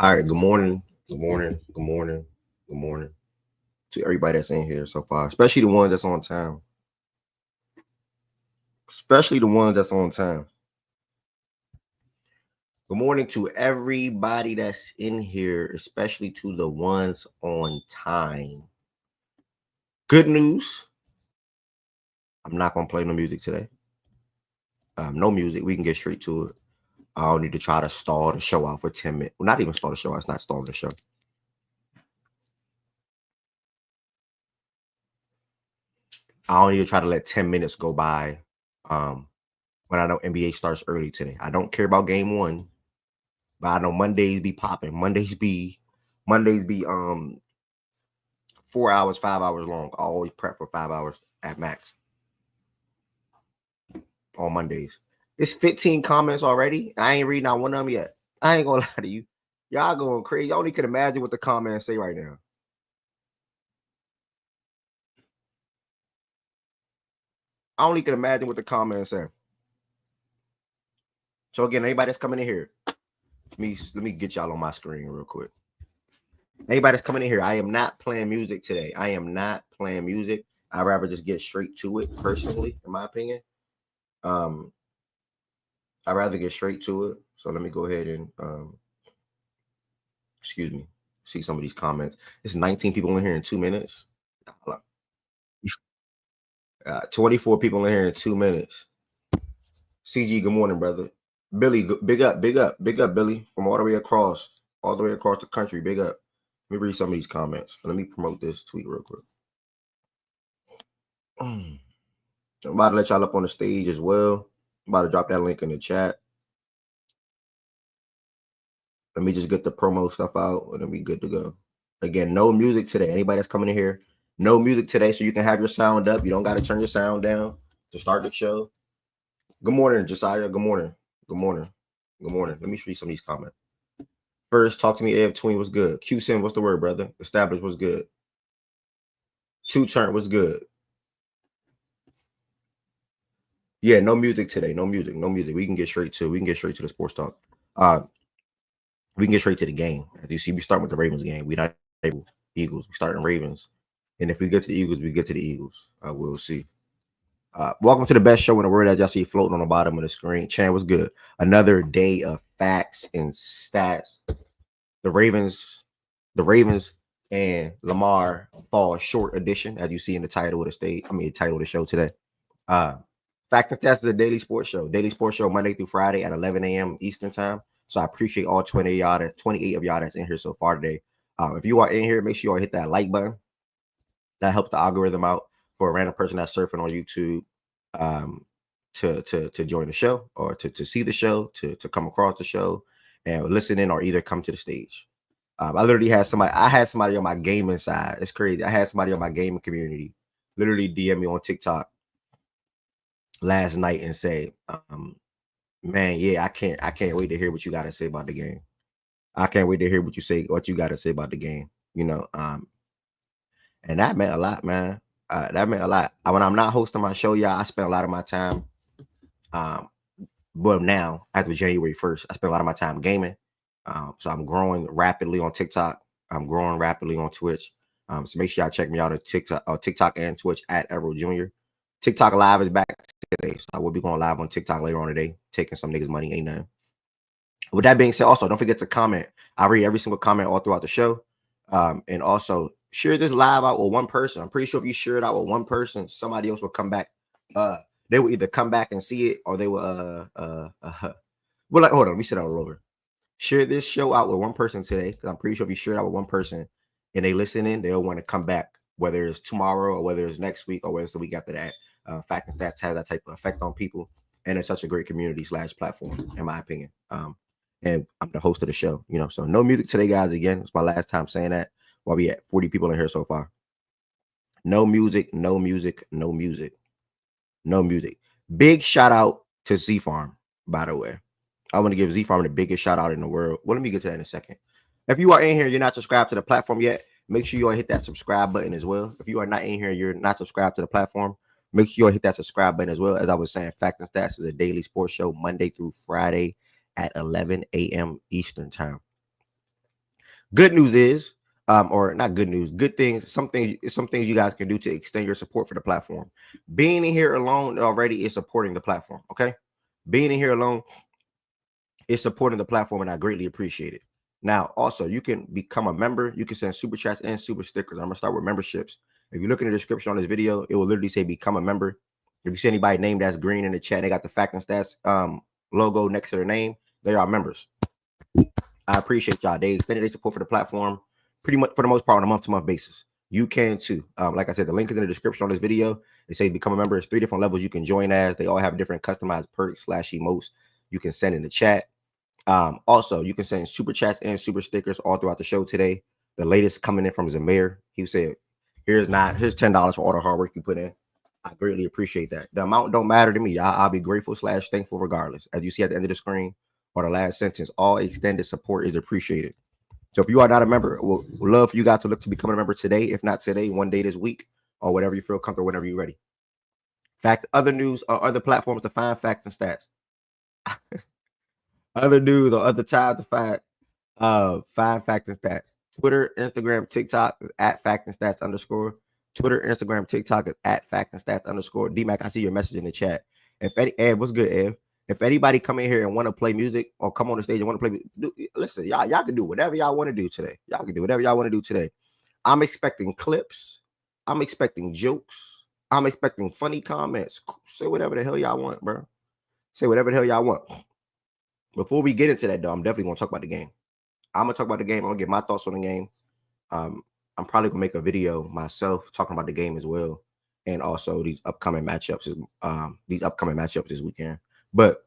All right, good morning, good morning, good morning, good morning to everybody that's in here so far, especially the ones that's on time. Especially the ones that's on time. Good morning to everybody that's in here, especially to the ones on time. Good news. I'm not going to play no music today. No music. We can get straight to it. I don't need to try to stall the show out for 10 minutes. Well, not even stall the show. It's not stalling the show. I don't need to try to let 10 minutes go by when I know NBA starts early today. I don't care about game one, but I know Mondays be popping. Mondays be 4 hours, 5 hours long. I always prep for 5 hours at max on Mondays. It's 15 comments already. I ain't reading out one of them yet. I ain't gonna lie to you. Y'all going crazy. Y'all only can imagine what the comments say right now. I only can imagine what the comments say. So again, anybody that's coming in here, let me get y'all on my screen real quick. Anybody that's coming in here, I am not playing music today. I am not playing music. I'd rather just get straight to it personally, in my opinion. I'd rather get straight to it. So let me go ahead and see some of these comments. There's 19 people in here in 2 minutes. 24 people in here in 2 minutes. CG, good morning, brother. Billy, big up, Billy, from all the way across the country. Big up. Let me read some of these comments. Let me promote this tweet real quick. I'm about to let y'all up on the stage as well. I'm about to drop that link in the chat. Let me just get the promo stuff out and then we good to go. Again, no music today. Anybody that's coming in here, no music today, so you can have your sound up. You don't got to turn your sound down to start the show. Good morning, Josiah. Good morning. Good morning. Good morning. Let me read some of these comments. First, talk to me, AF Tween. What's good? QSIM, what's the word, brother? Established, what's good? Two turn, what's good? Yeah, no music today. No music. We can get straight to the sports talk. We can get straight to the game. As you see, we start with the Ravens game. We not able Eagles. We start in Ravens. And if we get to the Eagles, we get to the Eagles. We'll see. Welcome to the best show in the world that y'all see floating on the bottom of the screen. Chan, was good. Another day of facts and stats. The Ravens and Lamar fall short edition, as you see in the title of the title of the show today. Fact and stats is a daily sports show. Daily sports show Monday through Friday at 11 a.m. Eastern time. So I appreciate all 28 of y'all that's in here so far today. If you are in here, make sure you all hit that like button. That helps the algorithm out for a random person that's surfing on YouTube to join the show or to see the show, to come across the show and listen in or either come to the stage. I literally had somebody on my gaming side. It's crazy. I had somebody on my gaming community literally DM me on TikTok last night and say, man, yeah, I can't wait to hear what you got to say about the game. I can't wait to hear what you got to say about the game. And that meant a lot, man. That meant a lot. When I'm not hosting my show, y'all, I spend a lot of my time. But now, after January 1st, I spend a lot of my time gaming. So I'm growing rapidly on TikTok. I'm growing rapidly on Twitch. So make sure y'all check me out on TikTok and Twitch at Everett Jr. TikTok Live is back today. So I will be going live on TikTok later on today, taking some niggas' money, ain't nothing. With that being said, also, don't forget to comment. I read every single comment all throughout the show. And also, share this live out with one person. I'm pretty sure if you share it out with one person, somebody else will come back. They will either come back and see it or they will well, like, hold on, let me sit down all over. Share this show out with one person today, because I'm pretty sure if you share it out with one person and they listen in, they'll want to come back, whether it's tomorrow or whether it's next week or whether it's the week after that. Fact and stats has that type of effect on people, and it's such a great community / platform, in my opinion. And I'm the host of the show, so no music today, guys. Again, it's my last time saying that while we at 40 people in here so far. No music. Big shout out to Z Farm, by the way. I want to give Z Farm the biggest shout out in the world. Well, let me get to that in a second. If you are in here, you're not subscribed to the platform yet, make sure you all hit that subscribe button as well. If you are not in here, you're not subscribed to the platform, make sure you all hit that subscribe button as well. As I was saying, Fact and Stats is a daily sports show Monday through Friday at 11 a.m. Eastern time. Good news is, or not good news, good things, some things you guys can do to extend your support for the platform. Being in here alone already is supporting the platform. Okay. Being in here alone is supporting the platform, and I greatly appreciate it. Now, also, you can become a member. You can send super chats and super stickers. I'm gonna start with memberships. If you look in the description on this video, it will literally say become a member. If you see anybody named that's green in the chat, they got the fact and stats logo next to their name. They are members. I appreciate y'all. They extended their support for the platform pretty much for the most part on a month-to-month basis. You can too. Like I said, the link is in the description on this video. It says become a member. It's 3 different levels you can join as. They all have different customized perks / emotes you can send in the chat. Also, you can send super chats and super stickers all throughout the show today. The latest coming in from Zamir. He said, here's $10 for all the hard work you put in. I greatly appreciate that. The amount don't matter to me. I'll be grateful / thankful regardless. As you see at the end of the screen or the last sentence, all extended support is appreciated. So if you are not a member, we'll love for you guys to look to become a member today. If not today, one day this week, or whatever you feel comfortable, whenever you're ready. Fact, other news or other platforms to find facts and stats. Other news or other time to find fact and stats. Twitter, Instagram, TikTok is at fact and stats _ Twitter, Instagram, TikTok is at fact and stats _ DMAC, I see your message in the chat. If any Ev, what's good, Ev? If anybody come in here and want to play music or come on the stage and want to play, listen, y'all can do whatever y'all want to do today. Y'all can do whatever y'all want to do today. I'm expecting clips. I'm expecting jokes. I'm expecting funny comments. Say whatever the hell y'all want, bro. Say whatever the hell y'all want. Before we get into that, though, I'm definitely going to talk about the game. I'm going to talk about the game. I'm going to get my thoughts on the game. I'm probably going to make a video myself talking about the game as well. And also these upcoming matchups this weekend. But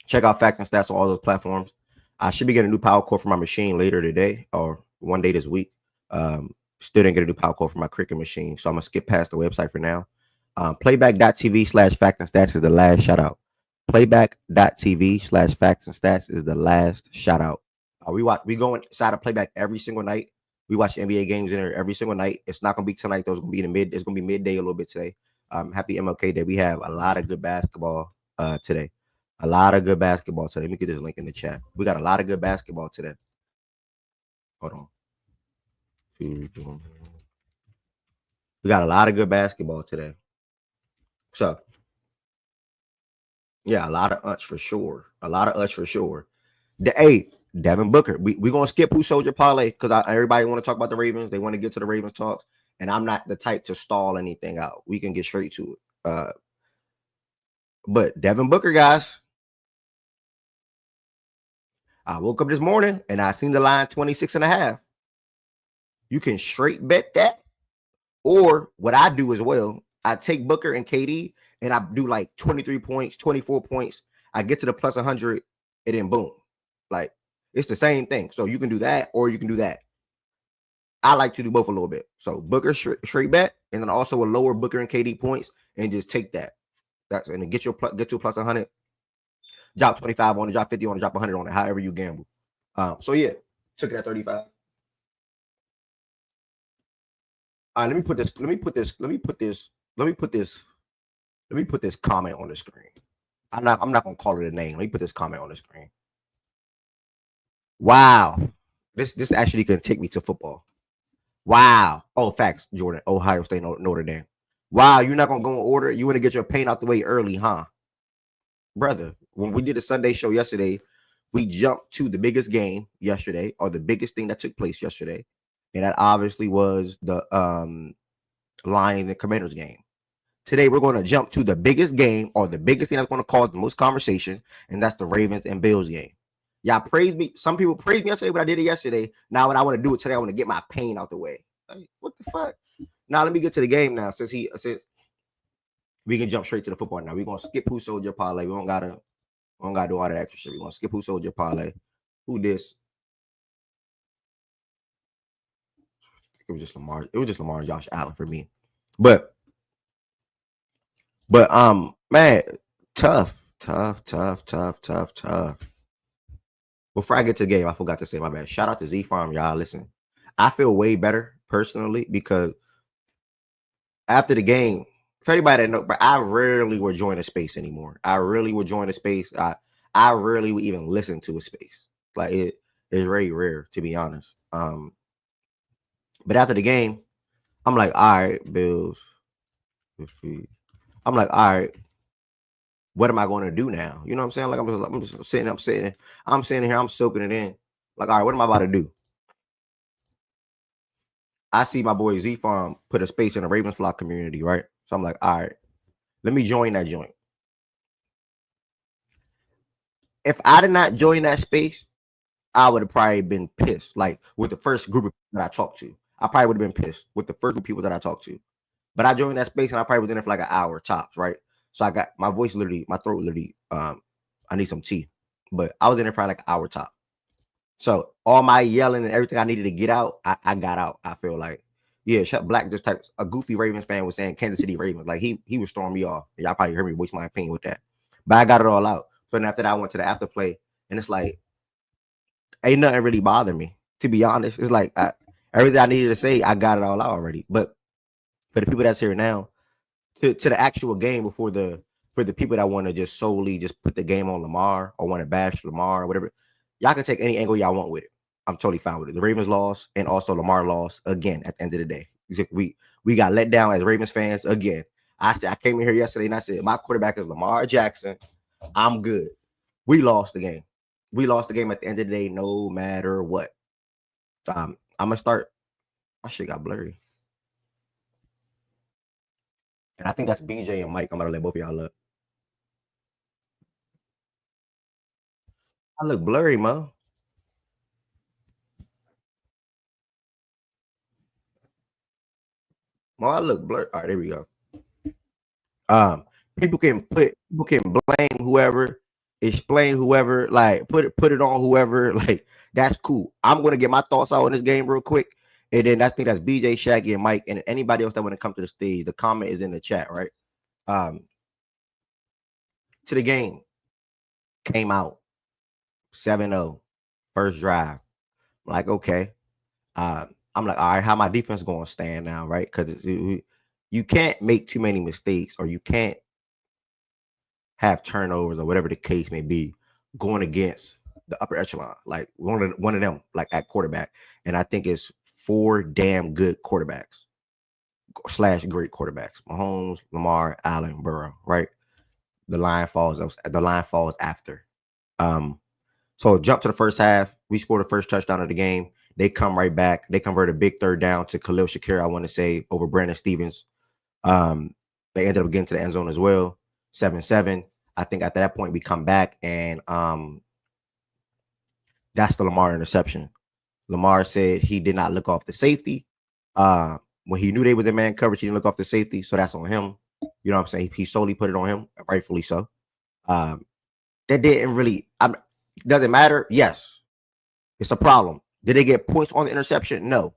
check out Fact and Stats on all those platforms. I should be getting a new power cord for my machine later today or one day this week. Still didn't get a new power cord for my cricket machine. So I'm going to skip past the website for now. Playback.tv / Fact and Stats is the last shout out. Playback.tv / Facts and Stats is the last shout out. We go inside of Playback every single night. We watch NBA games in there every single night. It's not gonna be tonight though. It's gonna be it's gonna be midday a little bit today. Happy MLK Day. We have a lot of good basketball today. A lot of good basketball today. Let me get this link in the chat. We got a lot of good basketball today. Hold on. We got a lot of good basketball today. So yeah, a lot of us for sure. A lot of us for sure. Devin Booker. We're gonna skip who sold your parlay because everybody want to talk about the Ravens. They want to get to the Ravens talks, and I'm not the type to stall anything out. We can get straight to it. But Devin Booker, guys. I woke up this morning and I seen the line 26.5. You can straight bet that, or what I do as well, I take Booker and KD and I do like 23 points, 24 points. I get to the plus 100 and then boom. Like it's the same thing. So you can do that or you can do that. I like to do both a little bit. So Booker straight bet and then also a lower Booker and KD points and just take that. That's and then get to a plus 100. Drop 25 on it, drop 50 on it, drop 100 on it, however you gamble. So yeah, took it at 35. Let me put this comment on the screen. I'm not gonna call it a name. Let me put this comment on the screen. Wow. This actually can take me to football. Wow. Oh, facts, Jordan. Ohio State, Notre Dame. Wow, you're not gonna go in order. You want to get your paint out the way early, huh? Brother, when we did a Sunday show yesterday, we jumped to the biggest game yesterday, or the biggest thing that took place yesterday. And that obviously was the Lions and Commanders game. Today, we're going to jump to the biggest game, or the biggest thing that's going to cause the most conversation, and that's the Ravens and Bills game. Y'all praised me. Some people praised me yesterday, but I did it yesterday. Now, when I want to do it today, I want to get my pain out the way. Like, what the fuck? Now, let me get to the game now. Since we can jump straight to the football now. We're going to skip who sold your parlay. We don't got to do all that extra shit. We're going to skip who sold your parlay. Who this? It was just Lamar. It was just Lamar and Josh Allen for me. But man, tough. Before I get to the game, I forgot to say my bad. Shout out to Z Farm, y'all. Listen, I feel way better personally because after the game, for anybody that know, but I rarely would join a space anymore. I rarely would join a space. I rarely would even listen to a space. Like It's very rare, to be honest. But after the game, I'm like, all right, Bills. I'm like, all right, what am I going to do now? You know what I'm saying? Like I'm just sitting here, I'm soaking it in. Like, all right, what am I about to do? I see my boy Z Farm put a space in the Ravens flock community, right? So I'm like, all right, let me join that joint. If I did not join that space, I would have probably been pissed. Like with the first group of people that I talked to, I probably would have been pissed with the first group of people that I talked to. But I joined that space and I probably was in there for like an hour tops, right? So I got my voice literally, my throat literally, I need some tea. But I was in there for like an hour top. So all my yelling and everything I needed to get out, I got out. I feel like, yeah, Shut Black just type a goofy Ravens fan was saying Kansas City Ravens. Like he was throwing me off. Y'all probably heard me voice my opinion with that. But I got it all out. So then after that, I went to the after play, and it's like, ain't nothing really bothering me. To be honest, it's like everything I needed to say, I got it all out already. But for the people that's here now, to the actual game for the people that want to just solely just put the game on Lamar or want to bash Lamar or whatever, y'all can take any angle y'all want with it. I'm totally fine with it. The Ravens lost and also Lamar lost again at the end of the day. We got let down as Ravens fans again. I came in here yesterday and I said my quarterback is Lamar Jackson. I'm good. We lost the game. We lost the game at the end of the day, no matter what. I'm gonna start. My shit got blurry. And I think that's BJ and Mike. I'm gonna let both of y'all look. I look blurry, Mo. Mo, I look blurry. All right, there we go. Um, people can blame whoever, explain whoever, like put it on whoever. Like that's cool. I'm gonna get my thoughts out on this game real quick, and then I think that's BJ, Shaggy, and Mike, and anybody else that want to come to the stage. The comment is in the chat, right? To the game came out 7-0, first drive. I'm like, okay. I'm like, all right, how my defense going to stand now, right? Because you can't make too many mistakes, or you can't have turnovers, or whatever the case may be, going against the upper echelon, like one of them, like at quarterback. And I think it's 4 damn good quarterbacks / great quarterbacks: Mahomes, Lamar, Allen, Burrow. Right? The line falls after. So jump to the first half. We scored the first touchdown of the game. They come right back. They convert a big third down to Khalil Shakir, I want to say, over Brandon Stevens. They ended up getting to the end zone as well. 7-7. I think after that point, we come back, and that's the Lamar interception. Lamar said he did not look off the safety. When he knew they was in man coverage, he didn't look off the safety. So that's on him. You know what I'm saying? He solely put it on him, rightfully so. That didn't really, doesn't matter. Yes, it's a problem. Did they get points on the interception? No.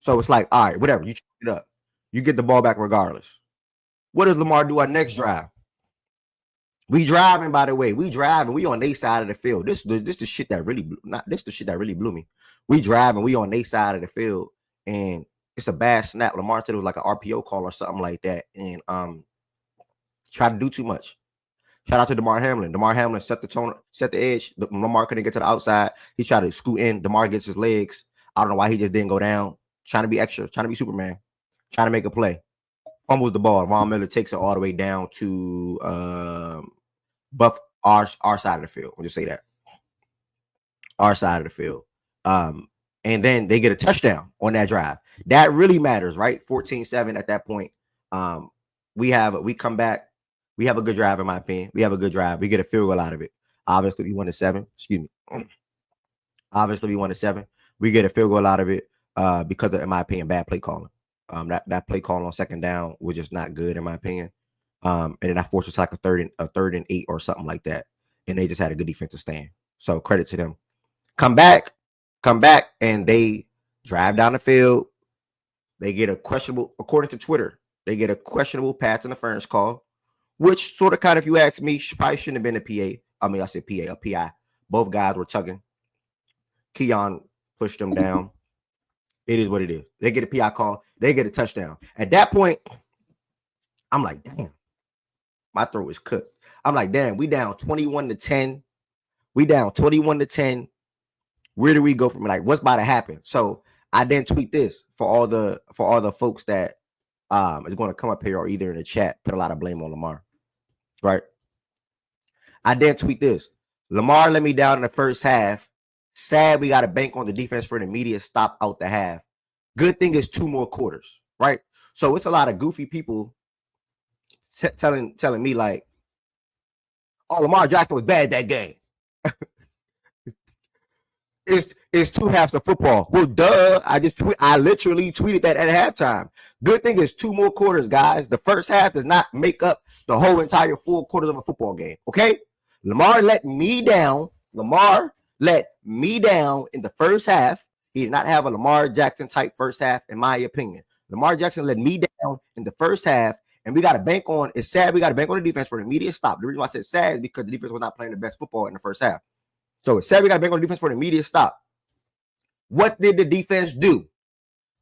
So it's like, all right, whatever. You check it up. You get the ball back regardless. What does Lamar do our next drive? We driving, by the way. We driving. We on their side of the field. This the shit that really the shit that really blew me. We driving. We on their side of the field, and it's a bad snap. Lamar said it was like an RPO call or something like that, and tried to do too much. Shout out to DeMar Hamlin. DeMar Hamlin set the tone, set the edge. Lamar couldn't get to the outside. He tried to scoot in. DeMar gets his legs. I don't know why he just didn't go down. Trying to be extra. Trying to be Superman. Trying to make a play. Fumbles the ball. Von Miller takes it all the way down to Buff our side of the field. I'll just say that. Our side of the field. And then they get a touchdown on that drive. That really matters, right? 14-7 at that point. We come back. We have a good drive, in my opinion. We have a good drive. We get a field goal out of it. Obviously, we won 7. Excuse me. Obviously, we won 7. We get a field goal out of it because of, in my opinion, bad play calling. That play call on second down was just not good, in my opinion. And then that forced us like a third and 8 or something like that. And they just had a good defensive stand. So credit to them. Come back, and they drive down the field. They get a questionable, according to Twitter, they get a questionable pass interference call, which sort of kind of, if you ask me, probably shouldn't have been a PA. I mean, I said PA, a PI. Both guys were tugging. Keon pushed them down. It is what it is. They get a PI call. They get a touchdown. At that point, I'm like, damn, my throat is cooked. I'm like, damn, we down 21-10. We down 21-10 Where do we go from like what's about to happen? So I then tweet this for all the folks that is going to come up here or either in the chat, put a lot of blame on Lamar. Right. I then tweet this. Lamar let me down in the first half. Sad we got to bank on the defense for an immediate stop out the half. Good thing is 2 more quarters, right? So it's a lot of goofy people telling me like, oh, Lamar Jackson was bad that game. It's 2 halves of football. Well, duh. I literally tweeted that at halftime. Good thing is 2 more quarters, guys. The first half does not make up the whole entire full quarters of a football game. Okay? Lamar let me down. Lamar let me down in the first half. He did not have a Lamar Jackson type first half, in my opinion. Lamar Jackson let me down in the first half, and we got to bank on. It's sad we got to bank on the defense for an immediate stop. The reason why I said sad is because the defense was not playing the best football in the first half. So it's sad we got to bank on the defense for an immediate stop. What did the defense do?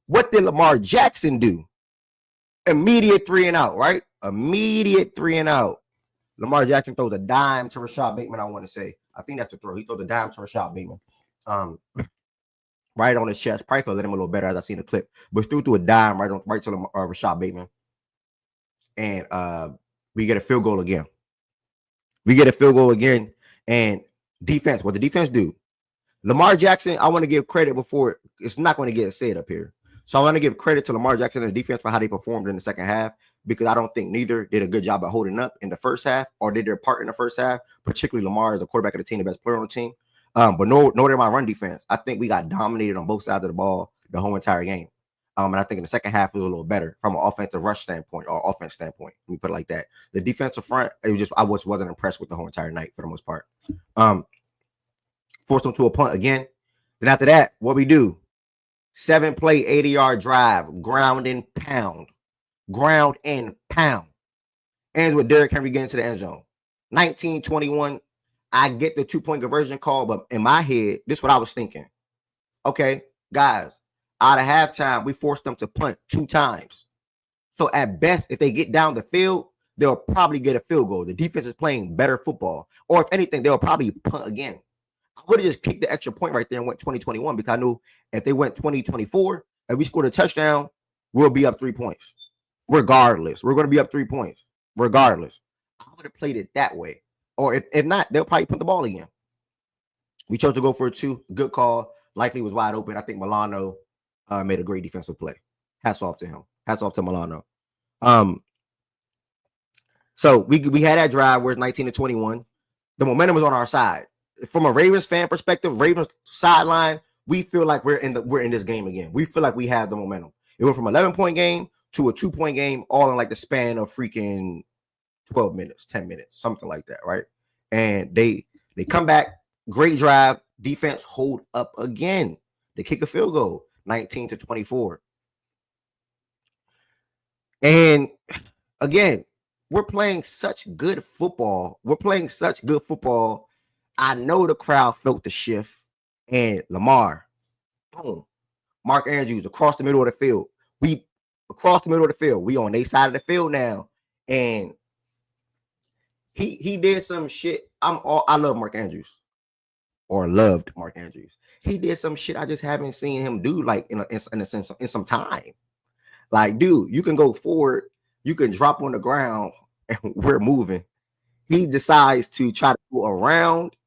What did Lamar Jackson do? Immediate 3 and out, right? Immediate 3 and out. Lamar Jackson throws a dime to Rashad Bateman, I want to say. I think that's the throw. He throws a dime to Rashad Bateman. Right on his chest. Probably could have let him a little better as I seen the clip. But threw a dime right to Rashad Bateman. And we get a field goal again. And defense, what the defense do? Lamar Jackson, I want to give credit before it's not going to get said up here. So I want to give credit to Lamar Jackson and the defense for how they performed in the second half, because I don't think neither did a good job of holding up in the first half or did their part in the first half, particularly Lamar as the quarterback of the team, the best player on the team. But no, they're my run defense. I think we got dominated on both sides of the ball the whole entire game. And I think in the second half it was a little better from an offensive rush standpoint or offense standpoint. Let me put it like that. The defensive front, I wasn't impressed with the whole entire night for the most part. Forced them to a punt again. Then after that, what we do? 7-play, 80-yard drive, ground and pound. Ends with Derrick Henry getting to the end zone. 19-21. I get the 2-point conversion call, but in my head, this is what I was thinking. Okay, guys, out of halftime, we forced them to punt 2 times. So at best, if they get down the field, they'll probably get a field goal. The defense is playing better football. Or if anything, they'll probably punt again. I would have just kicked the extra point right there and went 20-21 because I knew if they went 20-24 and we scored a touchdown, we'll be up 3 points. Regardless. We're going to be up 3 points. Regardless. I would have played it that way. Or if not, they'll probably put the ball again. We chose to go for a 2. Good call. Likely was wide open. I think Milano made a great defensive play. Hats off to him. Hats off to Milano. So we had that drive where it's 19-21. The momentum was on our side. From a Ravens fan perspective, Ravens sideline, we feel like we're in this game again. We feel like we have the momentum. It went from 11-point game to a 2-point game, all in like the span of freaking 12 minutes, 10 minutes, something like that, right? And they come back, great drive, defense hold up again. They kick a field goal, 19-24. And again, we're playing such good football. I know the crowd felt the shift, and Lamar, boom, Mark Andrews across the middle of the field. We on their side of the field now, and he did some shit. I love Mark Andrews, or loved Mark Andrews. He did some shit I just haven't seen him do like in a sense in some time. Like, dude, you can go forward, you can drop on the ground, and we're moving. He decides to try to go around.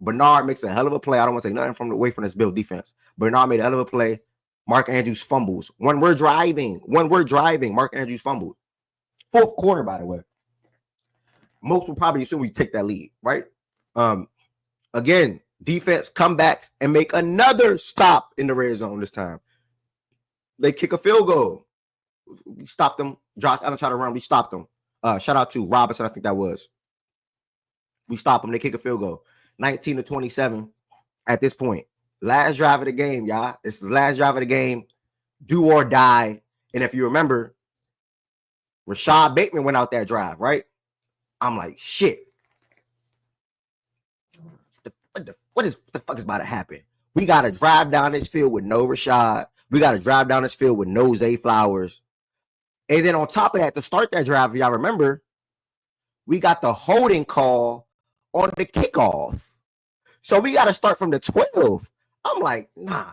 Bernard makes a hell of a play. I don't want to take nothing away from this Bill defense. Bernard made a hell of a play. Mark Andrews fumbles. When we're driving, Mark Andrews fumbled. 4th quarter, by the way. Most will probably assume we take that lead, right? Again, defense comebacks and make another stop in the red zone this time. They kick a field goal. We stopped them. Josh Allen tried to run. We stopped them. Shout out to Robinson, I think that was. We stop them. They kick a field goal. 19-27 at this point. Last drive of the game, y'all. This is the last drive of the game. Do or die. And if you remember, Rashad Bateman went out that drive, right? I'm like, shit. What the fuck is about to happen? We got to drive down this field with no Rashad. We got to drive down this field with no Zay Flowers. And then on top of that, to start that drive, if y'all remember, we got the holding call on the kickoff. So we got to start from the 12. I'm like, nah.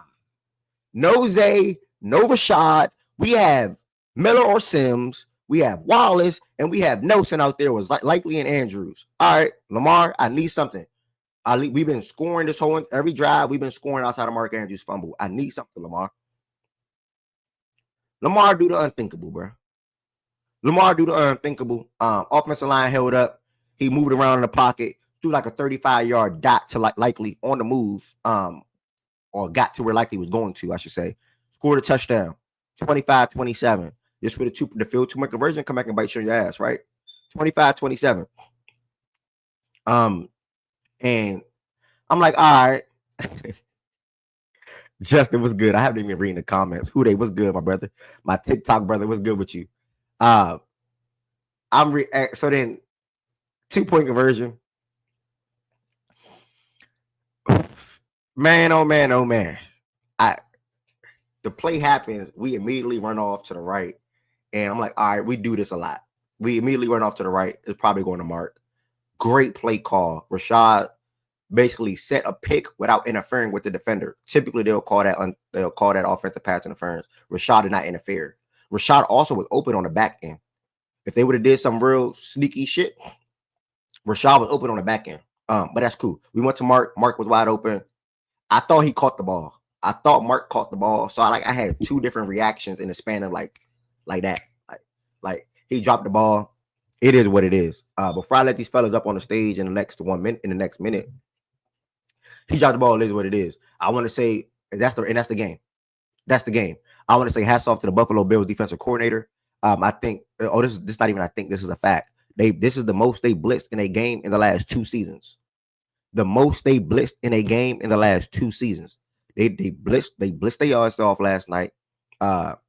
No Zay, no Rashad. We have Miller or Sims. We have Wallace, and we have Nelson out there was Likely and Andrews. All right, Lamar, I need something. We've been scoring this whole every drive. We've been scoring outside of Mark Andrews' fumble. I need something, Lamar. Lamar do the unthinkable, bro. Lamar do the unthinkable. Offensive line held up. He moved around in the pocket, threw like a 35-yard dot to Likely on the move. Or got to where Likely was going to, I should say. Scored a touchdown, 25-27. This with the field two-point conversion come back and bite you in your ass, right? 25-27. And I'm like, all right. Justin was good. I haven't even read the comments. Who they was good, my brother. My TikTok brother was good with you. So then 2-point conversion. Man, oh man, oh man. The play happens. We immediately run off to the right. And I'm like, all right, we do this a lot. We immediately run off to the right. It's probably going to Mark. Great play call. Rashad basically set a pick without interfering with the defender. Typically, they'll call that offensive pass interference. Rashad did not interfere. Rashad also was open on the back end. If they would have did some real sneaky shit, Rashad was open on the back end. But that's cool. We went to Mark. Mark was wide open. I thought he caught the ball. I thought Mark caught the ball. So I had two different reactions in the span of like that. Like he dropped the ball. It is what it is. Before I let these fellas up on the stage in the next minute, he dropped the ball. It is what it is. I want to say that's the game. That's the game. I want to say hats off to the Buffalo Bills defensive coordinator. I think this is not even I think this is a fact. This is the most they blitzed in a game in the last 2 seasons. The most they blitzed in a game in the last 2 seasons. They blitzed their yards off last night.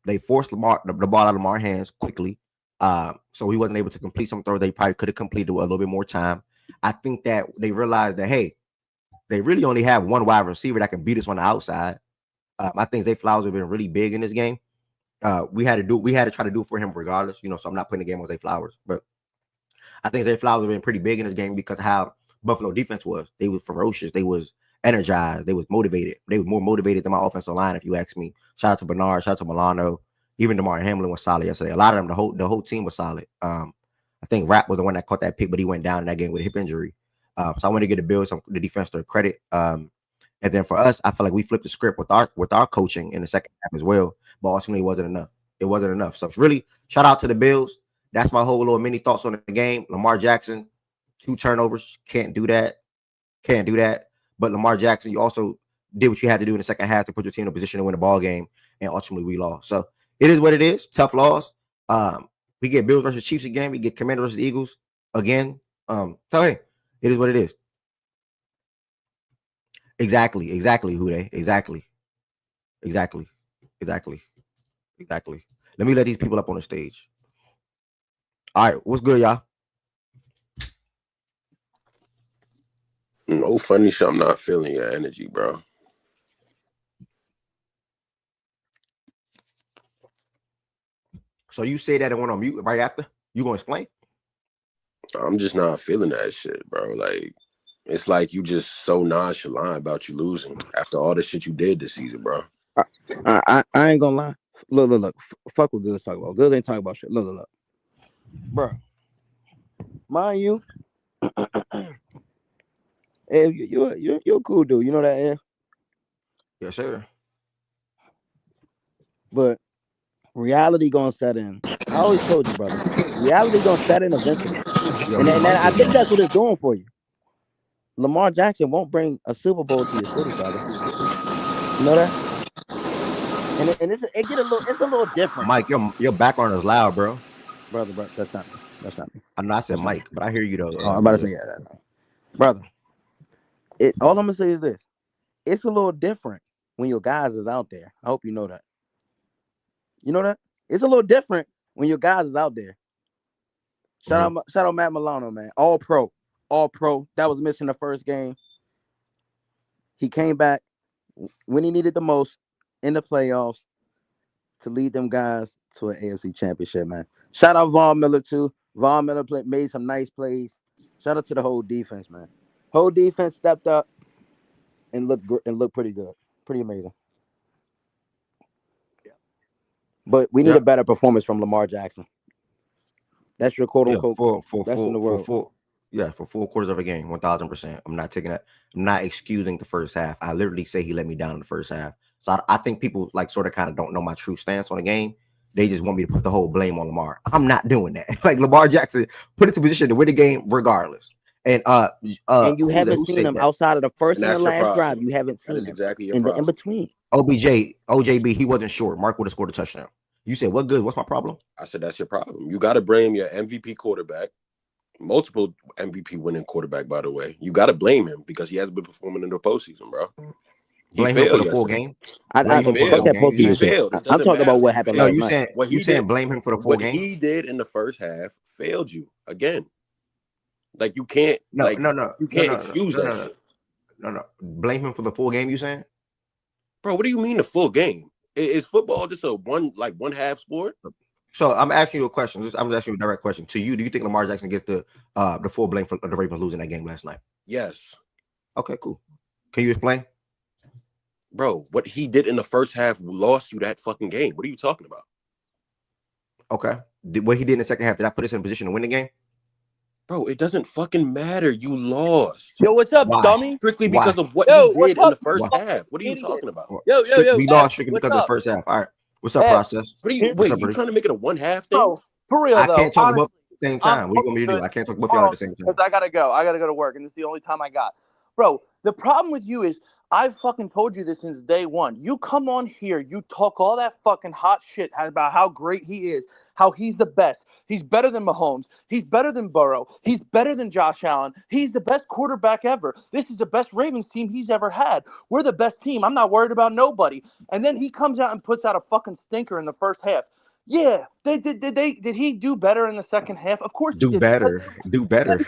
They forced the ball out of Lamar's hands quickly. So he wasn't able to complete some throws they probably could have completed with a little bit more time. I think that they realized that, hey, they really only have one wide receiver that can beat us on the outside. I think Zay Flowers have been really big in this game. We had to try to do it for him regardless, so I'm not putting the game on Zay Flowers, but I think Zay Flowers have been pretty big in this game because of how Buffalo defense was. They was ferocious. They was energized. They was motivated. They were more motivated than my offensive line, if you ask me. Shout out to Bernard. Shout out to Milano. Even DeMar Hamlin was solid yesterday. A lot of them, the whole team was solid. I think Rapp was the one that caught that pick, but he went down in that game with a hip injury. So I want to give the Bills the defense their credit. And then for us, I feel like we flipped the script with our coaching in the second half as well. But ultimately, it wasn't enough. It wasn't enough. So it's really shout out to the Bills. That's my whole little mini thoughts on the game. Lamar Jackson, 2 turnovers. Can't do that. But Lamar Jackson, you also did what you had to do in the second half to put your team in a position to win the ball game. And ultimately, we lost. So it is what it is. Tough loss. We get Bills versus Chiefs again. We get Commanders versus Eagles again. So hey, it is what it is. Exactly, Hude. Exactly. Let me let these people up on the stage. All right, what's good, y'all? No funny shit. I'm not feeling your energy, bro. So you say that and went on mute right after? You gonna explain? I'm just not feeling that shit, bro. Like, it's like you just so nonchalant about you losing after all the shit you did this season, bro. I ain't gonna lie. Look. Fuck what Goods talk about. Goods ain't talking about shit. Look. Bro. Mind you, hey, you're a cool dude. You know that, Ed? Yes, sir. But reality gonna set in. I always told you, brother. Reality gonna set in eventually. And I think that's what it's doing for you. Lamar Jackson won't bring a Super Bowl to your city, brother. You know that? And it get a little different. Mike, your background is loud, bro. Brother, that's not me. I know I said Mike, but I hear you though. I'm about to say yeah, brother. All I'm gonna say is this: it's a little different when your guys is out there. I hope you know that. You know that it's a little different when your guys is out there. Shout out Matt Milano, man. All pro. That was missing the first game. He came back when he needed the most in the playoffs to lead them guys to an AFC Championship, man. Shout out Von Miller too. Von Miller made some nice plays. Shout out to the whole defense, man. Whole defense stepped up. and look pretty good, pretty amazing. But we need a better performance from Lamar Jackson. That's your quote unquote best in the world. For full quarters of a game, 1000%. I'm not taking that. I'm not excusing the first half. I literally say he let me down in the first half. So I think people like sort of kind of don't know my true stance on the game. They just want me to put the whole blame on Lamar. I'm not doing that. Like Lamar Jackson put into position to win the game regardless. And you haven't seen him outside of the first and the last drive. You haven't seen him exactly in the in between. OJB, he wasn't short. Mark would have scored a touchdown. You said what good? What's my problem? I said that's your problem. You got to blame your MVP quarterback, multiple MVP winning quarterback, by the way. You got to blame him because he hasn't been performing in the postseason, bro. Blame him for the full game. He failed. I'm talking about what happened last night. You saying blame him for the full game? What he did in the first half failed you again. Like you can't. You can't excuse that shit. No. Blame him for the full game. You saying, bro? What do you mean the full game? Is football just a one half sport? So I'm asking you a question. I'm asking you a direct question to you. Do you think Lamar Jackson gets the full blame for the Ravens losing that game last night? Yes. Okay, cool. Can you explain? Bro, what he did in the first half lost you that fucking game. What are you talking about? Okay. What he did in the second half, did that put us in a position to win the game? Bro, it doesn't fucking matter. You lost. Yo, what's up, dummy? Strictly because of what he did in the first half. What are you talking about? Yo. We lost strictly because of the first half. All right. What's up, Process? What are you trying to make it a one half thing? Bro, for real, though. I can't talk about at the same time. What do you want me to do? I can't talk about y'all at the same time. Because I gotta go to work, and this is the only time I got. Bro, the problem with you is I've fucking told you this since day one. You come on here, you talk all that fucking hot shit about how great he is, how he's the best. He's better than Mahomes. He's better than Burrow. He's better than Josh Allen. He's the best quarterback ever. This is the best Ravens team he's ever had. We're the best team. I'm not worried about nobody. And then he comes out and puts out a fucking stinker in the first half. Yeah, did he do better in the second half? Of course he did. Do better.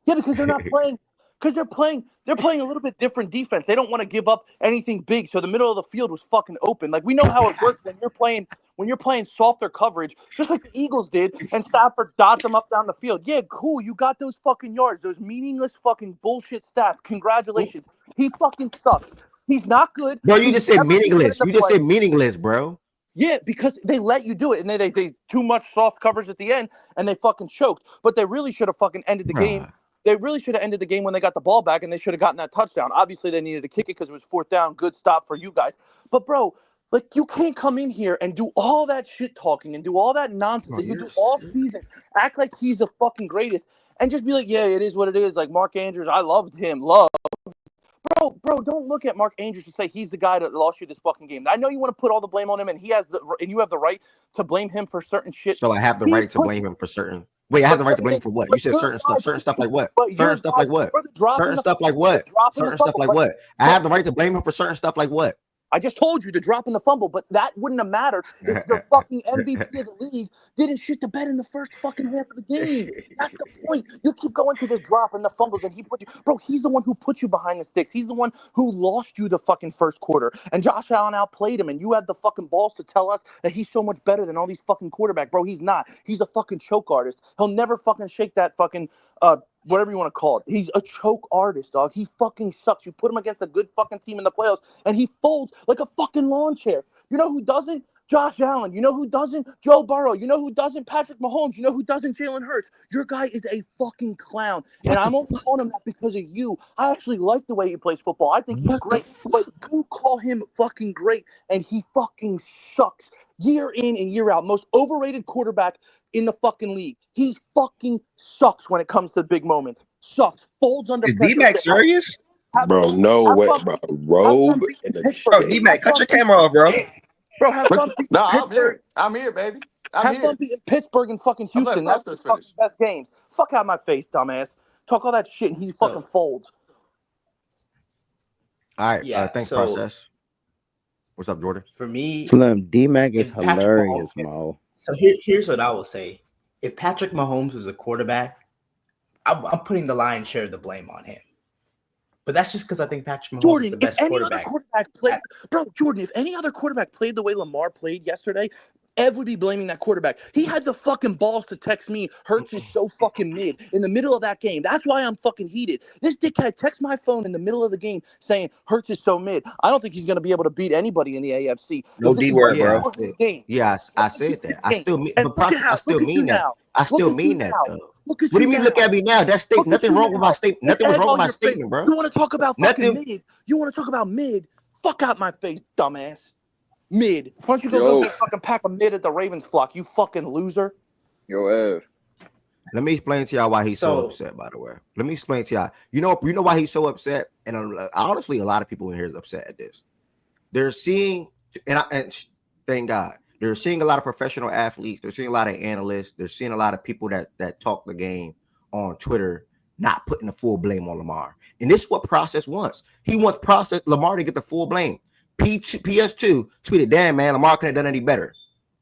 Yeah, because they're not playing. Because they're playing a little bit different defense. They don't want to give up anything big. So the middle of the field was fucking open. Like we know how it works when you're playing softer coverage, just like the Eagles did, and Stafford dodged them up down the field. Yeah, cool. You got those fucking yards, those meaningless fucking bullshit stats. Congratulations. He fucking sucks. He's not good. Bro, you just said meaningless. You just said meaningless, bro. Yeah, because they let you do it, and they too much soft coverage at the end, and they fucking choked. But they really should have fucking ended the game. They really should have ended the game when they got the ball back, and they should have gotten that touchdown. Obviously, they needed to kick it because it was fourth down. Good stop for you guys. But, bro, like, you can't come in here and do all that shit talking and do all that nonsense that you do all season, act like he's the fucking greatest, and just be like, yeah, it is what it is. Like, Mark Andrews, I loved him. Bro, don't look at Mark Andrews to say he's the guy that lost you this fucking game. I know you want to put all the blame on him, and you have the right to blame him for certain shit. So I have the right to blame him for certain. Wait, I have the right to blame him for what? You said certain stuff like what? Certain stuff like what? Certain stuff like what? Certain stuff like what? I have the right to blame him for certain stuff like what? I just told you to drop in the fumble, but that wouldn't have mattered if the fucking MVP of the league didn't shit the bed in the first fucking half of the game. That's the point. You keep going to the drop and the fumbles, and he's the one who put you behind the sticks. He's the one who lost you the fucking first quarter. And Josh Allen outplayed him, and you had the fucking balls to tell us that he's so much better than all these fucking quarterbacks. Bro, he's not. He's a fucking choke artist. He'll never fucking shake that fucking whatever you want to call it. He's a choke artist, dog. He fucking sucks. You put him against a good fucking team in the playoffs, and he folds like a fucking lawn chair. You know who doesn't? Josh Allen. You know who doesn't? Joe Burrow. You know who doesn't? Patrick Mahomes. You know who doesn't? Jalen Hurts. Your guy is a fucking clown. And I'm only calling him that because of you. I actually like the way he plays football. I think he's great. But you call him fucking great, and he fucking sucks year in and year out. Most overrated quarterback in the fucking league. He fucking sucks when it comes to big moments. Sucks. Folds under pressure. Is D-Mac serious? Bro, no way, bro. Robe in the bro, D-Mac, cut your camera off, bro. Bro, have fun. No, I'm here, baby. Have fun beating Pittsburgh and fucking Houston. That's the fucking best games. Fuck out my face, dumbass. Talk all that shit, and he fucking folds. All right. Thanks, Process. What's up, Jordan? For me, Slim, D-Mac is hilarious, Mo. So here's what I will say. If Patrick Mahomes was a quarterback, I'm putting the lion's share of the blame on him. But that's just because I think Patrick Mahomes is the best quarterback. Jordan, if any other quarterback played the way Lamar played yesterday, ever be blaming that quarterback. He had the fucking balls to text me, Hurts is so fucking mid in the middle of that game. That's why I'm fucking heated. This dickhead texts my phone in the middle of the game saying Hurts is so mid. I don't think he's going to be able to beat anybody in the AFC. No D word, bro. His game. Yeah, I said that. I still mean, And but look at how, I still look at you mean that. now. I still Look at mean you that now. though. Look at What do you you mean? now. Look at me now. That's Look at nothing you wrong with now. my statement. Nothing was Egg wrong with on my your statement, face. bro. You want to talk about fucking Nothing. mid? You want to talk about mid? Fuck out my face, dumbass. Mid. Why don't you Yo. go get a fucking pack of mid at the Ravens flock, you fucking loser? Yo, Ev. Let me explain to y'all why he's so upset. By the way, let me explain to y'all. You know why he's so upset, and honestly, a lot of people in here is upset at this. They're seeing, and thank God, they're seeing a lot of professional athletes. They're seeing a lot of analysts. They're seeing a lot of people that talk the game on Twitter, not putting the full blame on Lamar. And this is what Process wants. He wants Lamar to get the full blame. PS2 tweeted, "Damn man, Lamar couldn't have done any better."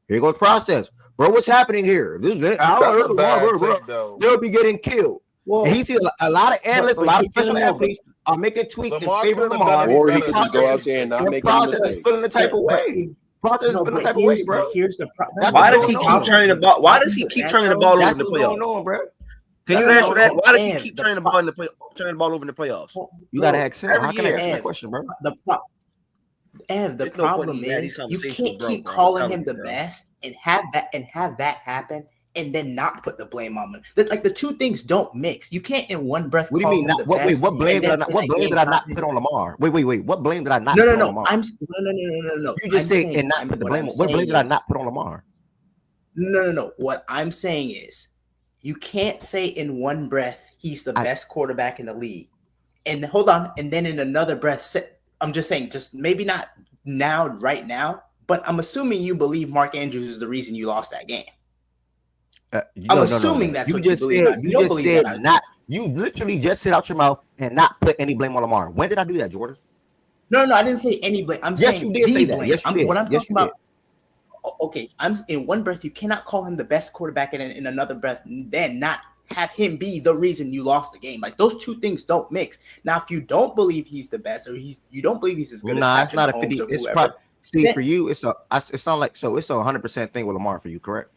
Here goes Process. Bro, what's happening here? That's a bad take, though. They'll be getting killed. Well, and he sees a lot of analysts, but a lot of you don't professional know, athletes are making tweets Lamar in favor of couldn't have done Lamar. any Or he better could than just go out that. there and not And make any Process is mistakes. feeling the type of way. Process is feeling the type of way, bro. Here's the problem. That's Why what's does he going keep on. turning the ball? Why does he keep turning the ball over That's in the what's going playoffs? on, bro. Can you That's answer that? Why does he Ev, keep the turning the ball in turning the ball over in the playoffs? You gotta ask him. Every How can I year. answer that Ev, question, bro? the There's no point problem in having is these you conversations can't with bro, keep bro. I'm calling telling him you, the bro. best and have that happen and then not put the blame on him. Like the two things don't mix. You can't in one breath What do you call mean? him Not, the what? Wait, best. what blame and did I then not? in What that blame game did I not not put on Lamar? Wait. What blame did I not No, put no, on no. Lamar? No. You just I'm say saying, and not put the what blame. I'm What blame saying did I is- not put on Lamar? No. What I'm saying is you can't say in one breath he's the best quarterback in the league. And hold on, and then in another breath, I'm just saying, just maybe not now, right now, but I'm assuming you believe Mark Andrews is the reason you lost that game. I'm assuming that's you what just you believe. said. You You don't just believe said that. not. You literally just said out your mouth and not put any blame on Lamar. When did I do that, Jordan? No, I didn't say any blame. I'm Yes, saying you did the say that. blame. Yes, you did. What I'm Yes, talking you about. Okay, I'm in one breath. You cannot call him the best quarterback, and in another breath, then not have him be the reason you lost the game. Like those two things don't mix. Now, if you don't believe he's the best, or you don't believe he's as good as Nah, Patrick it's not a Mahomes 50. or It's whoever, probably see then- for you. It's not like so. It's a 100% thing with Lamar for you, correct?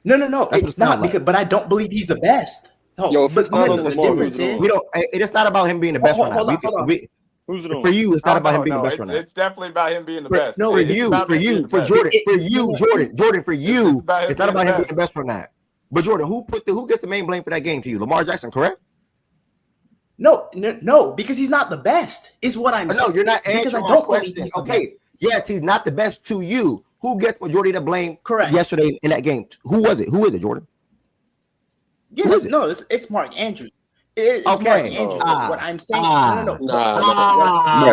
No, what it's it not sounds like. because. But I don't believe he's the best. Oh, Yo, if but it's not no, on the Lamar, difference who's it on? is We don't. It's not about him being the best or not. hold on. Who's it on? For you, it's not about him being the best or not. It's definitely about him being the For- best. no, For It's you, about for him being you, the for best. Jordan, It- for you, Jordan, for you. about him It's not being about the him being the best. best or not. But Jordan, who gets the main blame for that game to you? Lamar Jackson, correct? no, because he's not the best. Is what I'm saying. No, you're not because I answering my don't believe question. he's the Okay, best. yes, he's not the best to you. Who gets majority of the blame? Correct. Yesterday in that game, who was it? Who is it, Jordan? Yeah, Who is it? no, it's Mark Andrews. It's Okay. Mark Andrews. What I'm saying, no. Nah, Bro,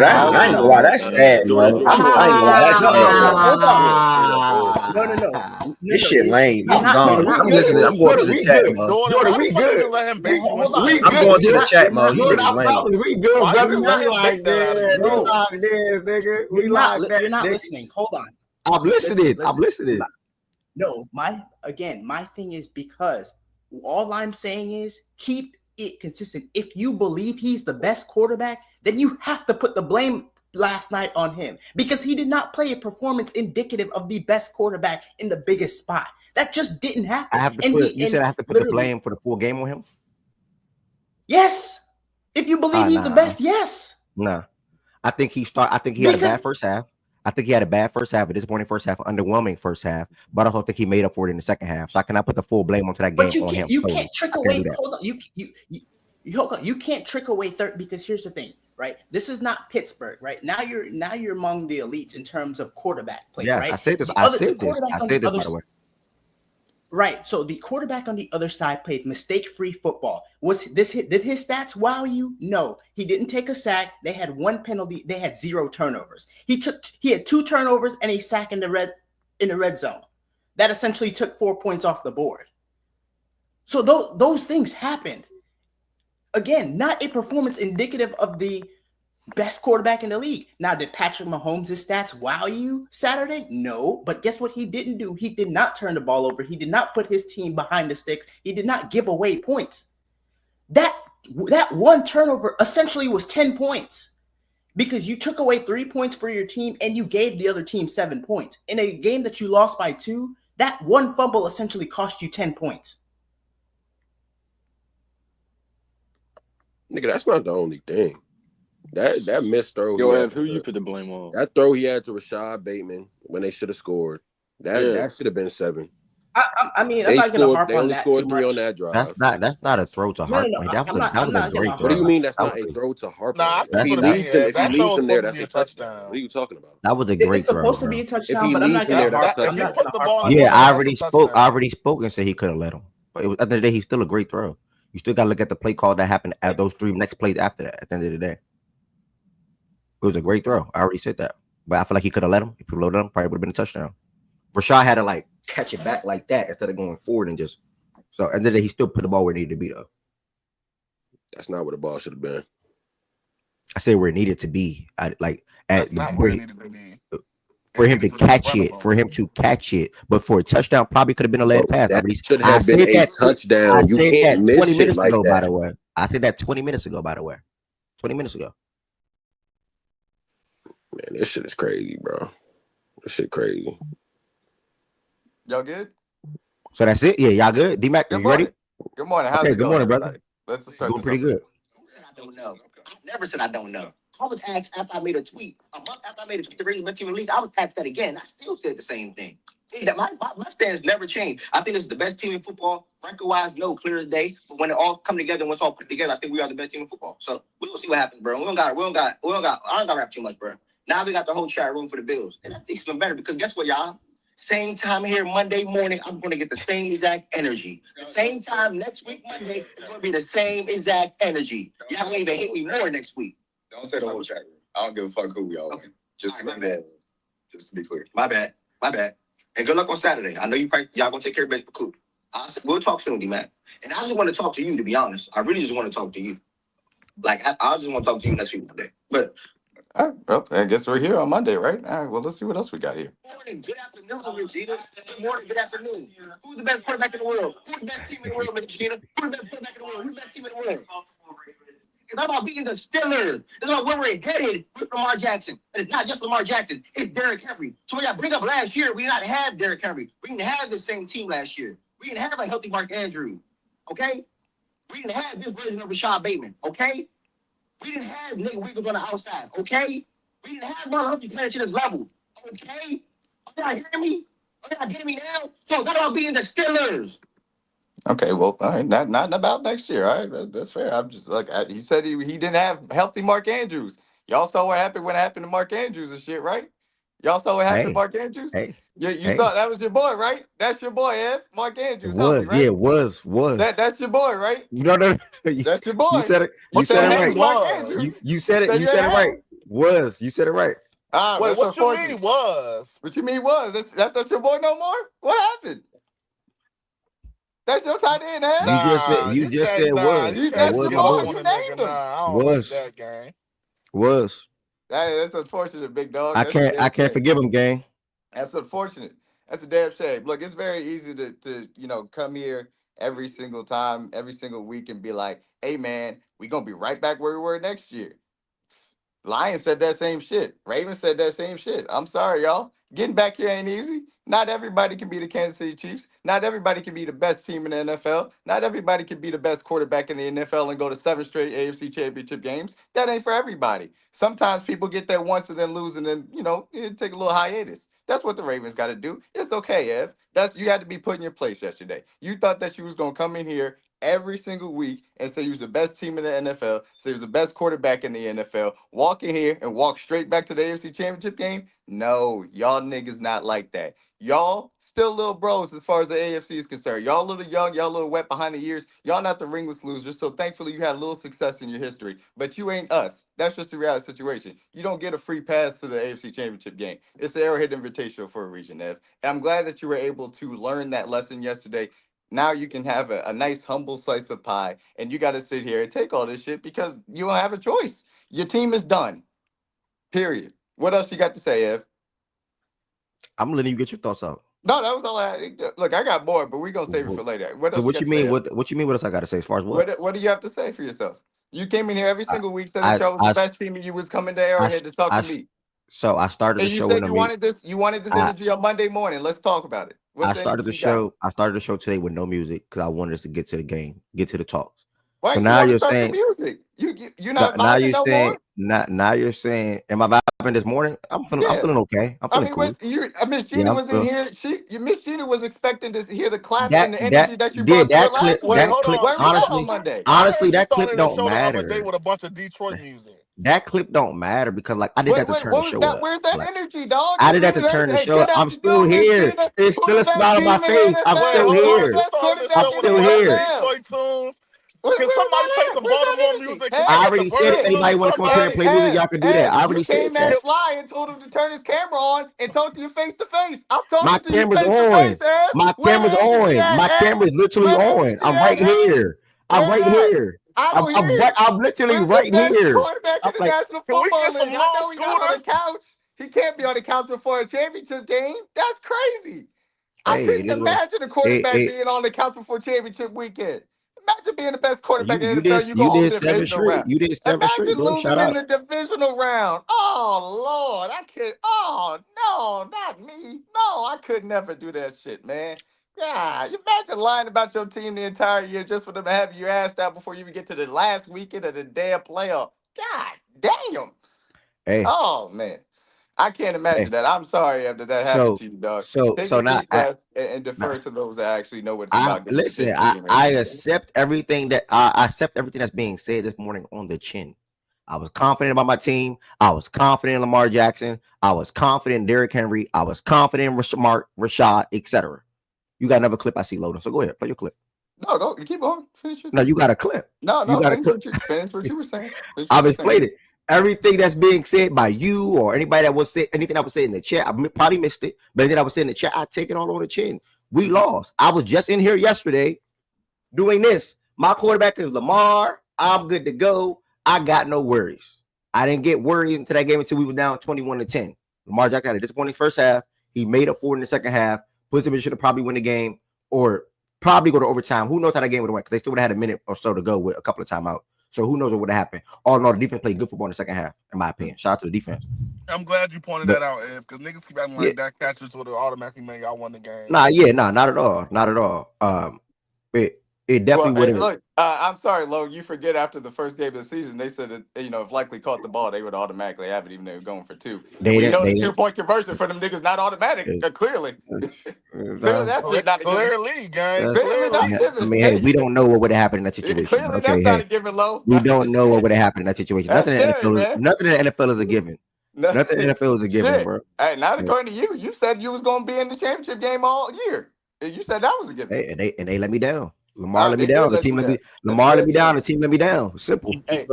I ain't gonna lie, that's sad, Jordan, man. Jordan, I ain't gonna lie, that's No, sad, bro. hold on. No. This shit lame. You're I'm not- gone. you're not- I'm listening. I'm going to the chat mode. Jordan, why we the fuck good. you let him beat you? Hold on. We I'm good, going to the Jordan. chat mode. You Jordan, niggas I'm lame. fucking. We good, Why brother. you We let him like beat that out of this. you? We No. like this, nigga. We You're not, like that. you're not nigga. listening. Hold on. I'm listening. I'm Listen. listening. No, my thing is because all I'm saying is keep it consistent. If you believe he's the best quarterback, then you have to put the blame last night on him because he did not play a performance indicative of the best quarterback in the biggest spot. That just didn't happen. I have to put. You said I have to put the blame for the full game on him. Yes, if you believe he's the best, yes. No, I think he had a bad first half. I think he had a bad first half, a disappointing first half, underwhelming first half. But I also think he made up for it in the second half. So I cannot put the full blame onto that game on him. You can't trick away. Hold Hold on. You can't trick away third because here's the thing, right? This is not Pittsburgh, right? Now you're among the elites in terms of quarterback play, yes, right? I said this. I said this by the way. Right. So the quarterback on the other side played mistake-free football. Did his stats wow you? No. He didn't take a sack. They had one penalty. They had 0 turnovers. He had 2 turnovers and a sack in the red zone. That essentially took 4 points off the board. So those things happened. Again, not a performance indicative of the best quarterback in the league. Now, did Patrick Mahomes' stats wow you Saturday? No. But guess what he didn't do? He did not turn the ball over. He did not put his team behind the sticks. He did not give away points. That one turnover essentially was 10 points because you took away 3 points for your team and you gave the other team 7 points. In a game that you lost by 2, that one fumble essentially cost you 10 points. Nigga, that's not the only thing. That missed throw. Yo, Ev, who you put the blame on? That throw he had to Rashad Bateman when they should have scored. That should have been 7. I mean, I'm not going to harp on that too much. They only scored 3 on that drive. That's not a throw to harp. No, That was a great throw. What do you mean that's not a throw to harp on? If he leaves him there, that's a touchdown. What are you talking about? That was a great throw. It's supposed to be a touchdown, but I'm not going to harp. Yeah, I already spoke and said he could have let him. But at the end of the day, he's still a great throw. You still got to look at the play call that happened at those 3 next plays after that. At the end of the day, it was a great throw. I already said that. But I feel like he could have let him. If he loaded him, probably would have been a touchdown. Rashad had to catch it back like that instead of going forward and just. So at the end of the day, he still put the ball where it needed to be, though. That's not where the ball should have been. I say where it needed to be. For him to catch it, but for a touchdown, probably could have been a led pass. That should have been a touchdown. You can't miss 20 shit minutes like ago, that. by the way. I said that 20 minutes ago, by the way. 20 minutes ago. Man, this shit is crazy, bro. This shit crazy. Y'all good? So that's it. Yeah, y'all good. D-Mac, you ready? Good morning. How's it good going, morning, everybody? brother. Let's start. Doing pretty good. I don't know. I never said I don't know. I was asked after I made a tweet. A month after I made a tweet, the Ravens best team in the league, I was asked that again. I still said the same thing. My stance never changed. I think this is the best team in football. Record-wise, no, clear as day. But when it all come together and when it's all put together, I think we are the best team in football. So we'll see what happens, bro. I don't got to rap too much, bro. Now we got the whole chat room for the Bills. And I think it's even better because guess what, y'all? Same time here Monday morning, I'm going to get the same exact energy. The same time next week, Monday, it's going to be the same exact energy. Y'all going to even hate me more next week. Don't say the whole chat room. I don't give a fuck who y'all. Okay. Just my bad. Just to be clear. My bad. And good luck on Saturday. I know y'all going to take care of business for Coop. We'll talk soon, D-Mac. And I just want to talk to you, to be honest. I really just want to talk to you. I just want to talk to you next week Monday. But All right, well, I guess we're here on Monday, right? All right, well, let's see what else we got here. good morning, good afternoon, Regina. Good morning, good afternoon. Who's the best quarterback in the world? Who's the best team in the world, Regina? Who's the best quarterback in the world? Who's the best team in the world? It's not about beating the Steelers. It's about where we're headed with Lamar Jackson. And it's not just Lamar Jackson. It's Derrick Henry. So when y'all bring up last year, we did not have Derrick Henry. We didn't have the same team last year. We didn't have a healthy Mark Andrews. Okay? We didn't have this version of Rashad Bateman. Okay? We didn't have Nate Wiggins on the outside. Okay? We didn't have Marlon Humphrey playing to this level. Okay? Are y'all hearing me? Are y'all getting me now? So it's not about being the Steelers. Okay, well, all right, not about next year. All right, that's fair. I'm just he said he didn't have healthy Mark Andrews. Y'all saw what happened to Mark Andrews and shit, right? Y'all saw what happened to Mark Andrews? You saw that was your boy, right? That's your boy, Ev. Mark Andrews. Was, right? Yeah, was. That's your boy, right? No. That's your boy. You said it. You said it right. You said it. You said it right. Was. You said it right. Wait, what you mean was? What you mean was? That's not your boy no more? What happened? That's your tight end, huh? You just said was. That's your boy. You named him. Was. That's unfortunate, big dog. I can't forgive him, gang. That's unfortunate. That's a damn shame. Look, it's very easy to come here every single time, every single week and be like, hey man, we gonna be right back where we were next year. Lions said that same shit. Ravens said that same shit. I'm sorry, y'all. Getting back here ain't easy. Not everybody can be the Kansas City Chiefs. Not everybody can be the best team in the NFL. Not everybody can be the best quarterback in the NFL and go to 7 straight AFC Championship games. That ain't for everybody. Sometimes people get there once and then lose and then, take a little hiatus. That's what the Ravens got to do. It's okay, Ev. You had to be put in your place yesterday. You thought that you was going to come in here every single week and say he was the best team in the NFL, say he was the best quarterback in the NFL, walk in here and walk straight back to the AFC Championship game? No, y'all niggas not like that. Y'all still little bros as far as the AFC is concerned. Y'all a little young, y'all a little wet behind the ears. Y'all not the ringless losers, so thankfully you had a little success in your history. But you ain't us. That's just the reality situation. You don't get a free pass to the AFC Championship game. It's the Arrowhead Invitational for a reason, Ev. And I'm glad that you were able to learn that lesson yesterday. Now you can have a nice, humble slice of pie, and you got to sit here and take all this shit because you don't have a choice. Your team is done. Period. What else you got to say, Ev? I'm letting you get your thoughts out. No, that was all I had. Look, I got more, but we're going to save it for later. What you mean? What you mean? What else I got to say as far as what? What do you have to say for yourself? You came in here every single week, said I, that y'all was I, the best team, and you was coming to I, Arrowhead to talk I, to me. so I started And the you show in said the you music. wanted this I, energy on Monday morning. Let's talk about it. What's I the started energy the you got? show. I started the show today with no music because I wanted us to get to the game, get to the talks. Why So didn't you now want to you're start the saying, music? You're not now vibing you're no saying, more? now you're saying, am I vibing this morning? I'm Yeah. feeling okay. I'm I feeling mean, cool. Miss Yeah, Gina I'm was in feeling here. Miss Gina was expecting to hear the claps and the energy that you did brought to it that clip, last week. Wait, hold on. Where was that on She, Monday? I honestly, heard you that clip started the don't show the other day matter. with a bunch of Detroit music. That clip don't matter because like I did that to Wait, turn the what was show that? up. Where's that Like energy, dog? I You did that to literally turn the hey, show good up. I'm still afternoon, Miss here. Gina. There's Who's still the a best smile on my team in the face. I'm Wait, NFL? still hold Who's on. the You here. best started the I'm quarterback show in with a the still bunch of here. NFL? Detroit tunes. Where Can was somebody play that at? some Where's that Baltimore energy? music? Can we I get the already said if birds anybody or want to come up here and somebody? play music, y'all can do that. I You already said came that. that fly and told him to turn his camera on and talk to you face to face. I'm My talking to you camera's face to face, on. Ev. My Where camera's the energy on. at, My Ev? camera's literally Where the on. energy I'm at, right Ev? here. I'm Where right it at? here. I don't hear it. I'm literally Where's the right best here. quarterback I'm in the like, National Can we Football get some League? I long know he's not on the scooter? couch. He can't be on the couch before a championship game. That's crazy. I hey, it couldn't is what imagine a quarterback it, being on the couch before championship weekend. Imagine being the best quarterback in you the NFL. You go over did the 7 divisional straight. round. You did 7 straight, Imagine bro. Shout losing in out. the divisional round. Oh Lord, I could. Oh no, not me. No, I could never do that shit, man. Yeah, you imagine lying about your team the entire year just for them to have your ass out before you even get to the last weekend of the damn playoff. God damn. Hey, Oh man, I can't hey. imagine that. I'm sorry after that happened So to you, dog. Take so a now deep breath and defer to those that actually know what it's I about getting the listen. division ring. I accept everything that I accept everything that's being said this morning on the chin. I was confident about my team. I was confident in Lamar Jackson. I was confident in Derrick Henry. I was confident in Rashad, etc. You got another clip I see loading. So go ahead, play your clip. No, go keep on. Finish your No, thing. you got a clip. You No, got a clip. finish what you were saying. Finish what I've you were saying. explained it. Everything that's being said by you or anybody that was said, anything I was saying in the chat, I probably missed it. But anything I was saying in the chat, I take it all on the chin. We lost. I was just in here yesterday doing this. My quarterback is Lamar. I'm good to go. I got no worries. I didn't get worried into that game until we were down 21-10. Lamar Jackson had a disappointing first half. He made up for it in the second half. Puts him in should have probably win the game or probably go to overtime. Who knows how that game would have went? Because they still would have had a minute or so to go with a couple of timeouts. So who knows what would have happened? All in all, the defense played good football in the second half, in my opinion. Shout out to the defense. I'm glad you pointed that out, Ev, because niggas keep acting like that catches would have automatically made y'all won the game. Not at all. Not at all. It definitely Well, hey, wouldn't. look, I'm sorry, Lo. You forget after the first game of the season, they said that if likely caught the ball, they would automatically have it, even though they were going for two. And we know the 2-point conversion for them niggas not automatic. Clearly, clearly that's not a given. Clearly, gang. Clearly not I given. mean, hey, we don't know what would have happened in that situation. Clearly Okay, that's not a given, Lo. we don't know what would have happened in that situation. That's Nothing in scary, man. nothing in the NFL is a given. Nothing in the NFL is a given, Shit. bro. Hey, not according to you. You said you was going to be in the championship game all year. You said that was a given. Hey, and they let me down. Lamar let me They down. did The let team you let me. down. Lamar let me down. The team let me down. Simple. Hey,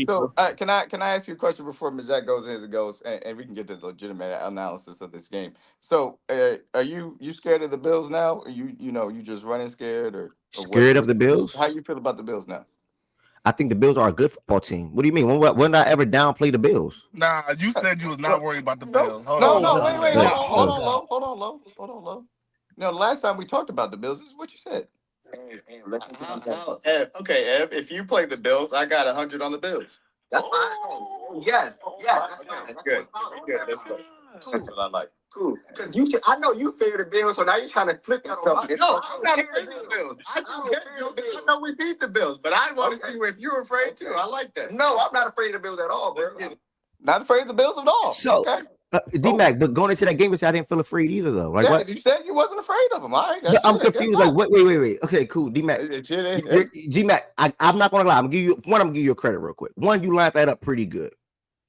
so can I ask you a question before Mizak goes as it goes, and we can get to the legitimate analysis of this game. So, are you scared of the Bills now? Or you just running scared, or Scared of the Bills? How you feel about the Bills now? I think the Bills are a good football team. What do you mean? When did I ever downplay the Bills? Nah, you said you was not worried about the Bills. Wait, hold on, Lo. No, the last time we talked about the Bills, this is what you said. Okay, Ev, if you play the Bills, I got 100 on the Bills. That's fine. Yes, that's fine. That's good. That's good. That's what I like. Cool. Because I know you fear the Bills, so now you're trying to flip that on me. No, I'm not afraid of the Bills. I know we beat the Bills, but I want to see if you're afraid too. I like that. No, I'm not afraid of the Bills at all, bro. Not afraid of the Bills at all. So, okay. D-Mac, but going into that game, I didn't feel afraid either, though. Like, what? You said you wasn't afraid of them. All right, I'm confused. Like, wait. Okay, cool. D-Mac, D-Mac, I'm not gonna lie. I'm gonna give you your credit real quick. One, you lined that up pretty good.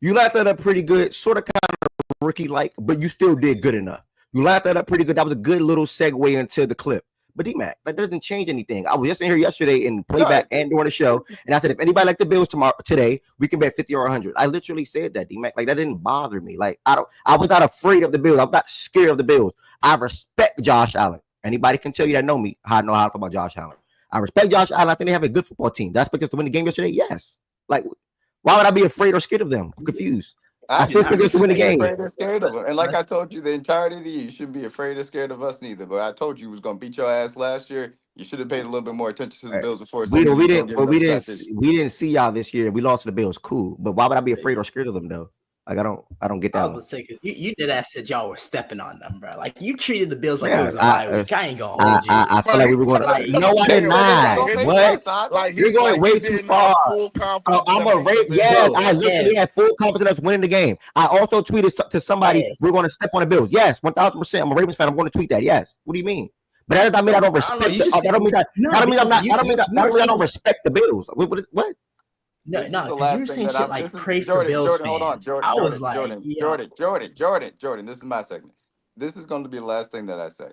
Sort of kind of rookie-like, but you still did good enough. You lined that up pretty good. That was a good little segue into the clip. But D-Mac, that doesn't change anything. I was just in here yesterday in playback and during the show, and I said, if anybody like the Bills today, we can bet 50 or 100. I literally said that, D-Mac. Like, that didn't bother me. Like, I was not afraid of the Bills. I'm not scared of the Bills. I respect Josh Allen. Anybody can tell you that know me, how I know how to talk about Josh Allen. I respect Josh Allen. I think they have a good football team. That's because to win the game yesterday, yes. Like, why would I be afraid or scared of them? I'm confused. I feel like to win the game. Afraid or scared of them. And like I told you, the entirety of the year, you shouldn't be afraid or scared of us neither. But I told you was gonna beat your ass last year. You should have paid a little bit more attention to the Right. Bills before We some of we these didn't, but getting upset this year. we didn't see y'all this year. We lost to the Bills. Cool, but why would I be afraid or scared of them though? Like I don't get I that was one. gonna say because you did ask said y'all were stepping on them, bro. Like you treated the Bills like it Yeah, was a bye week. I ain't gonna hold you. I feel like we were going. Like No, I did Nigga, That not. don't his make What? sense. I like You're he going way too didn't far. have full confidence I'm that a beating the rape. Yes, Bills. I literally had full confidence of winning the game. I also tweeted to somebody, Hey. "We're going to step on the Bills." Yes, 1,000%. I'm a Ravens fan. I'm going to tweet that. Yes. What do you mean? But that doesn't mean I don't I don't know. respect. You just That don't mean that. no, That don't mean I'm because not. That don't mean that. That don't mean I don't respect the Bills. What? no, This is no, the because you last were thing saying that shit I'm. like This is pray for Jordan. Bills Jordan, hold on. fans. I was like, Jordan. This is my segment. This is going to be the last thing that I say.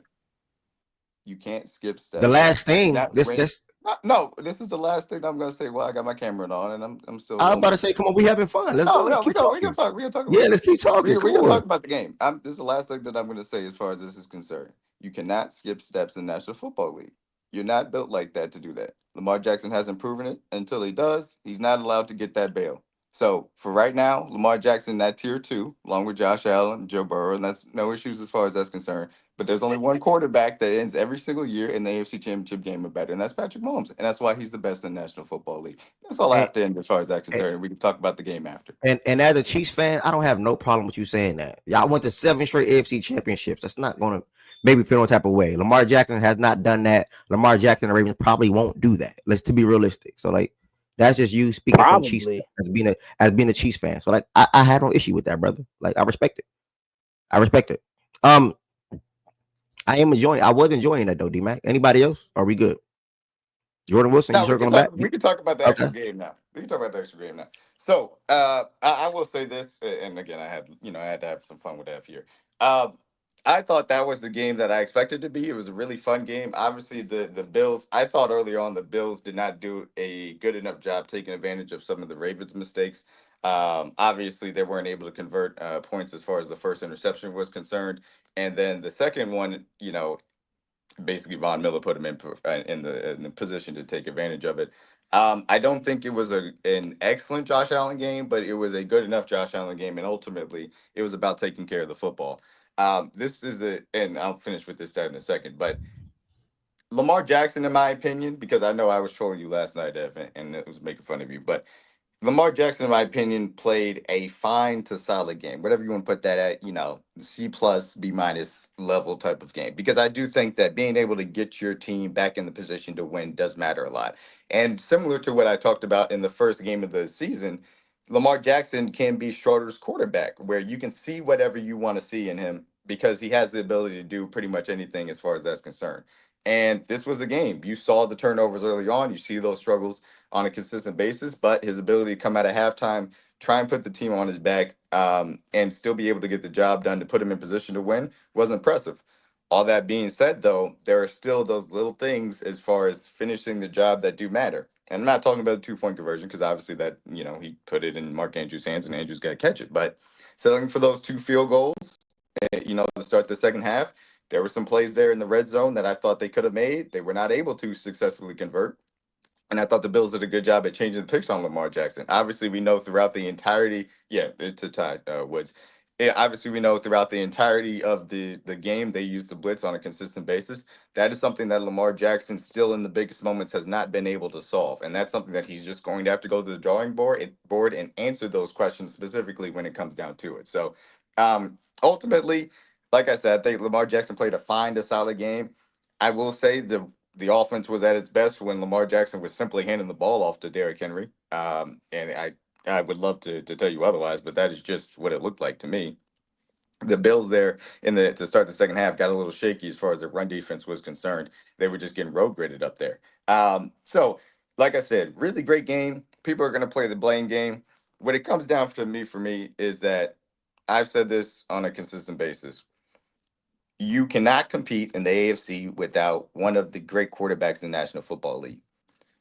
You can't skip The steps. last thing. That This ring. this. No, this is the last thing I'm going to say. Well, I got my camera on, and I'm still I was about to going. say, come on, we having fun. Let's go. No, Let's no, keep we talking. gonna talk. We gonna talk about Yeah, it. let's keep talking. We Come gonna talk on. about the game. This is the last thing that I'm gonna say as far as this is concerned. You cannot skip steps in the National Football League. You're not built like that to do that. Lamar Jackson hasn't proven it. Until he does, he's not allowed to get that bail. So for right now, Lamar Jackson, that tier two, along with Josh Allen, Joe Burrow, and that's no issues as far as that's concerned. But there's only one quarterback that ends every single year in the AFC Championship game or better, and that's Patrick Mahomes. And that's why he's the best in the National Football League. That's all I And, have to end as far as that's and concerned. We can talk about the game after. and as a Chiefs fan, I don't have no problem with you saying that. Y'all went to 7 straight AFC championships. That's not going to maybe feel no type of way. Lamar Jackson has not done that. Lamar Jackson and the Ravens probably won't do that. Let's to be realistic. So like that's just you speaking from Chiefs Probably. as being a Chiefs fan. So like I had no issue with that, brother. Like I respect it. I respect it. I was enjoying that though, D-Mac. Anybody else? Are we good? Jordan Wilson, you No, circling back? we can talk about the Okay. actual game now. We can talk about the actual game now. So I will say this, and again, I had to have some fun with that here. Uh, I thought that was the game that I expected to be. It was a really fun game. Obviously, the Bills. I thought early on the Bills did not do a good enough job taking advantage of some of the Ravens' mistakes. Obviously, they weren't able to convert points as far as the first interception was concerned, and then the second one, basically Von Miller put him in the position to take advantage of it. I don't think it was an excellent Josh Allen game, but it was a good enough Josh Allen game, and ultimately it was about taking care of the football. And I'll finish with this stat in a second, but Lamar Jackson, in my opinion, because I know I was trolling you last night, Evan, and it was making fun of you, but Lamar Jackson, in my opinion, played a fine to solid game. Whatever you want to put that at, C plus, B minus level type of game. Because I do think that being able to get your team back in the position to win does matter a lot. And similar to what I talked about in the first game of the season, Lamar Jackson can be Schroeder's quarterback, where you can see whatever you want to see in him because he has the ability to do pretty much anything as far as that's concerned. And this was the game. You saw the turnovers early on. You see those struggles on a consistent basis, but his ability to come out of halftime, try and put the team on his back, and still be able to get the job done to put him in position to win was impressive. All that being said, though, there are still those little things as far as finishing the job that do matter. And I'm not talking about the 2-point conversion because obviously that, he put it in Mark Andrews' hands and Andrews got to catch it. But settling for those 2 field goals, to start the second half, there were some plays there in the red zone that I thought they could have made. They were not able to successfully convert. And I thought the Bills did a good job at changing the picture on Lamar Jackson. Obviously, we know throughout the entirety, to Ty Woods. Yeah, obviously, we know throughout the entirety of the game, they used the blitz on a consistent basis. That is something that Lamar Jackson, still in the biggest moments, has not been able to solve. And that's something that he's just going to have to go to the drawing board and answer those questions specifically when it comes down to it. So ultimately, like I said, I think Lamar Jackson played a fine to solid game. I will say the offense was at its best when Lamar Jackson was simply handing the ball off to Derrick Henry. And I would love to tell you otherwise, but that is just what it looked like to me. The Bills there to start the second half got a little shaky as far as their run defense was concerned. They were just getting road graded up there. So, like I said, really great game. People are going to play the blame game. What it comes down to for me is that I've said this on a consistent basis. You cannot compete in the AFC without one of the great quarterbacks in the National Football League.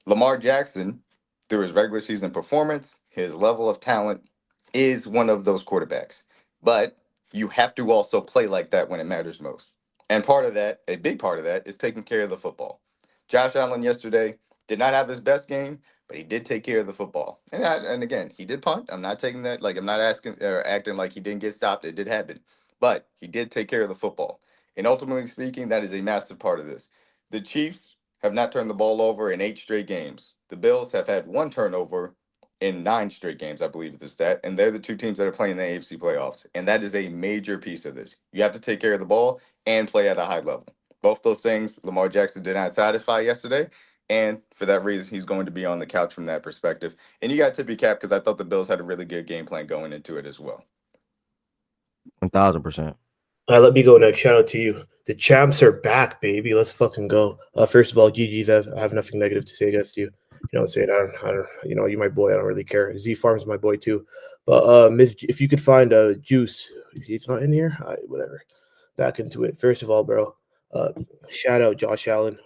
Lamar Jackson, through his regular season performance, his level of talent, is one of those quarterbacks. But you have to also play like that when it matters most. And part of that, a big part of that, is taking care of the football. Josh Allen yesterday did not have his best game, but he did take care of the football. And again, he did punt. I'm not taking that, like I'm not asking or acting like he didn't get stopped. It did happen. But he did take care of the football. And ultimately speaking, that is a massive part of this. The Chiefs have not turned the ball over in 8 straight games. The Bills have had 1 turnover in 9 straight games, I believe, is the stat. And they're the 2 teams that are playing the AFC playoffs. And that is a major piece of this. You have to take care of the ball and play at a high level. Both those things Lamar Jackson did not satisfy yesterday. And for that reason, he's going to be on the couch from that perspective. And you got tippy cap because I thought the Bills had a really good game plan going into it as well. 1,000%. Let me go next. Shout out to you. The champs are back, baby. Let's fucking go. First of all, GG's. I have nothing negative to say against you. You know what I'm saying? I don't. You know, you're my boy. I don't really care. Z Farm's my boy too. But if you could find Juice, he's not in here. Whatever. Back into it. First of all, bro. Shout out Josh Allen.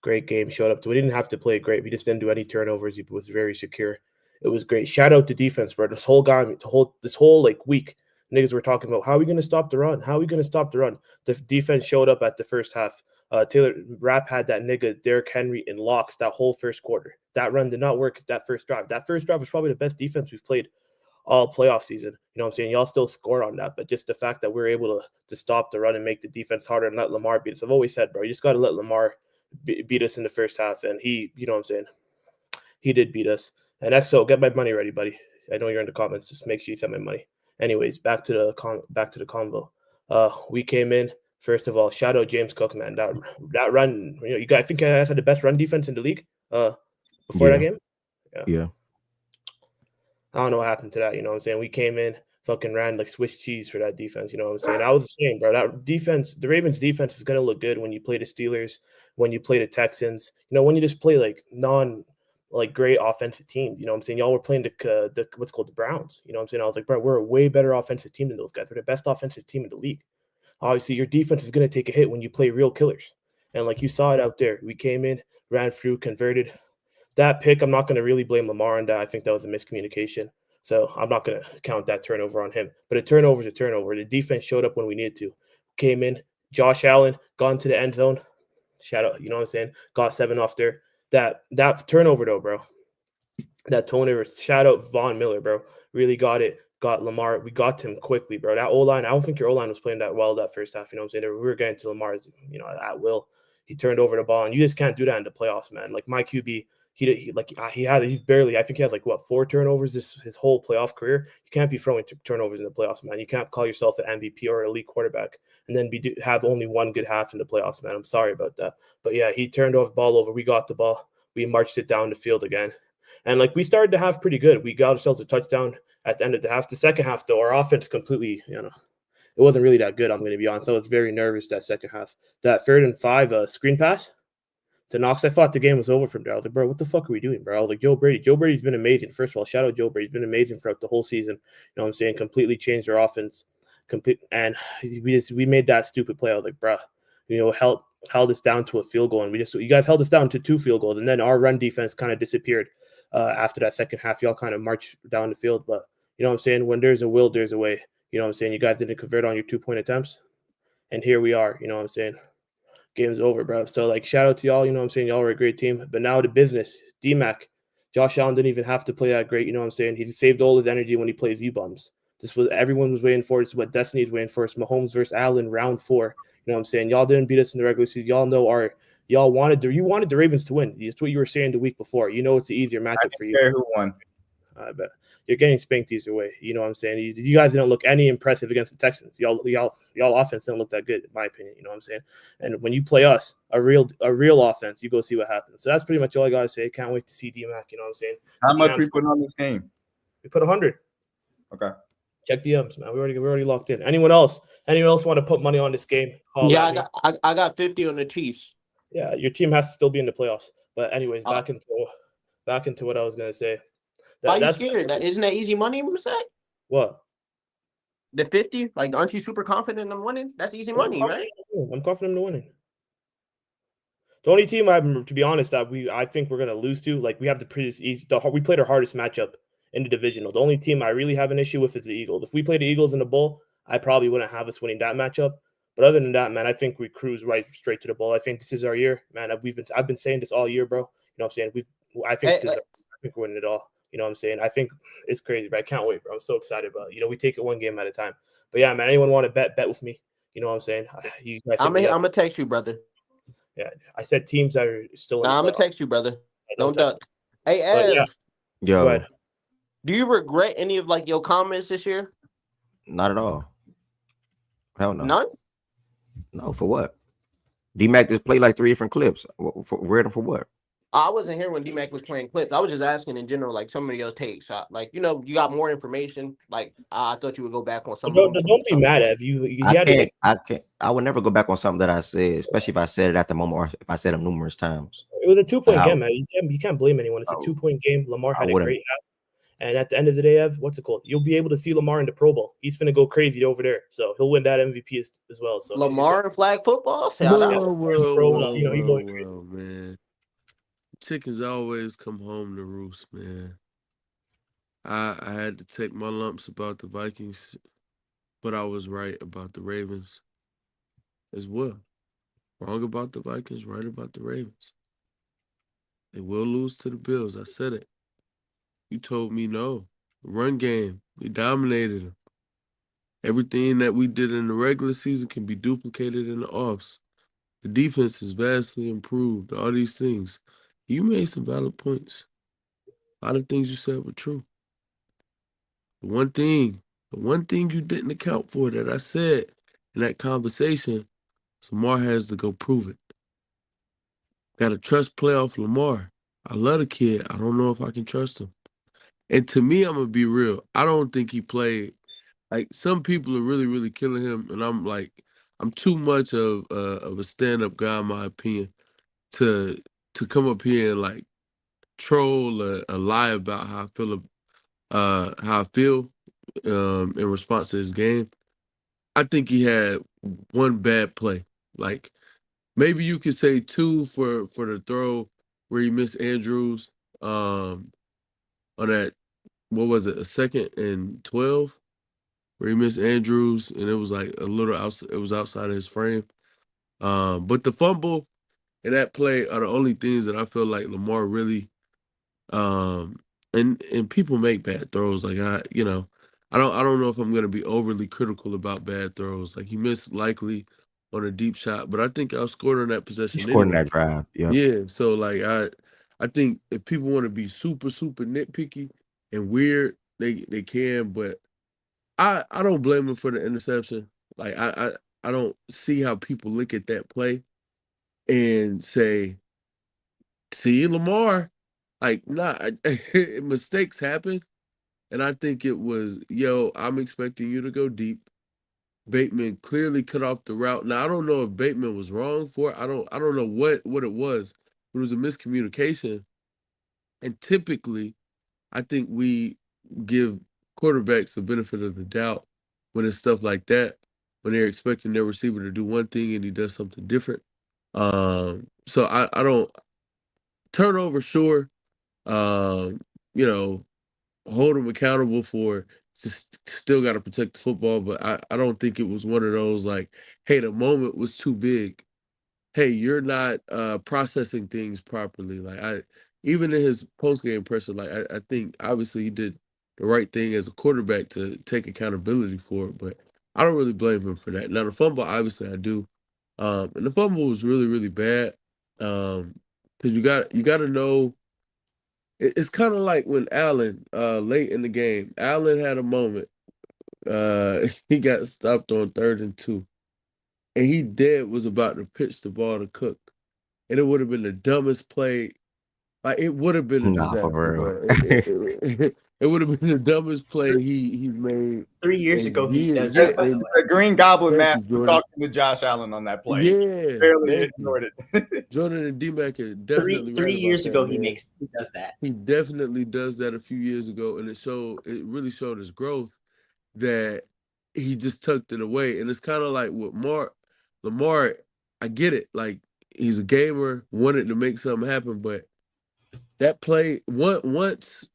Great game. Showed up to. We didn't have to play great. We just didn't do any turnovers. He was very secure. It was great. Shout out to defense, bro. This whole like week. Niggas were talking about how are we going to stop the run? How are we going to stop the run? The defense showed up at the first half. Taylor Rapp had that nigga Derrick Henry in locks that whole first quarter. That run did not work that first drive. That first drive was probably the best defense we've played all playoff season. You know what I'm saying? Y'all still score on that, but just the fact that we're able to stop the run and make the defense harder and let Lamar beat us. I've always said, bro, you just got to let Lamar beat us in the first half, and he, you know what I'm saying? He did beat us. And XO, get my money ready, buddy. I know you're in the comments. Just make sure you send my money. Anyways, back to the convo. We came in. First of all, shout out James Cook, man. That run, you know, you guys, I think I had the best run defense in the league. Before that game. Yeah. I don't know what happened to that. You know what I'm saying? We came in, fucking ran like Swiss cheese for that defense. You know what I'm saying? I was the same, bro. That defense, the Ravens defense is gonna look good when you play the Steelers, when you play the Texans. You know, when you just play like great offensive teams. You know what I'm saying? Y'all were playing the what's called the Browns. You know what I'm saying? I was like, bro, we're a way better offensive team than those guys. We're the best offensive team in the league. Obviously, your defense is going to take a hit when you play real killers. And like you saw it out there, we came in, ran through, converted. That pick, I'm not going to really blame Lamar on that. I think that was a miscommunication. So I'm not going to count that turnover on him. But a turnover is a turnover. The defense showed up when we needed to. Came in, Josh Allen, got into the end zone. Shout out, you know what I'm saying? Got 7 off there. That turnover though, bro. That turnover, shout out Von Miller, bro. Really got it. Got Lamar. We got to him quickly, bro. That O-line, I don't think your O-line was playing that well that first half. You know what I'm saying? We were getting to Lamar's, you know, at will. He turned over the ball, and you just can't do that in the playoffs, man. Like my QB, he's barely, I think he has like 4 turnovers his whole playoff career. You can't be throwing turnovers in the playoffs, man. You can't call yourself an MVP or elite quarterback and then have only one good half in the playoffs, man. I'm sorry about that. But yeah, he turned off ball over. We got the ball. We marched it down the field again. And like we started the half pretty good. We got ourselves a touchdown at the end of the half. The second half, though, our offense completely, you know, it wasn't really that good, I'm going to be honest. I was very nervous that second half. That 3rd and 5 screen pass to Knox, I thought the game was over from there. I was like, bro, what the fuck are we doing, bro? I was like, Joe Brady. Joe Brady's been amazing. First of all, shout out Joe Brady. He's been amazing throughout the whole season. You know what I'm saying? Completely changed our offense. And we made that stupid play. I was like, bro, you know, held us down to a field goal. And you guys held us down to 2 field goals. And then our run defense kind of disappeared after that second half. Y'all kind of marched down the field. But you know what I'm saying? When there's a will, there's a way. You know what I'm saying? You guys didn't convert on your 2-point attempts. And here we are. You know what I'm saying? Game's over, bro. So, like, shout out to y'all. You know what I'm saying? Y'all were a great team. But now the business. D-Mac. Josh Allen didn't even have to play that great. You know what I'm saying? He saved all his energy when he plays U-bums. Everyone was waiting for it. This is what Destiny's waiting for. It's Mahomes versus Allen, round 4. You know what I'm saying? Y'all didn't beat us in the regular season. Y'all know you wanted the Ravens to win. That's what you were saying the week before. You know it's the easier matchup for you. Who won? I bet you're getting spanked either way. You know what I'm saying? You guys didn't look any impressive against the Texans. Y'all offense didn't look that good, in my opinion. You know what I'm saying? And when you play us, a real offense, you go see what happens. So that's pretty much all I gotta say. Can't wait to see D-Mac. You know what I'm saying? How much we put on this game? We put 100. Okay. Check DMs, man. We're already locked in. Anyone else want to put money on this game? Yeah, I got 50 on the Chiefs. Yeah, your team has to still be in the playoffs. But anyways, back into what I was gonna say. Why are you scared? Isn't that easy money, Musek? What? The 50? Like, aren't you super confident in winning? That's easy money, right? I'm confident in winning. The only team, to be honest, that I think we're gonna lose to, like, we have we played our hardest matchup in the divisional. The only team I really have an issue with is the Eagles. If we play the Eagles in the bowl, I probably wouldn't have us winning that matchup. But other than that, man, I think we cruise right straight to the bowl. I think this is our year, man. I've been saying this all year, bro. You know what I'm saying? I think we're winning it all. You know what I'm saying? I think it's crazy, but I can't wait, bro. I'm so excited about it. You know, we take it one game at a time. But yeah, man, anyone want to bet with me? You know what I'm saying? I'm gonna text you, brother. Yeah, I said teams that are still in Nah, the I'm gonna playoffs. text you, brother. Don't Don't text duck. Hey, But yeah, Ev, go Yo, ahead. do you regret any of like your comments this year? not at all. Hell no. None. No, for what? D-Mac just played like 3 different clips. Read them for what? I wasn't here when D-Mac was playing clips. I was just asking in general, like some of your takes. Like, you know, you got more information. Like, I thought you would go back on some of them. Don't be mad, Ev. He I had to can't. I can't. I would never go back on something that I said, especially if I said it at the moment or if I said it numerous times. It was a 2-point I, game, man. You can't blame anyone. It's a 2-point game. Lamar I had a wouldn't. great half. And at the end of the day, Ev, what's it called? You'll be able to see Lamar in the Pro Bowl. He's finna go crazy over there. So he'll win that MVP as well. So Lamar and flag football? Shout out. Well, man. Chickens always come home to roost, man. I had to take my lumps about the Vikings, but I was right about the Ravens as well. Wrong about the Vikings, right about the Ravens. They will lose to the Bills. I said it. You told me no. Run game. We dominated them. Everything that we did in the regular season can be duplicated in the offs. The defense is vastly improved. All these things. You made some valid points. A lot of things you said were true. The one thing you didn't account for that I said in that conversation, Lamar has to go prove it. Gotta trust playoff Lamar. I love the kid. I don't know if I can trust him. And to me, I'm gonna be real. I don't think he played. Like some people are really, really killing him, and I'm too much of a stand-up guy, in my opinion, to come up here and like troll or lie about how I feel in response to his game. I think he had one bad play. Like maybe you could say 2 for the throw where he missed Andrews on that, what was it, a 2nd and 12 where he missed Andrews and it was like a little it was outside of his frame. But the fumble and that play are the only things that I feel like Lamar really and people make bad throws. Like I don't know if I'm gonna be overly critical about bad throws. Like he missed likely on a deep shot, but I think I scored on that He possession scored in anyway. that drive. Yep. Yeah, so like I think if people want to be super nitpicky and weird, they can, but I don't blame him for the interception. Like I don't see how people look at that play and say, "See Lamar." Like, nah, mistakes happen, and I think it was, I'm expecting you to go deep. Bateman clearly cut off the route. Now I don't know if Bateman was wrong for it. I don't know what it was. It was a miscommunication. And typically, I think we give quarterbacks the benefit of the doubt when it's stuff like that, when they're expecting their receiver to do one thing and he does something different. So I don't turnover, sure. Um, you know, hold him accountable for still got to protect the football, but I don't think it was one of those like, hey, the moment was too big. Hey, you're not processing things properly. Like even in his post game pressure, like I think obviously he did the right thing as a quarterback to take accountability for it, but I don't really blame him for that. Now the fumble, obviously I do. And the fumble was really, really bad. Because you got to know it's kind of like when Allen, late in the game, Allen had a moment. He got stopped on 3rd and 2, and he was about to pitch the ball to Cook, and it would have been the dumbest play. Like it would have been a Nah, for disaster, real. bro. It would have been the dumbest play he made 3 years in ago, he years. does that, by the way. The Green Goblin Thank you, mask was Jordan. talking to Josh Allen on that play. Yeah, Barely thank you. ignored it. Jordan and D-Mac are definitely Three right years about that, ago, he man. does that. He definitely does that a few years ago, and it really showed his growth that he just tucked it away. And it's kind of like with Lamar, I get it. Like he's a gamer, wanted to make something happen, but that play once,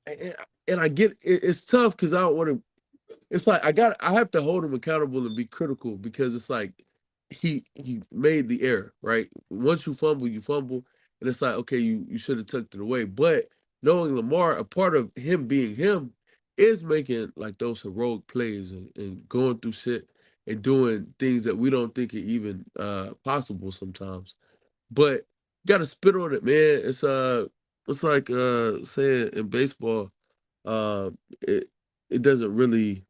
and I get it's tough because I don't want to. It's like I have to hold him accountable and be critical because it's like he made the error, right? Once you fumble, and it's like, okay, you should have tucked it away. But knowing Lamar, a part of him being him is making like those heroic plays and going through shit. and doing things that we don't think are even possible sometimes. But you gotta spit on it, man. It's like saying in baseball, uh, it it doesn't really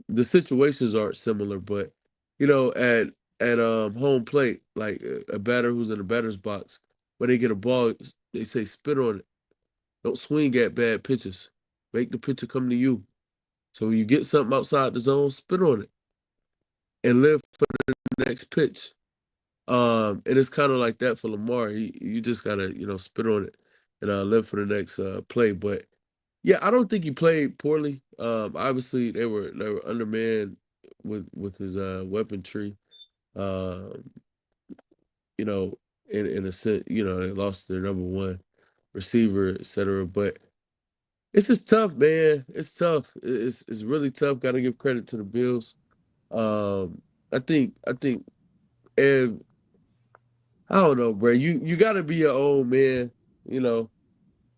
the situations aren't similar, but at home plate, like a batter who's in the batter's box, when they get a ball, they say spit on it. Don't swing at bad pitches. Make the pitcher come to you. So when you get something outside the zone, spit on it and live for the next pitch. And it's kind of like that for Lamar. You just gotta spit on it and live for the next play. But yeah, I don't think he played poorly. Obviously they were undermanned with his weaponry. Um, you know, in a sense, they lost their number one receiver, etc. But it's just tough, man. It's tough. It's really tough. Got to give credit to the Bills. I think, and I don't know, bro. You got to be your own man. And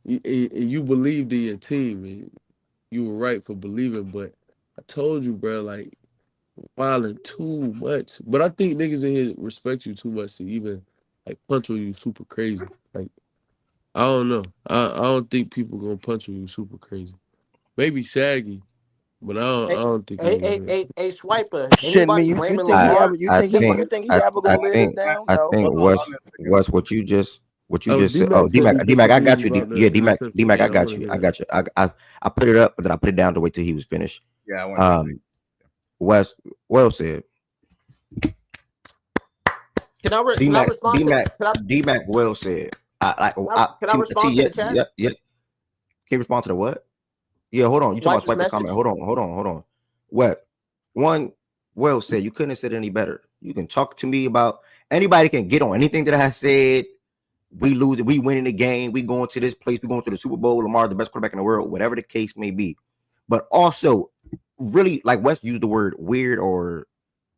you believed in your team, and you were right for believing. But I told you, bro, like wilding too much. But I think niggas in here respect you too much to even like punch on you super crazy. Like I don't know. I don't think people gonna punch on you super crazy. Maybe Shaggy, but I don't think he will. A Swiper. Shit, man, Anybody you blaming think he Lamar? ever? You I think he? think You think he I, ever I gonna lay this think down? I No. think what's what you just Oh, said. D-Mac Oh, said he D-Mac, I got disagrees you. about Yeah, the interception. D-Mac, I Yeah, I got want to you. hear I that. got you. I put it up, but then I put it down to wait till he was finished. Yeah, I want to. Wes, well said. Can I D-Mac, respond to D-Mac, can I D-Mac, well said. can I respond to Yeah, the chat? yeah, yeah. Can you respond to the what? Yeah, hold on. You talking about Swiper's swiper comment? message. Hold on. What? One, well said. You couldn't have said any better. You can talk to me about anybody can get on anything that I said. We losing, we winning the game, we going to this place, we going to the Super Bowl. Lamar, the best quarterback in the world, whatever the case may be. But also, really, like West used the word weird or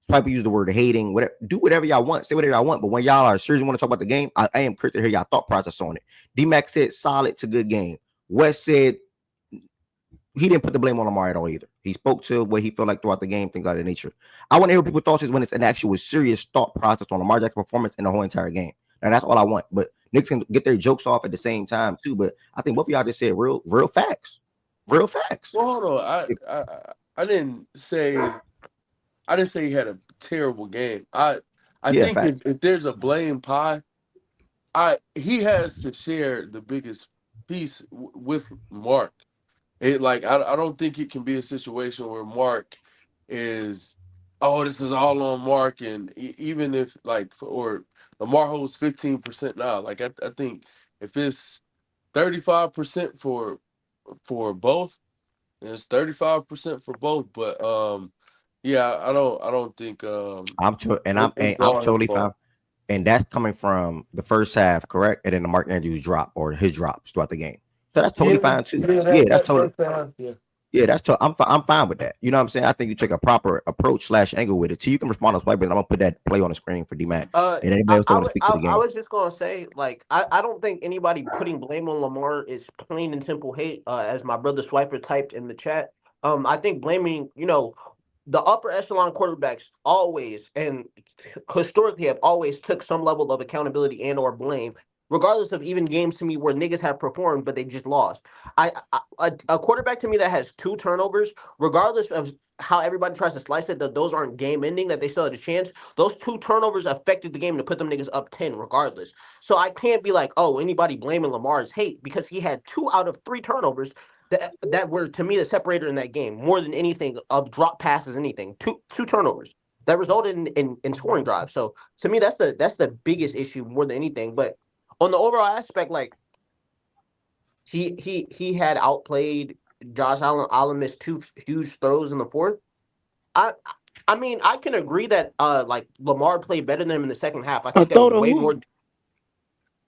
Swiper used the word hating. Whatever, do whatever y'all want, say whatever y'all want. But when y'all are serious, want to talk about the game, I am curious to hear y'all thought process on it. D-Mac said solid to good game. West said he didn't put the blame on Lamar at all either. He spoke to what he felt like throughout the game, things of that nature. I want to hear what people's thoughts is when it's an actual serious thought process on Lamar Jackson's performance in the whole entire game. And that's all I want. But Knicks can get their jokes off at the same time too. But I think both of y'all just said real facts. Real facts. Well, hold on. I didn't say he had a terrible game. I think if there's a blame pie, he has to share the biggest piece with Mark. I don't think it can be a situation where Mark is, this is all on Mark, and even if or Lamar holds 15% now. Like I think if it's 35% for both, then it's 35% for both. But yeah, I don't think I'm totally fine. And that's coming from the first half, correct? And then the Mark Andrews drop or his drops throughout the game. So that's totally fine too. That's totally fine. Yeah, that's I'm fine with that. You know what I'm saying? I think you take a proper approach / angle with it. So you can respond to Swipe, but I'm gonna put that play on the screen for D-Mac. And anybody else want to speak to the game. I was just gonna say, I don't think anybody putting blame on Lamar is plain and simple hate, as my brother Swiper typed in the chat. I think blaming, the upper echelon quarterbacks always and historically have always took some level of accountability and or blame, regardless of even games to me where niggas have performed but they just lost. A quarterback to me that has 2 turnovers, regardless of how everybody tries to slice it, that those aren't game ending, that they still had a chance. Those 2 turnovers affected the game to put them niggas up 10 regardless. So I can't be like, anybody blaming Lamar is hate, because he had 2 out of 3 turnovers that were, to me, the separator in that game more than anything, of drop passes, anything. Two turnovers that resulted in scoring drives. So to me, that's the biggest issue more than anything. But on the overall aspect, like he had outplayed Josh Allen. Allen missed 2 huge throws in the fourth. I mean, I can agree that Lamar played better than him in the second half. I think that was way more.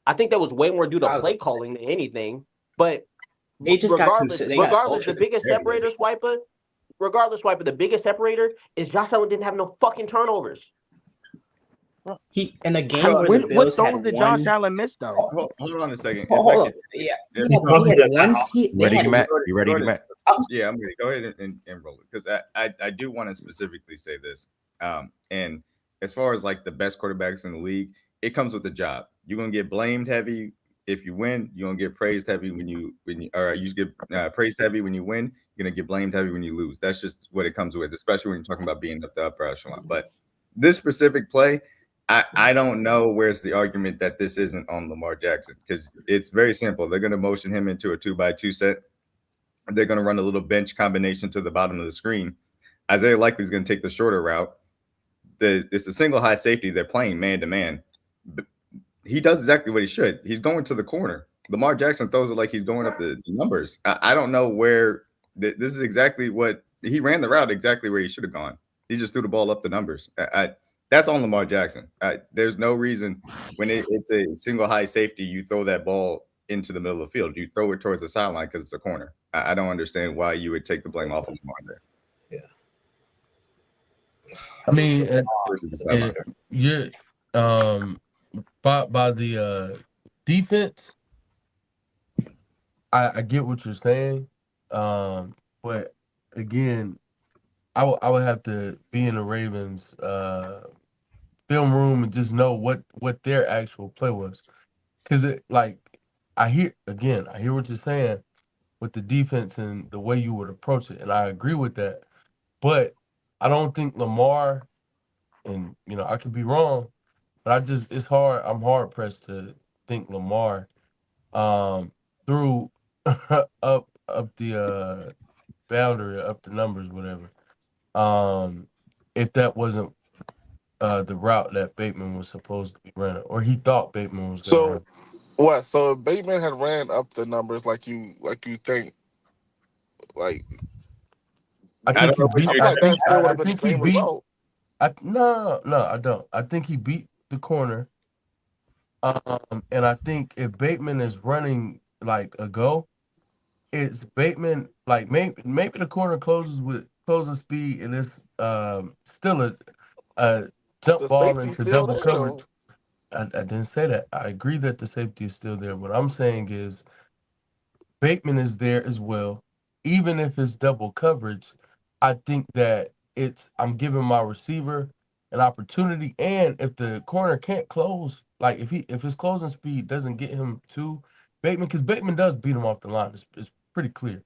I think that was way more due to play calling than anything. But regardless, the biggest separator, Swiper. Regardless, Swiper, the biggest separator is Josh Allen didn't have no fucking turnovers. He in a game where the Bills throws did Josh Allen miss though? Hold on a second. Hold on. Yeah. You ready, Matt? You ready, Matt? Yeah, I'm ready. Go ahead and roll it, because I do want to specifically say this. And as far as like the best quarterbacks in the league, it comes with the job. You're gonna get blamed heavy if you win. You're gonna get praised heavy when you or you get praised heavy when you win. You're gonna get blamed heavy when you lose. That's just what it comes with, especially when you're talking about being up the upper echelon. But this specific play, I don't know where's the argument that this isn't on Lamar Jackson, because it's very simple. They're gonna motion him into a 2x2 set. They're gonna run a little bench combination to the bottom of the screen. Isaiah Likely is gonna take the shorter route. It's a single high safety. They're playing man to man. He does exactly what he should. He's going to the corner. Lamar Jackson throws it like he's going up the numbers. I don't know where this is exactly what he ran the route exactly where he should have gone. He just threw the ball up the numbers. That's on Lamar Jackson. There's no reason when it's a single high safety, you throw that ball into the middle of the field. You throw it towards the sideline because it's a corner. I don't understand why you would take the blame off of Lamar there. I mean, you're by the defense. I get what you're saying, but again, I would have to be in the Ravens film room and just know what their actual play was, because I hear what you're saying with the defense and the way you would approach it, and I agree with that, but I don't think Lamar, and I could be wrong, but it's hard. I'm hard pressed to think Lamar threw up the boundary, up the numbers, whatever. If that wasn't the route that Bateman was supposed to be running, or he thought Bateman was going to run. What? So if Bateman had ran up the numbers like you think, like I think he beat. I think that still would have been the same result. No, I don't. I think he beat the corner. And I think if Bateman is running like a go, it's Bateman like maybe the corner closes with closing speed, and it's still a jump ball into double coverage. I didn't say that. I agree that the safety is still there. What I'm saying is Bateman is there as well. Even if it's double coverage, I think that I'm giving my receiver an opportunity, and if the corner can't close, like if his closing speed doesn't get him to Bateman, because Bateman does beat him off the line, it's pretty clear.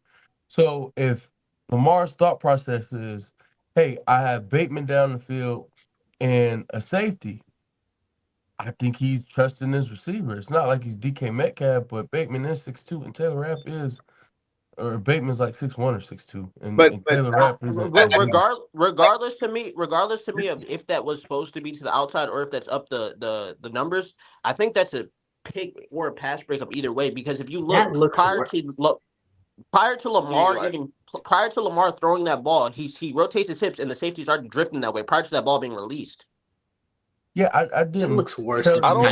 So if Lamar's thought process is, hey, I have Bateman down the field and a safety, I think he's trusting his receiver. It's not like he's DK Metcalf, but Bateman is 6'2", and Taylor Rapp is, or Bateman's like 6'1" or 6'2", and Taylor Rapp isn't. Regardless to me of if that was supposed to be to the outside or if that's up the numbers, I think that's a pick or a pass breakup either way. Because if you look prior to Lamar throwing that ball, he rotates his hips and the safety started drifting that way prior to that ball being released. Yeah, I didn't. It looks worse. No.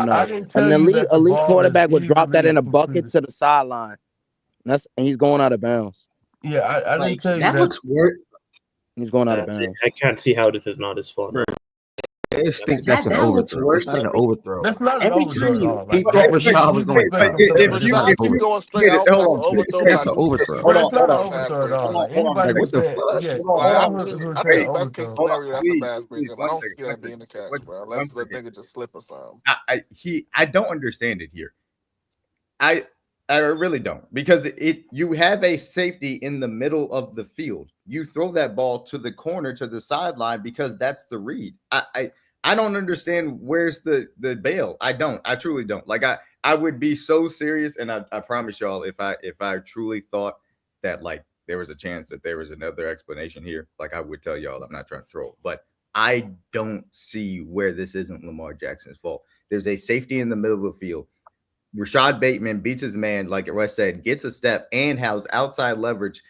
An elite quarterback would drop that in a bucket to the sideline. And he's going out of bounds. Yeah, I didn't tell you that. That looks worse. He's going out of bounds. I can't see how this is not his fault. I just think that's an overthrow. It's not an overthrow. That's not an overthrow. He thought Rashad was going to pass. If you keep going straight out, that's an overthrow. That's not an overthrow at all. Like, what the fuck? I think best case scenario, that's a pass breakup. I don't see that being the catch, bro. Unless the nigga just slip or something. I don't understand it here. I really don't, because you have a safety in the middle of the field. You throw that ball to the corner, to the sideline, because that's the read. I don't understand where's the bail. I truly don't. Like I would be so serious, and I promise y'all, if I truly thought that like there was a chance that there was another explanation here, like I would tell y'all. I'm not trying to troll, but I don't see where this isn't Lamar Jackson's fault. There's a safety in the middle of the field. Rashad Bateman beats his man, like Wes said, gets a step and has outside leverage,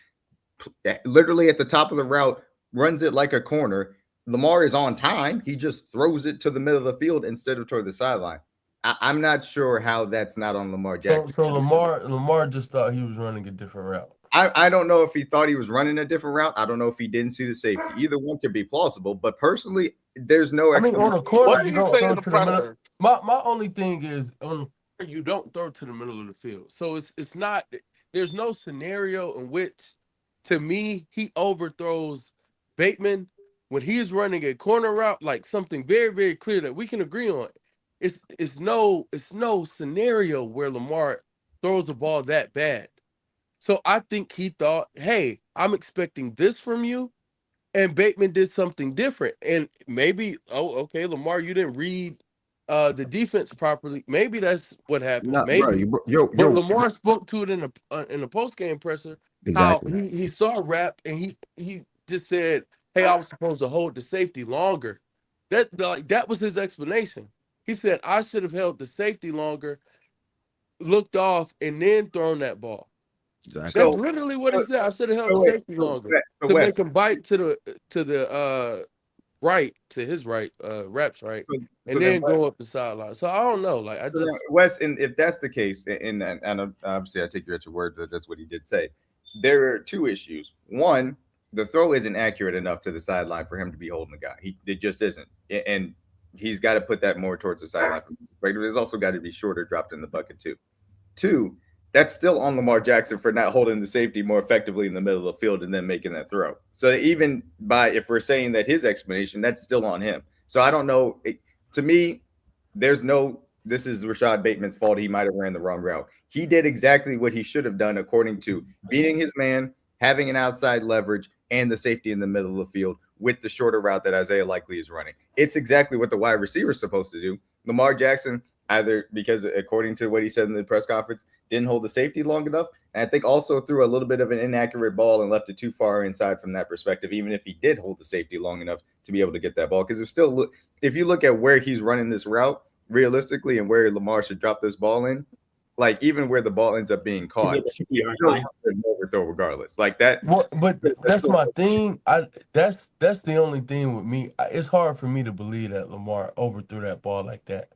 literally at the top of the route, runs it like a corner. Lamar is on time. He just throws it to the middle of the field instead of toward the sideline. I'm not sure how that's not on Lamar Jackson. So Lamar just thought he was running a different route. I don't know if he thought he was running a different route. I don't know if he didn't see the safety. Either one could be plausible, but personally, there's no explanation. On a corner, you don't throw to the middle. My only thing is you don't throw to the middle of the field. So it's not, there's no scenario in which, to me, he overthrows Bateman, when he's running a corner route, like something very, very clear that we can agree on, it's no scenario where Lamar throws the ball that bad. So I think he thought, hey, I'm expecting this from you. And Bateman did something different. And maybe, okay, Lamar, you didn't read the defense properly. Maybe that's what happened. No, Maybe. bro, But Lamar spoke to it in a post-game presser. How exactly. he saw Rap and he just said, hey, I was supposed to hold the safety longer. That was his explanation. He said, I should have held the safety longer, looked off, and then thrown that ball. Exactly. That's literally what he said. I should have held the safety longer to make him bite to the right, to his right, Rap's right, and then go up the sideline. So I don't know. Like I just Wes, and if that's the case, and obviously I take you at your word that that's what he did say. There are two issues. One, the throw isn't accurate enough to the sideline for him to be holding the guy. It just isn't, and he's got to put that more towards the sideline. There's also got to be shorter, dropped in the bucket too. Two, that's still on Lamar Jackson for not holding the safety more effectively in the middle of the field and then making that throw. So even if we're saying that his explanation, that's still on him. So I don't know. To me, this is Rashad Bateman's fault. He might have ran the wrong route. He did exactly what he should have done according to beating his man, having an outside leverage, and the safety in the middle of the field with the shorter route that Isaiah Likely is running. It's exactly what the wide receiver is supposed to do. Lamar Jackson, either because according to what he said in the press conference, didn't hold the safety long enough. And I think also threw a little bit of an inaccurate ball and left it too far inside from that perspective, even if he did hold the safety long enough to be able to get that ball. Because if you look at where he's running this route realistically and where Lamar should drop this ball in, like even where the ball ends up being caught, overthrow regardless. Like that. But that's my thing. That's the only thing with me. It's hard for me to believe that Lamar overthrew that ball like that.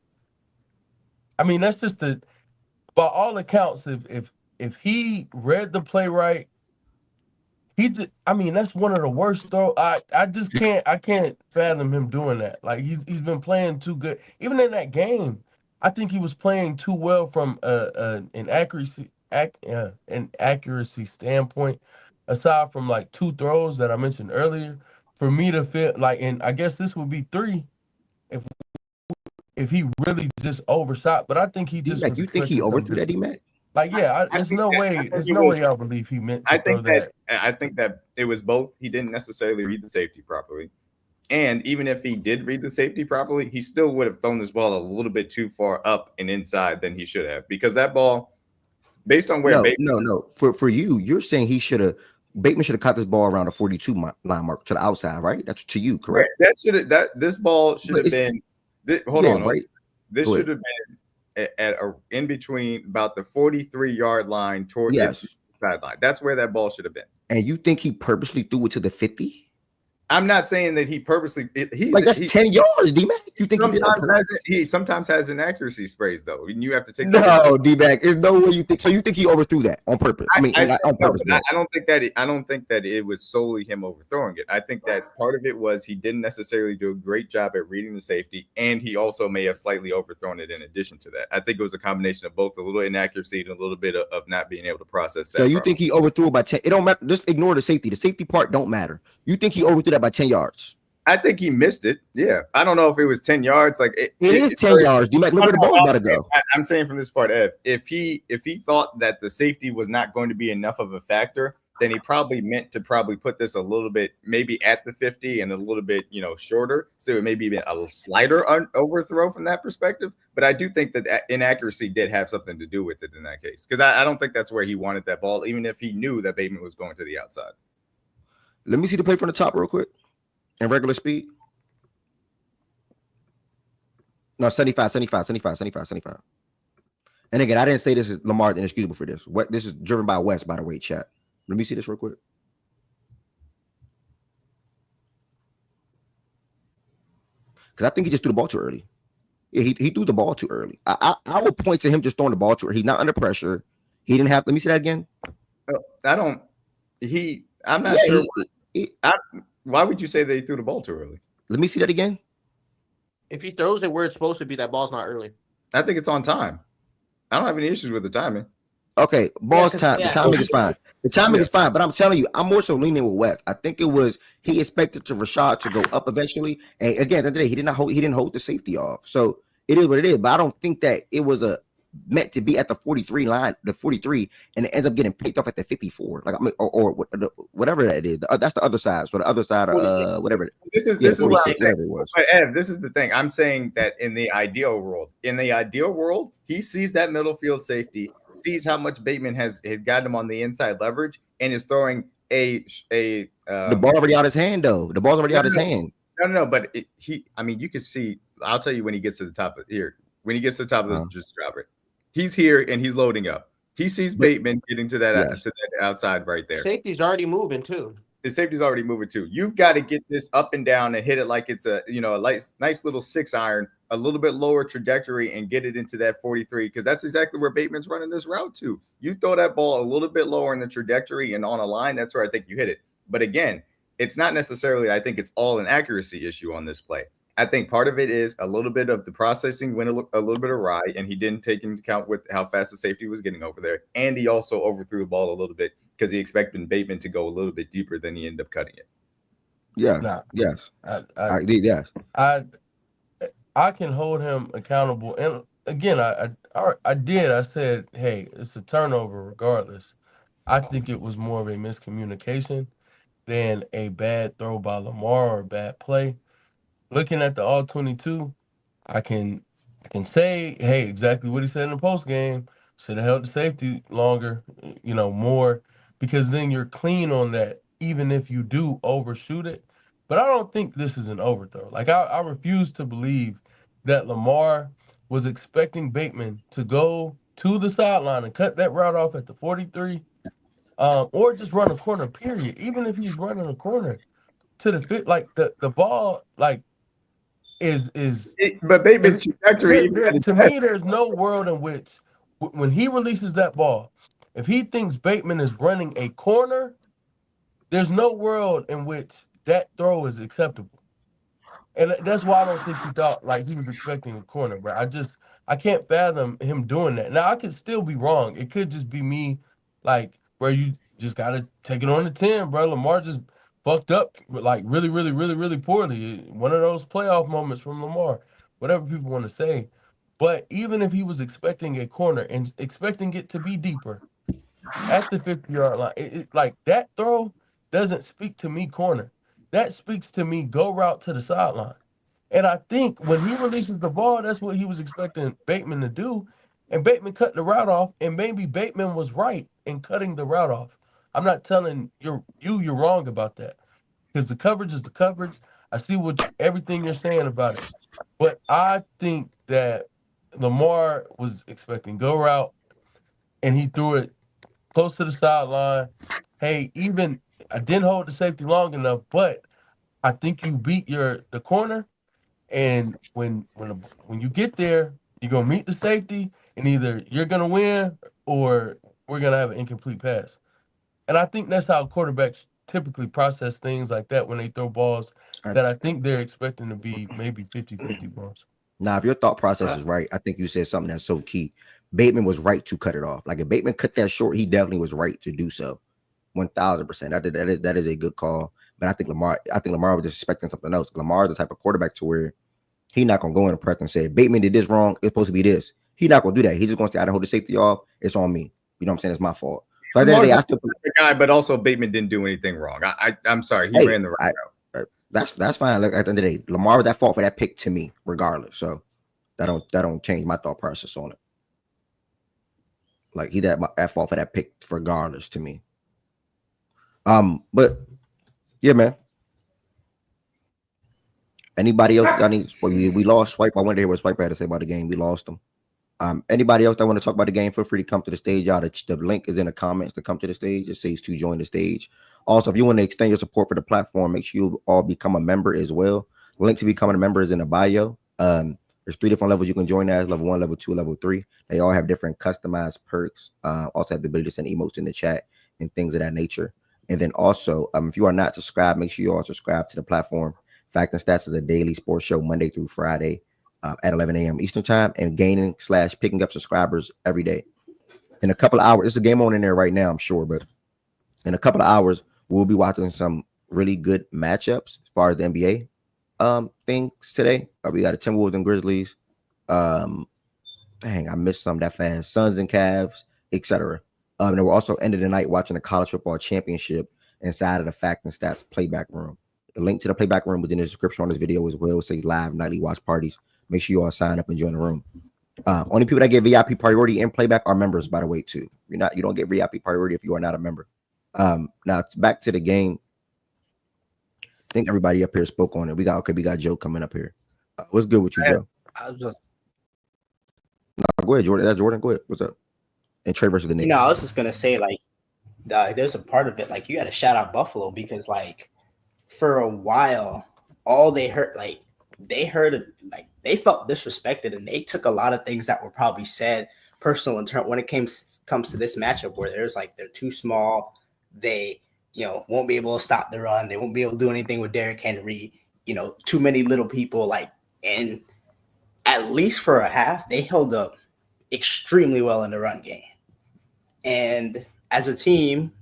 I mean, that's just by all accounts, if he read the play right, that's one of the worst throws. I can't fathom him doing that. Like he's been playing too good. Even in that game, I think he was playing too well from an accuracy standpoint, aside from like two throws that I mentioned earlier, for me to feel like, and I guess this would be three if he really just overshot. But I think he just D-Mac, you think he overthrew that, D-Mac? Like, yeah, there's no way I believe he meant to throw that. I think that it was both. He didn't necessarily read the safety properly. And even if he did read the safety properly, he still would have thrown this ball a little bit too far up and inside than he should have. Because that ball, based on where No. For you, you're saying Bateman should have caught this ball around the 42 line mark to the outside, right? That's to you, correct? This ball should have been hold on. Right? This should have been in between about the 43-yard line towards the sideline. That's where that ball should have been. And you think he purposely threw it to the 50? I'm not saying that he purposely. That's 10 yards, D-Mac. You think he sometimes has inaccuracy sprays though, and you have to take. No, D-Mac. There's no way you think. So you think he overthrew that on purpose? On purpose. I don't think that it was solely him overthrowing it. I think that part of it was he didn't necessarily do a great job at reading the safety, and he also may have slightly overthrown it. In addition to that, I think it was a combination of both, a little inaccuracy and a little bit of not being able to process that. So you think he overthrew it by 10? It don't matter. Just ignore the safety. The safety part don't matter. You think he overthrew that by 10 yards? I think he missed it. Yeah. I don't know if it was 10 yards. Like it is 10 yards. You might look where the ball about to go. I'm saying from this part, Ev, if he thought that the safety was not going to be enough of a factor, then he probably meant to put this a little bit maybe at the 50 and a little bit, shorter. So it may be a slighter overthrow from that perspective. But I do think that inaccuracy did have something to do with it in that case. Because I don't think that's where he wanted that ball, even if he knew that Bateman was going to the outside. Let me see the play from the top real quick. In regular speed? No, 75. And again, I didn't say this is Lamar inexcusable for this. This is driven by West, by the way, chat. Let me see this real quick. Because I think he just threw the ball too early. Yeah, he threw the ball too early. I would point to him just throwing the ball too early. He's not under pressure. He didn't have. Let me see that again. I'm not sure. Why would you say that he threw the ball too early? Let me see that again. If he throws it where it's supposed to be, that ball's not early. I think it's on time. I don't have any issues with the timing. Okay, balls time. The timing is fine. The timing is fine, but I'm telling you, I'm more so leaning with West. I think it was he expected to Rashad to go up eventually, and again, at the end of the day, he didn't hold the safety off. So it is what it is. But I don't think that it was meant to be at the 43 line, the 43, and it ends up getting picked off at the 54. Like I mean, or whatever that is. That's the other side. So the other side of whatever. This is what I'm saying. But Ev, this is the thing. I'm saying that in the ideal world, he sees that middle field safety, sees how much Bateman has gotten him on the inside leverage, and is throwing the ball already out his hand though. The ball's already out his hand. No, but you can see. I'll tell you when he gets to the top of here. When he gets to the top of the just drop it. He's here and he's loading up. He sees Bateman getting to that outside right there. Safety's already moving too. The safety's already moving too. You've got to get this up and down and hit it like it's a nice little 6-iron, a little bit lower trajectory, and get it into that 43, because that's exactly where Bateman's running this route to. You throw that ball a little bit lower in the trajectory and on a line, that's where I think you hit it. But again, it's not necessarily, I think it's all an accuracy issue on this play. I think part of it is a little bit of the processing went a little bit awry, and he didn't take into account with how fast the safety was getting over there. And he also overthrew the ball a little bit because he expected Bateman to go a little bit deeper than he ended up cutting it. Yeah. Yes. Yes. I can hold him accountable. And again, I said, hey, it's a turnover regardless. I think it was more of a miscommunication than a bad throw by Lamar or a bad play. Looking at the all-22, I can say, hey, exactly what he said in the post game. Should have held the safety longer, more, because then you're clean on that, even if you do overshoot it. But I don't think this is an overthrow. Like I refuse to believe that Lamar was expecting Bateman to go to the sideline and cut that route off at the 43, or just run a corner. Period. Even if he's running a corner to the fit, like the ball, like. But Bateman's trajectory to me, there's no world in which when he releases that ball, if he thinks Bateman is running a corner, there's no world in which that throw is acceptable. And that's why I don't think he thought like he was expecting a corner, bro. I can't fathom him doing that. Now I could still be wrong. It could just be me, like, bro, you just gotta take it on the 10, bro. Lamar just fucked up like really, really, really, really poorly. One of those playoff moments from Lamar, whatever people want to say. But even if he was expecting a corner and expecting it to be deeper at the 50-yard line, like that throw doesn't speak to me corner. That speaks to me go route to the sideline. And I think when he releases the ball, that's what he was expecting Bateman to do. And Bateman cut the route off, and maybe Bateman was right in cutting the route off. I'm not telling you're wrong about that, because the coverage is the coverage. I see everything you're saying about it, but I think that Lamar was expecting go route, and he threw it close to the sideline. Hey, even I didn't hold the safety long enough, but I think you beat the corner, and when you get there, you're gonna meet the safety, and either you're gonna win or we're gonna have an incomplete pass. And I think that's how quarterbacks typically process things like that when they throw balls that I think they're expecting to be maybe 50-50 balls. Now, if your thought process is right, I think you said something that's so key. Bateman was right to cut it off. Like if Bateman cut that short, he definitely was right to do so. 1,000%. That is a good call. But I think Lamar was just expecting something else. Lamar is the type of quarterback to where he's not gonna go in the press and say Bateman did this wrong. It's supposed to be this. He's not gonna do that. He's just gonna say I didn't hold the safety off. It's on me. You know what I'm saying? It's my fault. So at the end of the day, I still the guy, but also Bateman didn't do anything wrong. I'm sorry, he ran the right route. That's fine. Look, at the end of the day, Lamar was at fault for that pick to me, regardless. So that don't change my thought process on it. Like he's at fault for that pick, regardless to me. But yeah, man. Anybody else? We lost Swipe. I wonder to hear what Swipe had to say about the game. We lost them. Anybody else that want to talk about the game, feel free to come to the stage. Y'all, the link is in the comments to come to the stage. It says to join the stage. Also, if you want to extend your support for the platform, make sure you all become a member as well. The link to becoming a member is in the bio. There's 3 different levels you can join as: level 1, level 2, level 3. They all have different customized perks. Also have the ability to send emotes in the chat and things of that nature. And then also, if you are not subscribed, make sure you all subscribe to the platform. Fact and Stats is a daily sports show Monday through Friday at 11 a.m. Eastern time, and gaining / picking up subscribers every day. in a couple of hours, it's a game on in there right now, I'm sure, but in a couple of hours, we'll be watching some really good matchups as far as the NBA things today. We got the Timberwolves and Grizzlies. Dang, I missed some that fast. Suns and Cavs, etc. And then we're also ended the night watching the college football championship inside of the Fact and Stats playback room. The link to the playback room was in the description on this video as well. It says live nightly watch parties. Make sure you all sign up and join the room. Only people that get VIP priority in playback are members, by the way, too. You don't get VIP priority if you are not a member. Now back to the game. I think everybody up here spoke on it. We got Joe coming up here. What's good with you, Joe? I was just go ahead, Jordan. That's Jordan. Go ahead. What's up? And Trey versus the Knicks. I was just gonna say, like, there's a part of it, like, you got to shout out Buffalo because, like, for a while, all they heard, like, they felt disrespected, and they took a lot of things that were probably said personal in turn when it comes to this matchup, where there's like they're too small, they won't be able to stop the run, they won't be able to do anything with Derrick Henry, too many little people, like, and at least for a half, they held up extremely well in the run game. And as a team,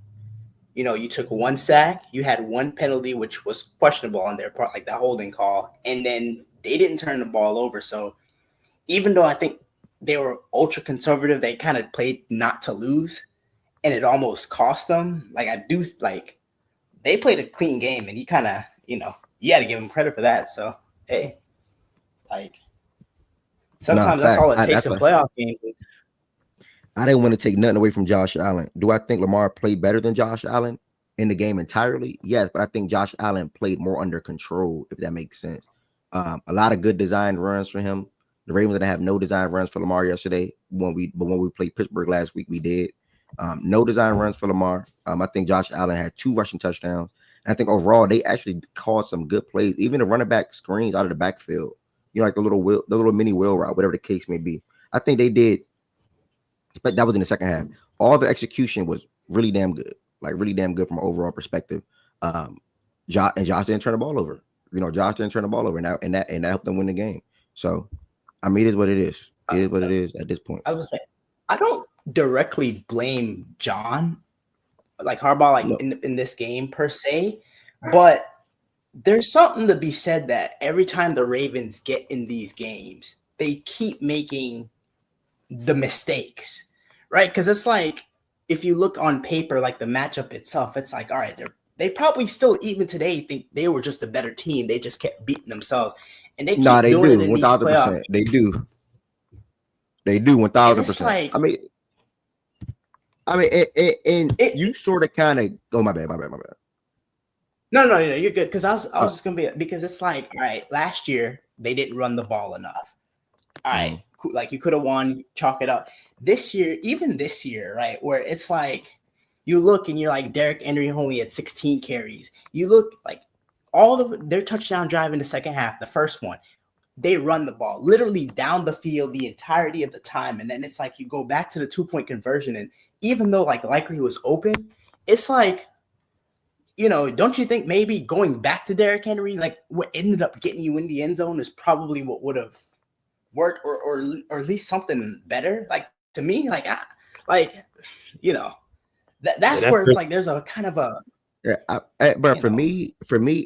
you took one sack, you had one penalty, which was questionable on their part, like that holding call, and then they didn't turn the ball over. So even though I think they were ultra conservative, they kind of played not to lose, and it almost cost them. Like, they played a clean game, and you kind of, you had to give them credit for that. So, hey, like, sometimes that's all it takes in playoff games. I didn't want to take nothing away from Josh Allen. Do I think Lamar played better than Josh Allen in the game entirely? Yes, but I think Josh Allen played more under control, if that makes sense. A lot of good designed runs for him. The Ravens didn't have no design runs for Lamar yesterday. When we played Pittsburgh last week, we did. No design runs for Lamar. I think Josh Allen had 2 rushing touchdowns. And I think overall they actually called some good plays. Even the running back screens out of the backfield. Like the little mini wheel route, whatever the case may be. I think they did. But that was in the second half. All the execution was really damn good. Like, really damn good from an overall perspective. Josh didn't turn the ball over. Josh didn't turn the ball over, and that helped them win the game. So, I mean, it is what it is. It is what it is at this point. I was saying, I don't directly blame John, like Harbaugh, like no. in this game per se, but there's something to be said that every time the Ravens get in these games, they keep making the mistakes, right? Because it's like, if you look on paper, like the matchup itself, it's like, all right, they probably still even today think they were just a better team. They just kept beating themselves, and they keep doing it in these playoffs. They do 1,000%. Like, I mean, you sort of kind of go. My bad. No, you're good. Because I was just gonna be, because it's like, all right, last year they didn't run the ball enough. All right, like, you could have won, chalk it up. This year, right, where it's like, you look and you're like, Derrick Henry only had 16 carries. You look like all of their touchdown drive in the second half, the first one, they run the ball literally down the field the entirety of the time. And then it's like, you go back to the 2-point conversion. And even though, like, likely was open, it's like, don't you think maybe going back to Derrick Henry, like, what ended up getting you in the end zone is probably what would have worked, or at least something better? Like, to me, that's where it's like there's a kind of a for me,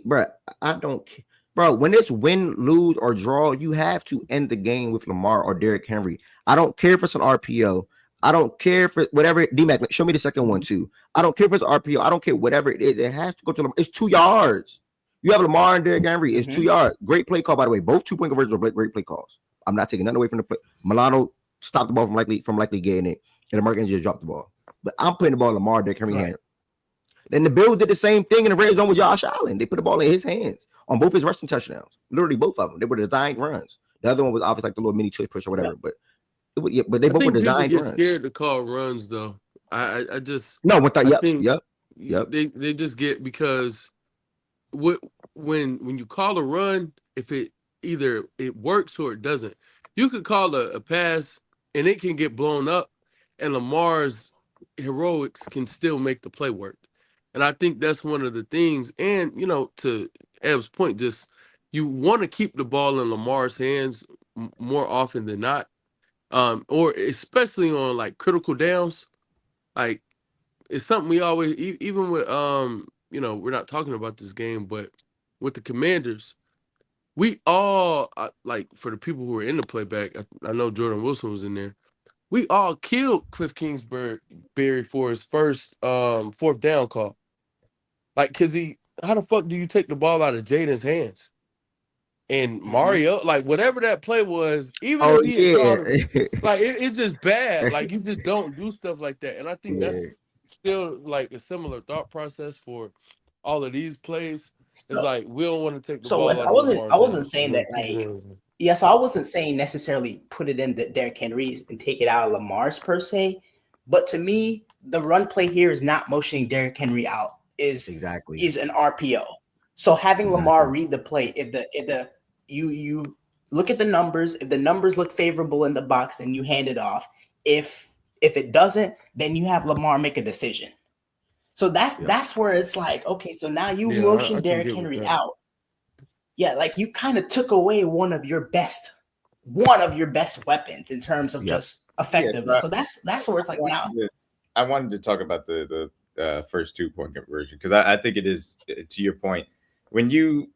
bro, I don't, bro. When it's win, lose, or draw, you have to end the game with Lamar or Derrick Henry. I don't care if it's an RPO. I don't care for whatever. D-Mac, show me the second one too. I don't care if it's RPO. I don't care whatever it is. It has to go to Lamar. It's 2 yards. You have Lamar and Derrick Henry. It's 2 yards. Great play call, by the way. Both 2-point conversions are great play calls. I'm not taking nothing away from the play. Milano stopped the ball from likely getting it, and the Americans just dropped the ball. But I'm putting the ball in Lamar, Derrick Henry hand. Then the Bills did the same thing in the red zone with Josh Allen. They put the ball in his hands on both his rushing touchdowns. Literally both of them. They were designed runs. The other one was obviously like the little mini twist push or whatever. Yeah. But they both were designed runs. Scared to call runs though. I just Yep. They just get, because when you call a run, if it either it works or it doesn't, you could call a pass and it can get blown up, and Lamar's heroics can still make the play work. And I think that's one of the things. And, to Eb's point, just you want to keep the ball in Lamar's hands more often than not. or especially on like critical downs. Like it's something we always, even with we're not talking about this game, but with the Commanders, we all like for the people who were in the playback. I know Jordan Wilson was in there. We all killed Cliff Kingsbury for his first fourth down call. Like, cause how the fuck do you take the ball out of Jaden's hands? And Mario, like whatever that play was, even if he had called it, like it's just bad. Like you just don't do stuff like that. And I think that's still like a similar thought process for all of these plays. It's like we don't want to take the ball out of Lamar. I wasn't saying that like so I wasn't saying necessarily put it in the Derrick Henry's and take it out of Lamar's per se. But to me, the run play here is not motioning Derrick Henry out. Is an RPO. So having Lamar read the play, if you look at the numbers, if the numbers look favorable in the box, then you hand it off. If it doesn't, then you have Lamar make a decision. So that's where it's like, okay, so now you motion Derrick Henry out. Yeah, like you kind of took away one of your best weapons in terms of just effectiveness. So that's where it's like now. I wanted to talk about the first 2-point conversion because I think it is, to your point, when you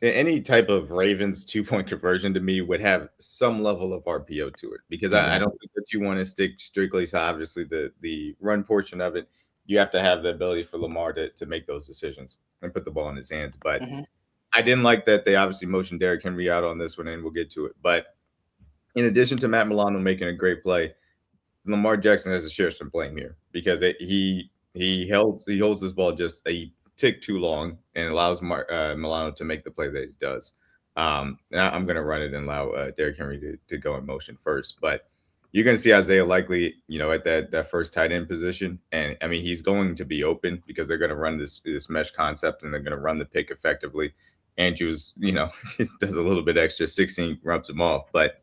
any type of Ravens 2-point conversion to me would have some level of RPO to it because I don't think that you want to stick strictly. So obviously the run portion of it, you have to have the ability for Lamar to make those decisions and put the ball in his hands. But I didn't like that they obviously motioned Derrick Henry out on this one, and we'll get to it. But in addition to Matt Milano making a great play, Lamar Jackson has to share some blame here because he holds this ball just a tick too long and allows Milano to make the play that he does. And I'm going to run it and allow Derrick Henry to go in motion first. But you're going to see Isaiah Likely, at that first tight end position. And, I mean, he's going to be open because they're going to run this mesh concept and they're going to run the pick effectively. Andrews, does a little bit extra, 16 rubs him off. But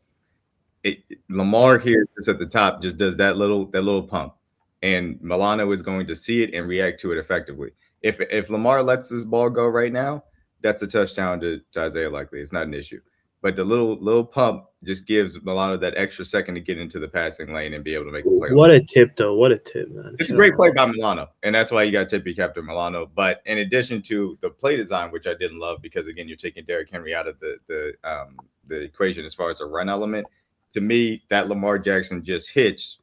Lamar here just at the top just does that little pump. And Milano is going to see it and react to it effectively. If Lamar lets this ball go right now, that's a touchdown to Isaiah Likely. It's not an issue. But the little pump just gives Milano that extra second to get into the passing lane and be able to make the play. What a tip, though. What a tip, man. It's a great play by Milano, and that's why you got tippy captain Milano. But in addition to the play design, which I didn't love because, again, you're taking Derrick Henry out of the equation as far as the run element. To me, that Lamar Jackson just hitch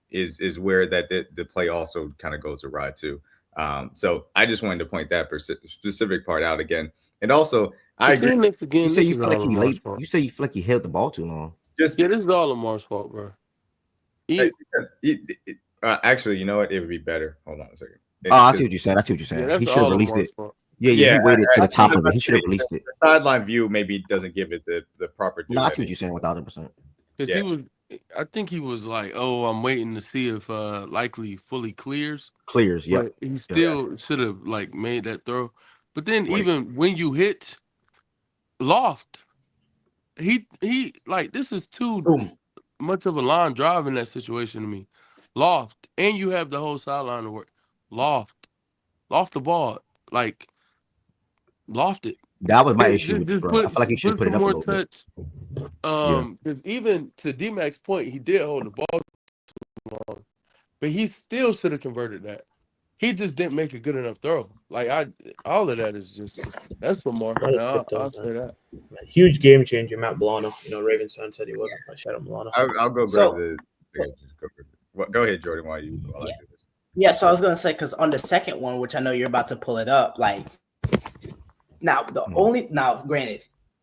is where the play also kind of goes awry too. So I just wanted to point that specific part out again. And also, I agree. You say you feel like he late. You say you feel like he held the ball too long. This is all Lamar's fault, bro. Actually, you know what? It would be better. Hold on a second. I see what you're saying. Yeah, he should have released it. Yeah, he waited to the top of it. He should have released it. The sideline view maybe doesn't give it the proper. No, I see what you're saying 1,000%. Because I think he was like, "Oh, I'm waiting to see if Likely fully clears." Yeah. He still should have like made that throw. But then even when you hit Loft, he like this is too much of a line drive in that situation to me. Loft, and you have the whole sideline to work. Loft the ball, like loft it. That was my issue, bro. I feel like he should put it up a little bit. Because even to D-Mac's point, he did hold the ball too long, but he still should have converted that. He just didn't make a good enough throw. Like all of that is just that's Lamar. I'll say that. Huge game changer, Matt Milano. Ravens fan said he wasn't. I shout out Milano. I'll go grab go ahead, Jordan. While you do this. Yeah, so I was gonna say because on the second one, which I know you're about to pull it up, like now granted,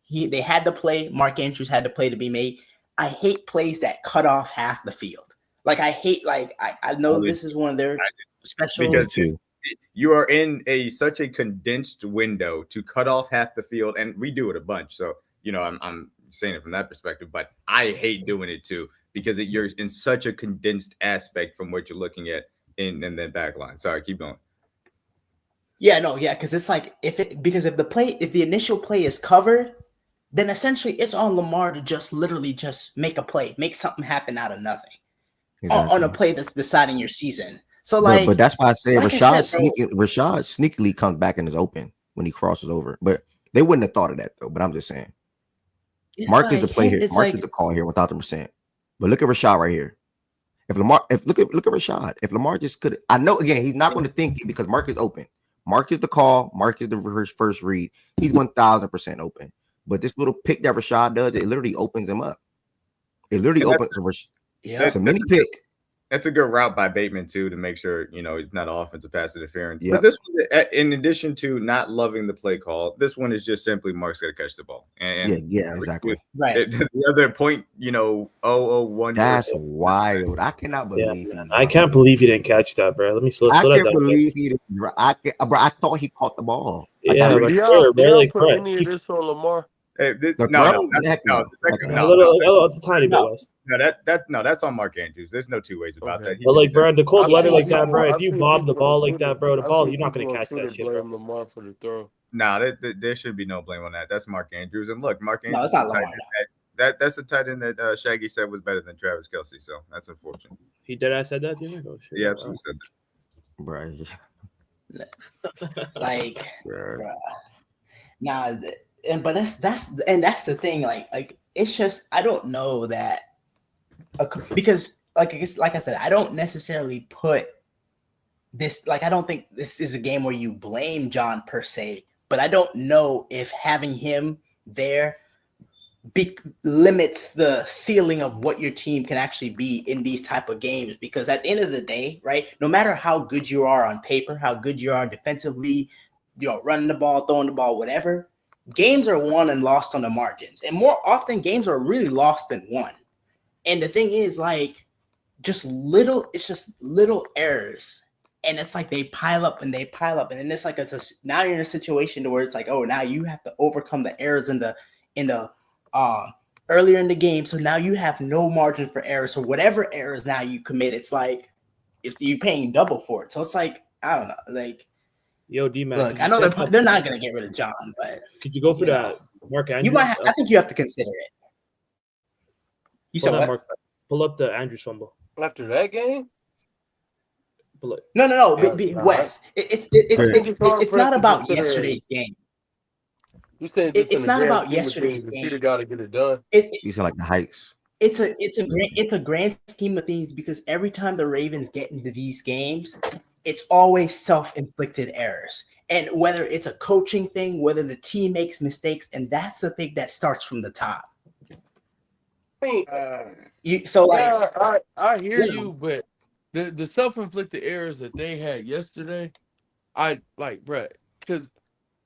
they had the play. Mark Andrews had the play to be made. I hate plays that cut off half the field. Like I hate I know this is one of their specials because you are in such a condensed window to cut off half the field, and we do it a bunch. So I'm saying it from that perspective, but I hate doing it too because you're in such a condensed aspect from what you're looking at in that back line. Sorry, keep going. Because it's like if the initial play is covered, then essentially it's on Lamar to just literally just make a play, make something happen out of nothing on a play that's deciding your season. So but that's why I say Rashad sneakily comes back and is open when he crosses over. But they wouldn't have thought of that though. But I'm just saying, Mark is the play here. Mark is the call here 1,000%. But look at Rashad right here. If look at Rashad. If Lamar just could, I know again he's not going to think it because Mark is open. Mark is the call. Mark is the first read. He's 1,000% open. But this little pick that Rashad does, it literally opens him up. It literally opens. It's a mini pick. That's a good route by Bateman too to make sure it's not offensive pass interference. Yep. But this one, in addition to not loving the play call, this one is just simply Mark's got to catch the ball. And yeah, exactly. Right. The other point, 001. That's wild. I cannot believe. I can't believe he didn't catch that, bro. Let me slow I that can't down. believe he didn't. Bro, I thought he caught the ball. Yeah, Did y'all put any of this on Lamar? No, a tiny bit was. No, that's on Mark Andrews. There's no two ways about that. But like, bro, the cold weather like that, bro. If you bob the ball like that, bro, you're not gonna catch that shit, bro. Lamar for the throw. Nah, there should be no blame on that. That's Mark Andrews. And look, Mark Andrews, that's not that's a tight end that Shaggy said was better than Travis Kelce. So that's unfortunate. He did. I said that. Didn't I? Oh, shit. Yeah, absolutely said that. Like, nah, but that's the thing. Like it's just I don't know that because like I said, I don't necessarily put this I don't think this is a game where you blame John per se, but I don't know if having him there limits the ceiling of what your team can actually be in these type of games, because at the end of the day, right, no matter how good you are on paper, how good you are defensively, running the ball, throwing the ball, whatever, games are won and lost on the margins, and more often games are really lost than won. And the thing is, like, it's just little errors, and it's like they pile up and then it's like now you're in a situation to where it's like, oh, now you have to overcome the errors in the earlier in the game, so now you have no margin for error. So whatever errors now you commit, it's like if you're paying double for it. So it's like, I don't know, like, yo, D-Man, look, I know they're not gonna get rid of John, but could you go for that Mark Andrews? You might. I think you have to consider it. You said what? Pull up the Andrews fumble after that game. No. Wes, it's not about yesterday's game. You saying it's not about yesterday's game. You got to get it done. You sound like the Heights. It's a grand scheme of things, because every time the Ravens get into these games, it's always self-inflicted errors. And whether it's a coaching thing, whether the team makes mistakes, and that's the thing that starts from the top. I mean, I hear you, but the self-inflicted errors that they had yesterday, I like, Brett, because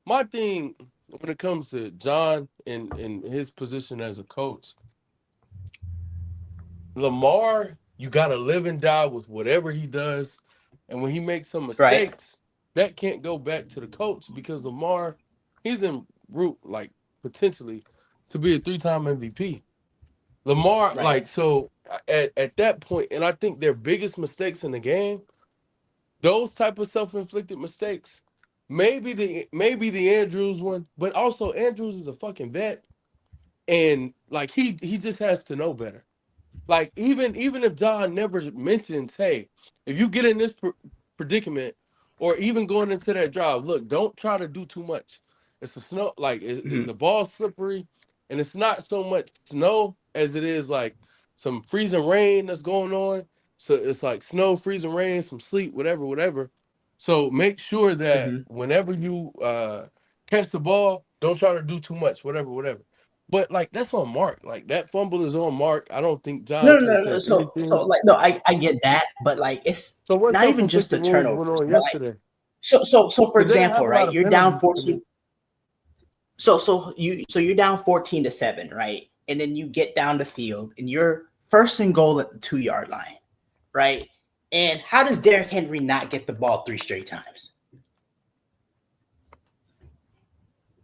my thing when it comes to John and his position as a coach, Lamar, you got to live and die with whatever he does. And when he makes some mistakes, that can't go back to the coach, because Lamar, he's en route, like, potentially to be a 3-time MVP. Lamar, like, so at that point, and I think their biggest mistakes in the game, those type of self-inflicted mistakes, maybe the Andrews one, but also Andrews is a fucking vet, and like he just has to know better. Like, even if John never mentions, hey, if you get in this predicament, or even going into that drive, look, don't try to do too much. It's a snow, like the ball's slippery, and it's not so much snow as it is like some freezing rain that's going on. So it's like snow, freezing rain, some sleet, whatever. So make sure that whenever you catch the ball, don't try to do too much, whatever. But like, that's on Mark. Like, that fumble is on Mark. I don't think John. No. So like, no, I get that, but like, it's not even just the turnover. Yesterday. So for example, right, you're down 14. So you're down 14-7, right? And then you get down the field and you're first and goal at the 2-yard line, right? And how does Derrick Henry not get the ball 3 straight times?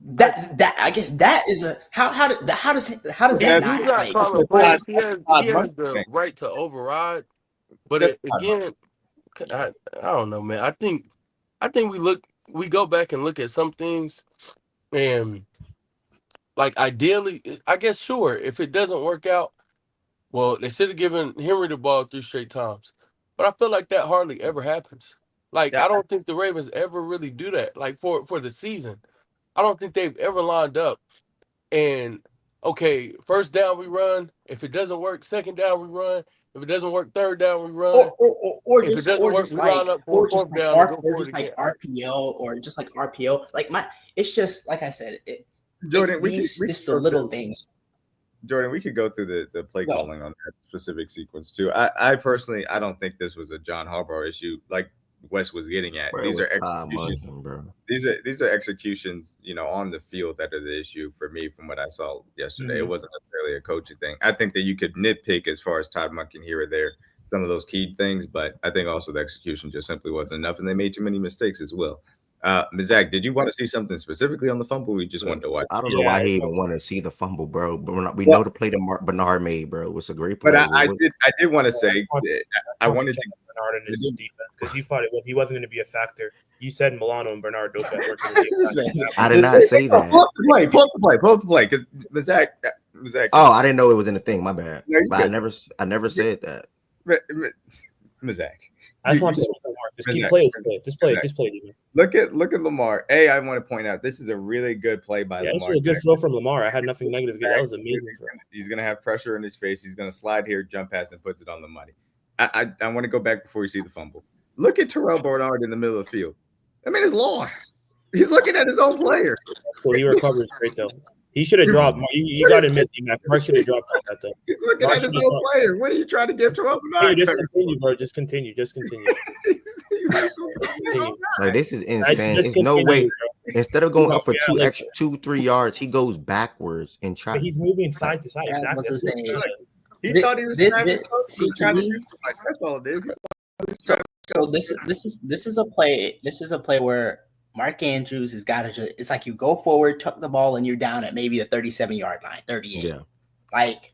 That I guess that is a how does that not? He's not calling plays. He has the right to override, but again, I don't know, man. I think we go back and look at some things, and like, ideally, I guess, sure, if it doesn't work out, well, they should have given Henry the ball 3 straight times. But I feel like that hardly ever happens. Like, I don't think the Ravens ever really do that. Like, for the season, I don't think they've ever lined up and okay, first down we run. If it doesn't work, second down we run. If it doesn't work, third down we run. If it doesn't work, we line up for a fourth down and go for it again. RPO or just like RPO. It's just like I said. Jordan, it's the little things. Jordan, we could go through the play calling on that specific sequence too. I personally, I don't think this was a John Harbaugh issue like Wes was getting at. Bro, These are executions, bro. These are executions, on the field that are the issue for me from what I saw yesterday. It wasn't necessarily a coaching thing. I think that you could nitpick as far as Todd Monken here or there, some of those key things, but I think also the execution just simply wasn't enough, and they made too many mistakes as well. Zach, did you want to see something specifically on the fumble? We just wanted to watch. I don't know why he even wanted to see the fumble, bro. But we know the play that Bernard made, bro. It was a great play. But I did want to say I wanted to Bernard in his defense because you thought he wasn't going to be a factor. You said Milano and Bernard both were I did not say that. Pull up the play, because Zach. Oh, I didn't know it was in the thing. My bad. But I never said that. Zach. I just want to just keep playing. Just play. Look at Lamar. I want to point out this is a really good play by Lamar. This was a good throw from Lamar. I had nothing negative to get. That was amazing. He's going to have pressure in his face. He's going to slide here, jump pass, and puts it on the money. I want to go back before you see the fumble. Look at Terrell Bernard in the middle of the field. I mean, it's lost. He's looking at his own player. Well, he recovers great though. He should have dropped. You got to admit, Mark should have dropped that though. He's looking at his own player. What are you trying to get Terrell Bernard? Just continue, bro. Just continue. Like, this is insane. There's no way. Instead of going up for 2-3 yards, he goes backwards and tries. He's moving side to side. Exactly. He thought he was trying to do. That's all it is. So this is a play. This is a play where Mark Andrews has got to just. It's like you go forward, tuck the ball, and you're down at maybe the 37-yard line, 38. Yeah. Like,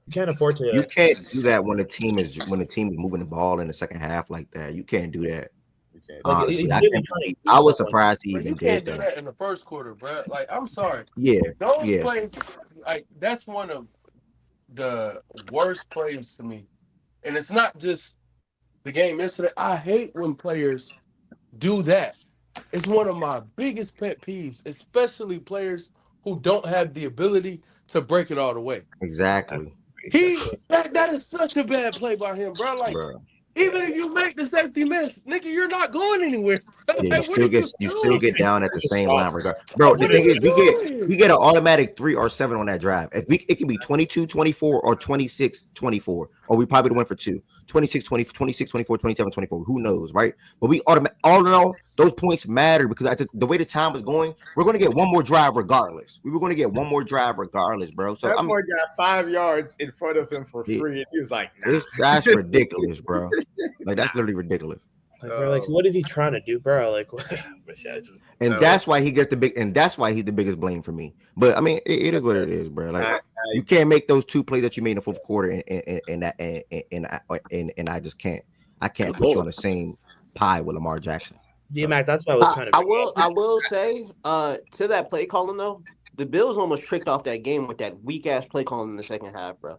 you can't afford to. You can't do that when the team is moving the ball in the second half like that. You can't do that. Honestly, I was surprised he even did that in the first quarter, bro. Like, I'm sorry. Yeah. Those plays, like, that's one of the worst plays to me. And it's not just the game yesterday. I hate when players do that. It's one of my biggest pet peeves, especially players who don't have the ability to break it all the way. Exactly. That is such a bad play by him, bro. Like, even if you make the safety miss, nigga, you're not going anywhere. Yeah, you still get down at the same line regard. Bro, the thing is, we get an automatic 3 or 7 on that drive. It can be 22-24 or 26-24, or we probably win for 2. 26-20, 26-24, 27-24. Who knows, right? But we all in all, those points matter because the way the time was going, we're going to get one more drive regardless. We were going to get one more drive regardless, bro. So that boy got 5 yards in front of him for free, and he was like, nah. That's ridiculous, bro. Like, that's literally ridiculous. Like, bro, like, what is he trying to do, bro? Like, and that's why he gets that's why he's the biggest blame for me. But I mean, it is what it is, bro. Like, you can't make those 2 plays that you made in the fourth quarter, and I just can't. I can't put you on the same pie with Lamar Jackson. Yeah, Mac, that's why I was kind of. I will say, to that play calling though, the Bills almost tricked off that game with that weak ass play calling in the second half, bro.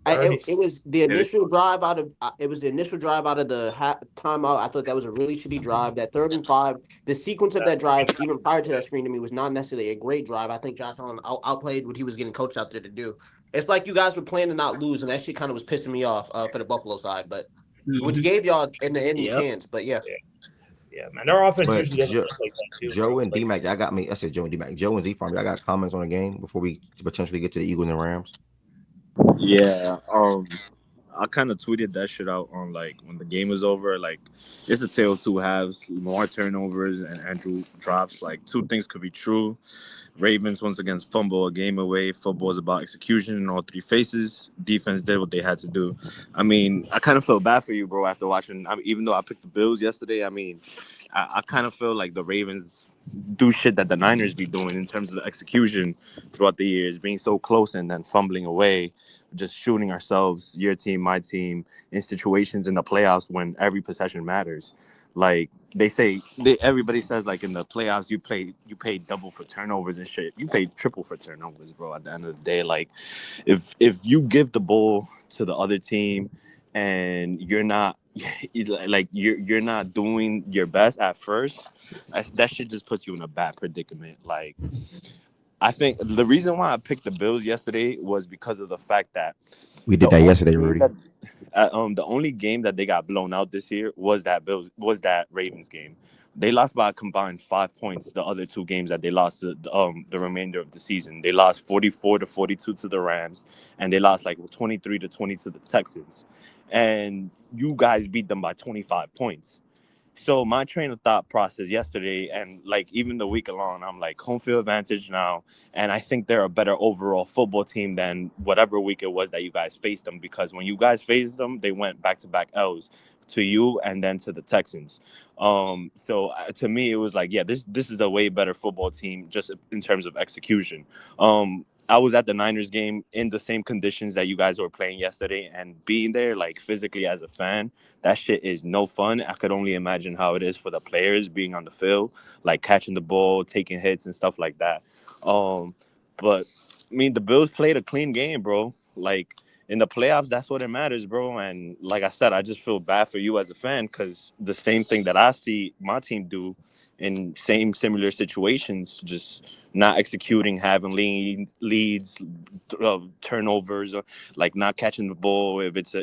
It was the initial drive out of the timeout. I thought that was a really shitty drive. That 3rd and 5, the sequence of that drive, even prior to that screen to me, was not necessarily a great drive. I think Josh Allen outplayed what he was getting coached out there to do. It's like you guys were playing to not lose, and that shit kind of was pissing me off for the Buffalo side. But which gave y'all in the end chance. But yeah, man, their offense usually doesn't like that too. Joe and D-Mac, I got me. I said Joe and D-Mac. Joe and Z-Farm, I got comments on the game before we potentially get to the Eagles and Rams. Yeah, I kind of tweeted that shit out on, like, when the game was over. Like, it's a tale of 2 halves. More turnovers and Andrew drops. Like, 2 things could be true. Ravens once again fumble a game away. Football is about execution in all 3 phases. Defense did what they had to do. I mean, I kind of feel bad for you, bro, after watching. Even though I picked the Bills yesterday, I mean, I kind of feel like the Ravens do shit that the Niners be doing in terms of the execution throughout the years, being so close and then fumbling away, just shooting ourselves, your team, my team, in situations in the playoffs when every possession matters. Like they say, everybody says, like, in the playoffs, you pay double for turnovers and shit. You pay triple for turnovers, bro. At the end of the day, like, if you give the ball to the other team and you're not doing your best at first, that shit just puts you in a bad predicament. Like, I think the reason why I picked the Bills yesterday was because of the fact that We did that yesterday, Rudy. the only game that they got blown out this year was that Ravens game. They lost by a combined 5 points. The other two games that they lost the remainder of the season, they lost 44-42 to the Rams, and they lost like 23-20 to the Texans. And you guys beat them by 25 points. So my train of thought process yesterday and like even the week along, I'm like home field advantage now. And I think they're a better overall football team than whatever week it was that you guys faced them, because when you guys faced them, they went back-to-back L's to you and then to the Texans. So to me, it was like, yeah, this is a way better football team just in terms of execution. I was at the Niners game in the same conditions that you guys were playing yesterday, and being there, like physically as a fan, that shit is no fun. I could only imagine how it is for the players being on the field, like catching the ball, taking hits and stuff like that. But I mean, the Bills played a clean game, bro. Like in the playoffs, that's what it matters, bro. And like I said, I just feel bad for you as a fan, because the same thing that I see my team do in similar situations, just not executing, having leads, turnovers, like not catching the ball. If it's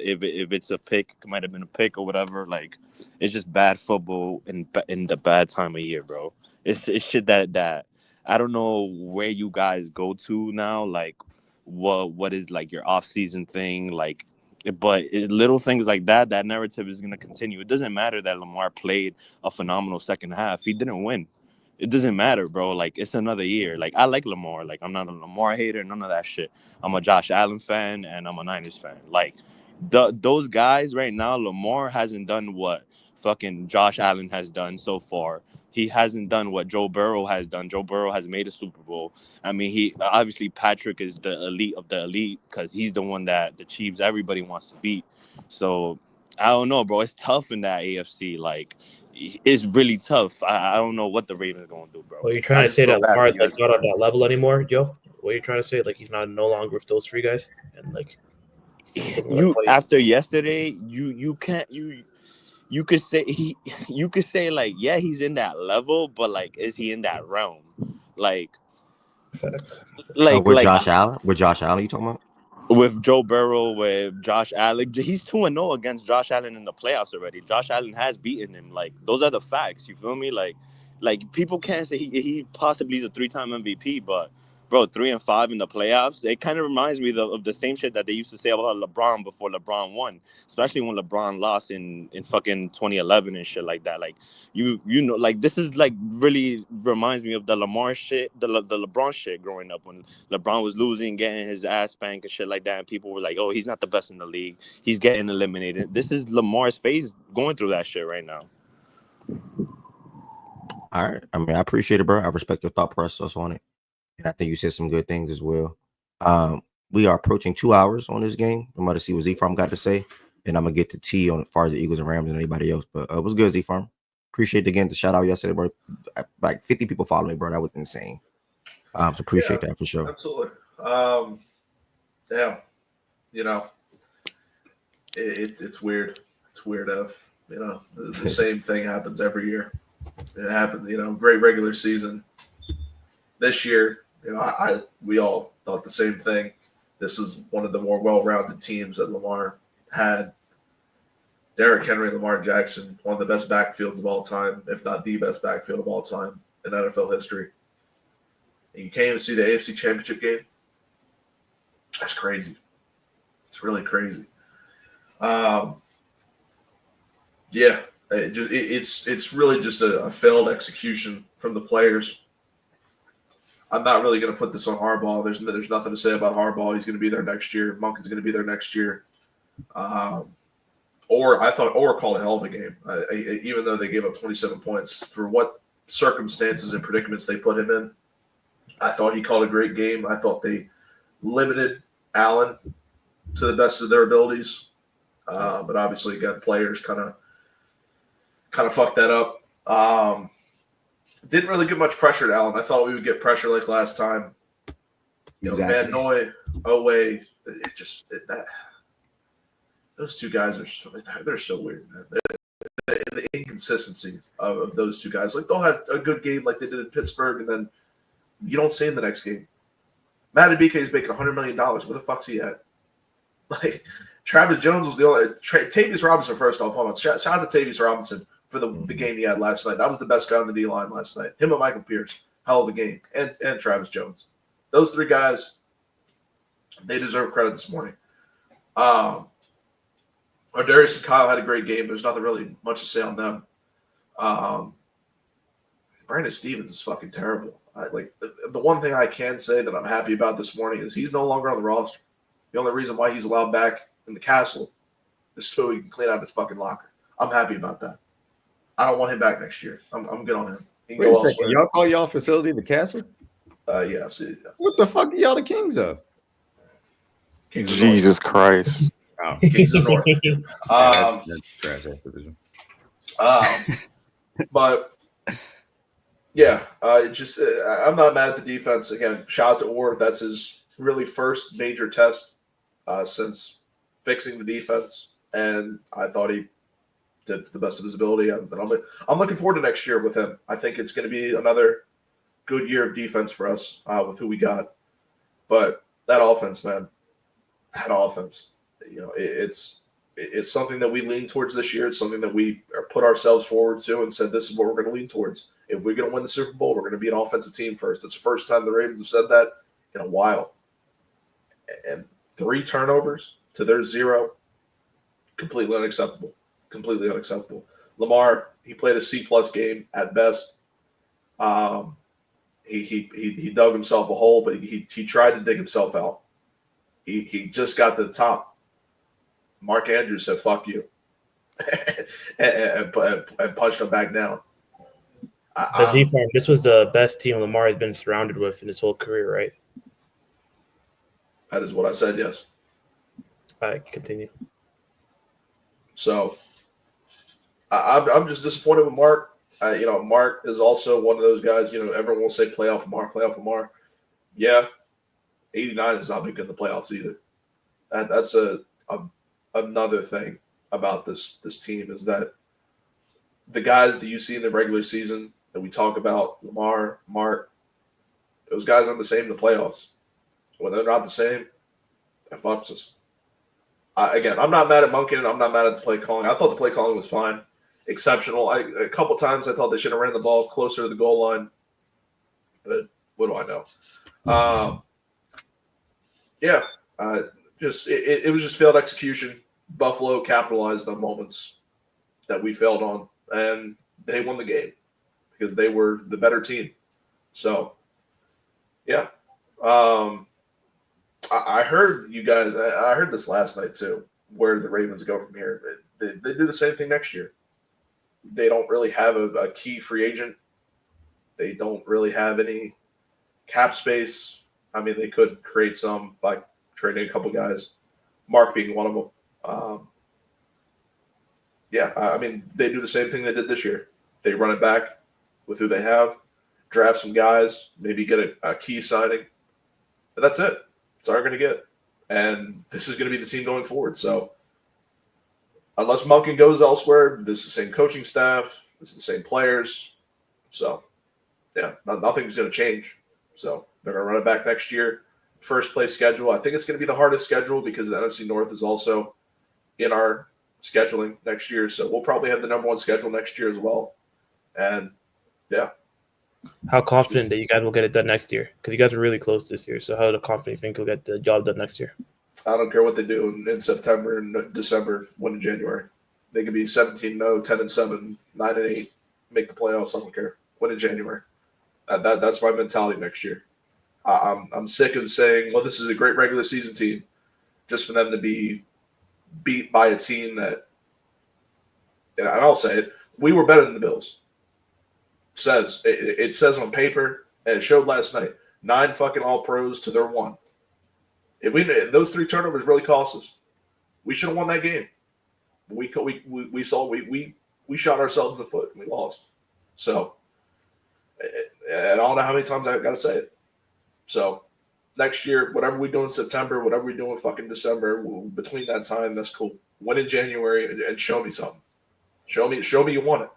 a pick, it might have been a pick or whatever. Like it's just bad football in the bad time of year, bro. It's shit that I don't know where you guys go to now. Like what is like your off season thing, like. But little things like that narrative is going to continue. It doesn't matter that Lamar played a phenomenal second half. He didn't win. It doesn't matter, bro. Like, it's another year. Like, I like Lamar. Like, I'm not a Lamar hater, none of that shit. I'm a Josh Allen fan, and I'm a Niners fan. Like, those guys right now, Lamar hasn't done what fucking Josh Allen has done so far. He hasn't done what Joe Burrow has done. Joe Burrow has made a Super Bowl. I mean, he obviously Patrick is the elite of the elite, because he's the one that the Chiefs everybody wants to beat. So I don't know, bro. It's tough in that AFC. Like, it's really tough. I don't know what the Ravens are going to do, bro. Well, you're trying to say that Lamar is like not on that level anymore, Joe? What are you trying to say? Like he's no longer with those three guys, and like you after yesterday, you can't you could say you could say like, yeah, he's in that level, but like, is he in that realm? Like, With Josh Allen? With Josh Allen, you talking about? With Joe Burrow, with Josh Allen, he's 2-0 against Josh Allen in the playoffs already. Josh Allen has beaten him. Like, those are the facts. You feel me? Like people can't say he possibly is a 3-time MVP, but bro, 3-5 in the playoffs. It kind of reminds me of the same shit that they used to say about LeBron before LeBron won, especially when LeBron lost in fucking 2011 and shit like that. Like you know, like this is like really reminds me of the Lamar shit, the LeBron shit growing up when LeBron was losing, getting his ass spanked and shit like that, and people were like, "Oh, he's not the best in the league. He's getting eliminated." This is Lamar's phase going through that shit right now. All right. I mean, I appreciate it, bro. I respect your thought process on it. And I think you said some good things as well. We are approaching 2 hours on this game. I'm about to see what Z-Farm got to say. And I'm going to get to T on as far as the Eagles and Rams and anybody else. But it was good, Z-Farm. Appreciate again the shout out yesterday, bro. Like 50 people following me, bro. That was insane. So appreciate that for sure. Absolutely. Yeah. You know, it's weird. It's weird of, you know, the same thing happens every year. It happened, you know, great regular season. This year, you know, we all thought the same thing. This is one of the more well-rounded teams that Lamar had. Derrick Henry, Lamar Jackson, one of the best backfields of all time, if not the best backfield of all time in NFL history. And you came to see the AFC Championship game. That's crazy. It's really crazy. Yeah, it's really just a failed execution from the players. I'm not really going to put this on Harbaugh. There's nothing to say about Harbaugh. He's going to be there next year. Monken's going to be there next year. Or call a hell of a game. Even though they gave up 27 points for what circumstances and predicaments they put him in, I thought he called a great game. I thought they limited Allen to the best of their abilities. But obviously, again, players kind of fucked that up. Didn't really get much pressure to Allen. I thought we would get pressure like last time. You know, Van Noy, Oweh, those two guys they're so weird, man. The inconsistencies of those two guys. Like, they'll have a good game like they did in Pittsburgh, and then you don't see in the next game. Matty BK is making $100 million. Where the fuck's he at? Like, Travis Jones was the only Tavius Robinson. First off, hold on. Shout out to Tavius Robinson for the game he had last night. That was the best guy on the D line last night. Him and Michael Pierce, hell of a game, and Travis Jones. Those three guys, they deserve credit this morning. Darius and Kyle had a great game. There's nothing really much to say on them. Brandon Stevens is fucking terrible. The one thing I can say that I'm happy about this morning is he's no longer on the roster. The only reason why he's allowed back in the castle is so he can clean out his fucking locker. I'm happy about that. I don't want him back next year. I'm good on him. He can Wait a go second. elsewhere. Y'all call y'all facility the castle? Yes. Yeah. What the fuck are y'all the kings of? Kings of Jesus Christ. Oh. Kings of North. That's trash that division. But yeah, I'm not mad at the defense. Again, shout out to Orr. That's his really first major test since fixing the defense, and I thought he did to the best of his ability. I'm looking forward to next year with him. I think it's going to be another good year of defense for us with who we got. But that offense, man, it's something that we lean towards this year. It's something that we put ourselves forward to and said, this is what we're going to lean towards. If we're going to win the Super Bowl, we're going to be an offensive team first. It's the first time the Ravens have said that in a while. And 3 turnovers to their 0, completely unacceptable. Completely unacceptable. Lamar, he played a C-plus game at best. He dug himself a hole, but he tried to dig himself out. He just got to the top. Mark Andrews said, fuck you, and punched him back down. But Z-Farm, this was the best team Lamar has been surrounded with in his whole career, right? That is what I said, yes. All right, continue. So I'm just disappointed with Mark. Mark is also one of those guys, everyone will say playoff Lamar. Yeah, 89 has not been good in the playoffs either. That's another thing about this team is that the guys that you see in the regular season that we talk about, Lamar, Mark, those guys aren't the same in the playoffs. When they're not the same, that fucks us. Again, I'm not mad at Monken. I'm not mad at the play calling. I thought the play calling was fine, exceptional. A couple times I thought they should have ran the ball closer to the goal line, but what do I know? It was just failed execution. Buffalo capitalized on moments that we failed on, and they won the game because they were the better team. So, yeah. I heard you guys. I heard this last night too. Where the Ravens go from here? They do the same thing next year. They don't really have a key free agent. They don't really have any cap space. I mean, they could create some by trading a couple guys, Mark being one of them. I mean, they do the same thing they did this year. They run it back with who they have, draft some guys, maybe get a key signing, and that's it. That's all you're going to get. And this is going to be the team going forward. So unless Monken goes elsewhere, this is the same coaching staff, this is the same players. So, yeah, nothing's going to change. So they're going to run it back next year. First place schedule. I think it's going to be the hardest schedule because the NFC North is also in our scheduling next year. So we'll probably have the number 1 schedule next year as well. And, yeah. How confident that you guys will get it done next year? Because you guys are really close this year. So how confident you think you'll get the job done next year? I don't care what they do in September and December, win in January. They could be 17-0, 10-7, 9-8, make the playoffs. I don't care. Win in January. That's my mentality next year. I'm sick of saying, well, this is a great regular season team, just for them to be beat by a team that, and I'll say it, we were better than the Bills. It says on paper, and it showed last night, 9 fucking all-pros to their 1. If those 3 turnovers really cost us, we should have won that game. We shot ourselves in the foot and we lost. So, and I don't know how many times I've got to say it. So, next year, whatever we do in September, whatever we do in fucking December, between that time, that's cool. Win in January and show me something. Show me you won it.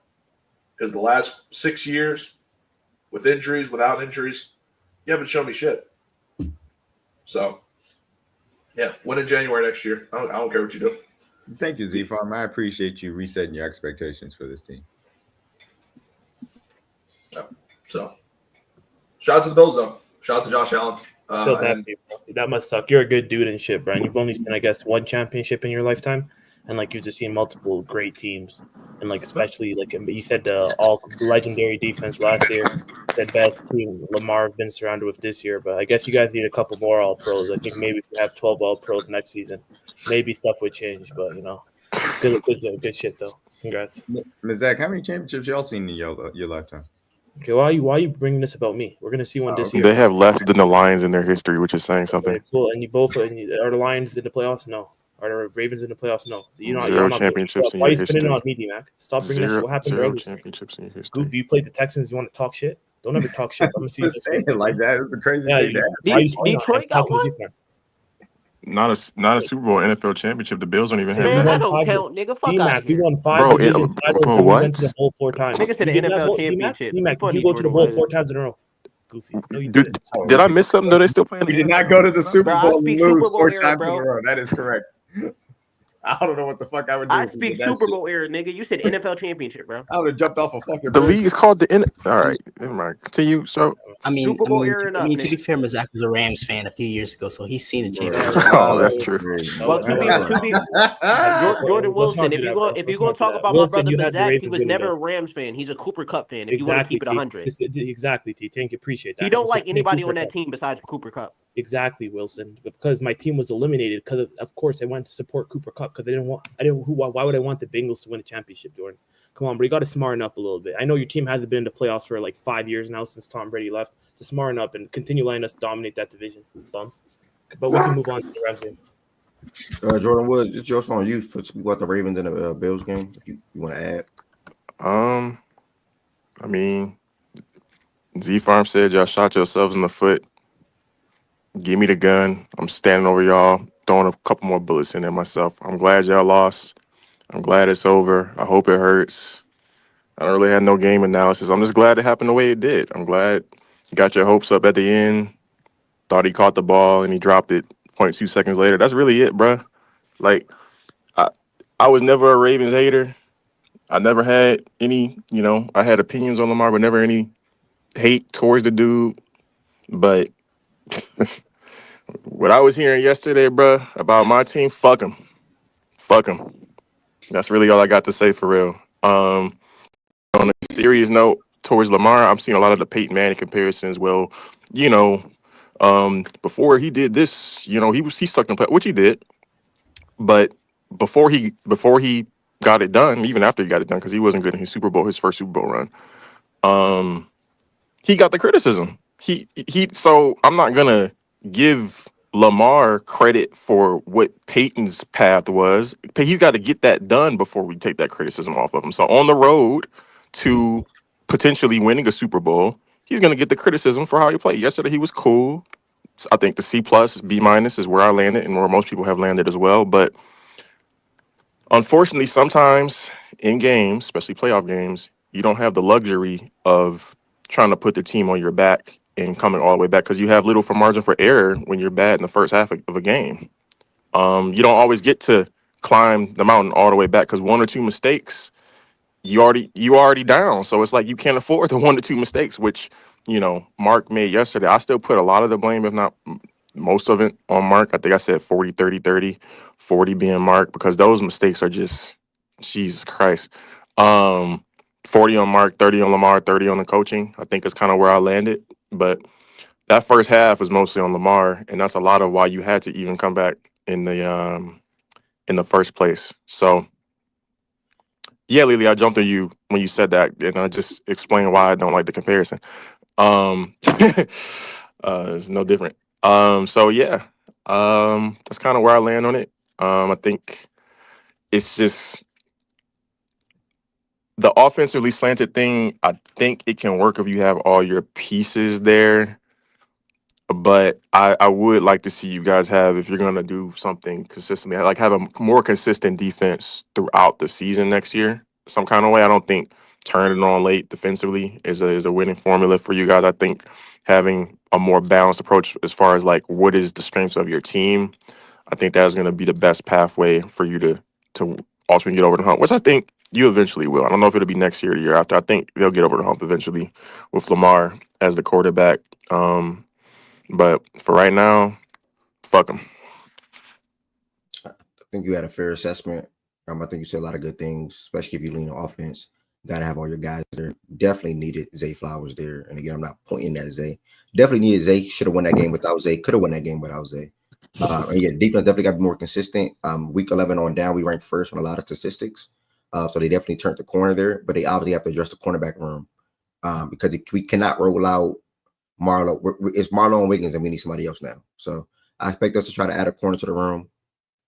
Because the last 6 years, with injuries, without injuries, you haven't shown me shit. So, yeah, win in January next year. I don't care what you do. Thank you, Z Farm. I appreciate you resetting your expectations for this team. Yeah. So, shout out to the Bills, though. Shout out to Josh Allen. Feel bad for you, bro. That must suck. You're a good dude and shit, Brian. You've only seen, I guess, one championship in your lifetime, and like you've just seen multiple great teams, and like especially like you said, all legendary defense last year. The best team Lamar has been surrounded with this year, but I guess you guys need a couple more All Pros. I think maybe if you have 12 All Pros next season, maybe stuff would change. But good shit though. Congrats. Ms. Zach, how many championships y'all seen in your lifetime? Okay, why are you bringing this about me? We're gonna see one this year. They have less than the Lions in their history, which is saying something. Okay, cool. And you both are the Lions in the playoffs? No. Are the Ravens in the playoffs? No. Zero championships in why your are you spinning history. on me, D-Mac? Stop bringing that shit. What happened Zero earlier? championships in your history. Goofy, you played the Texans. You want to talk shit? Don't ever talk shit. I'm gonna see you Just saying it like that. It's a crazy thing. Detroit got one. Not a Super Bowl NFL championship. The Bills don't even have Man, that. that don't count, nigga. Fuck out of We here. won 5 Bro, division titles and we what? went to the bowl 4 times. Niggas to the You did NFL that, championship. D-Mac, Funny, did you go to the Jordan bowl 4 Wilson. times in a row? Goofy. No, you Did I miss something? Though they still playing? We did not go to the Super Bro, I Bowl and speak lose Super Bowl 4 era, times in bro. a row. That is correct. I don't know what the fuck I would do. I if we speak did that Super shit. Bowl era, nigga. You said NFL championship, bro. I would have jumped off a fucking The bridge. league is called the N. All right, never mind. Continue. So, Super Bowl era to enough, be nigga. fair, Zach was a Rams fan a few years ago, so he's seen a championship. oh, that's true. Well, Jordan Wilson, if you're going to talk about my brother Bazak, he was never a Rams fan. He's a Cooper Cup fan. If you want to keep it 100, Exactly, T. Thank you, appreciate that. he don't It's like anybody Cooper on that Kupp. team besides Cooper Cup. Exactly, Wilson. Because my team was eliminated. Because of course I went to support Cooper Cup. Because why would I want the Bengals to win a championship, Jordan? Come on, bro. You got to smarten up a little bit. I know your team hasn't been in the playoffs for like 5 years now since Tom Brady left. To smarten up and continue letting us dominate that division, bum. But we can move on to the Rams game. Jordan Woods, it's just on you for speak about the Ravens and the Bills game. If you want to add. I mean, Z Farm said y'all shot yourselves in the foot. Give me the gun. I'm standing over y'all, throwing a couple more bullets in there myself. I'm glad y'all lost. I'm glad it's over. I hope it hurts. I don't really have no game analysis. I'm just glad it happened the way it did. I'm glad you got your hopes up at the end. Thought he caught the ball and he dropped it 0.2 seconds later. That's really it, bruh. Like, I was never a Ravens hater. I never had any, I had opinions on Lamar, but never any hate towards the dude. But what I was hearing yesterday, bruh, about my team, fuck him. Fuck him. That's really all I got to say for real. On a serious note, towards Lamar, I'm seeing a lot of the Peyton Manning comparisons. Well, before he did this, he sucked in play, which he did. But before he got it done, even after he got it done, because he wasn't good in his first Super Bowl run, he got the criticism. So I'm not gonna give Lamar credit for what Peyton's path was. He's got to get that done before we take that criticism off of him. So on the road to potentially winning a Super Bowl, he's gonna get the criticism for how he played. Yesterday he was cool. I think the C+, B- is where I landed and where most people have landed as well. But unfortunately, sometimes in games, especially playoff games, you don't have the luxury of trying to put the team on your back and coming all the way back because you have little for margin for error when you're bad in the first half of a game. You don't always get to climb the mountain all the way back because 1 or 2 mistakes, you already down. So it's like you can't afford the 1 to 2 mistakes, which Mark made yesterday. I still put a lot of the blame, if not most of it, on Mark. I think I said 40, 30, 30, 40 being Mark because those mistakes are just Jesus Christ. 40 on Mark, 30 on Lamar, 30 on the coaching. I think is kind of where I landed. But that first half was mostly on Lamar, and that's a lot of why you had to even come back in the first place. So yeah, Lily, I jumped on you when you said that, and I just explained why I don't like the comparison. It's no different. So yeah, that's kind of where I land on it. I think it's just the offensively slanted thing. I think it can work if you have all your pieces there. But I would like to see you guys have, if you're going to do something consistently, like have a more consistent defense throughout the season next year, some kind of way. I don't think turning on late defensively is a winning formula for you guys. I think having a more balanced approach as far as like what is the strengths of your team, I think that's going to be the best pathway for you to ultimately get over the hump, which I think you eventually will. I don't know if it'll be next year or the year after. I think they'll get over the hump eventually with Lamar as the quarterback. But for right now, fuck them. I think you had a fair assessment. I think you said a lot of good things, especially if you lean on offense. You got to have all your guys there. Definitely needed Zay Flowers there. And again, I'm not pointing at Zay. Definitely needed Zay. Should have won that game without Zay. Could have won that game without Zay. And yeah, defense definitely got to be more consistent. Week 11 on down, we ranked first on a lot of statistics. So they definitely turned the corner there. But they obviously have to address the cornerback room because we cannot roll out Marlo. It's Marlo and Wiggins, and we need somebody else now. So I expect us to try to add a corner to the room.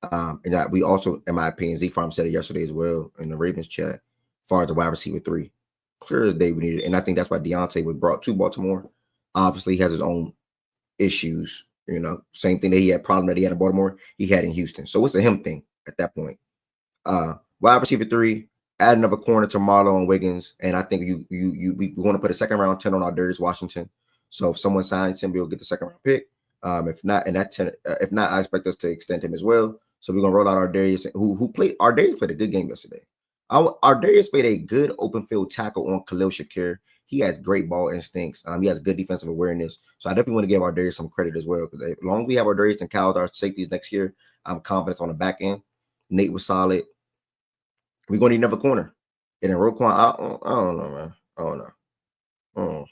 And that we also, in my opinion, Z Farm said it yesterday as well in the Ravens chat, as far as the wide receiver 3. Clear as day we needed. And I think that's why Deontay was brought to Baltimore. Obviously, he has his own issues. You know, same thing that he had problem that he had in Baltimore, he had in Houston. So it's a him thing at that point. Wide receiver 3, add another corner to Marlo and Wiggins. And I think we want to put a second round 10 on our Darius Washington. So if someone signs him, we'll get the second round pick. If not, and that 10, if not, I expect us to extend him as well. So we're gonna roll out our Darius, who played. Our Darius played a good game yesterday. Our Darius played a good open field tackle on Khalil Shakir. He has great ball instincts. He has good defensive awareness. So I definitely want to give our Darius some credit as well. Because as long as we have our Darius and Cal, our safeties next year, I'm confident on the back end. Nate was solid. We're gonna need another corner. And then Roquan, I don't know, man. I don't know.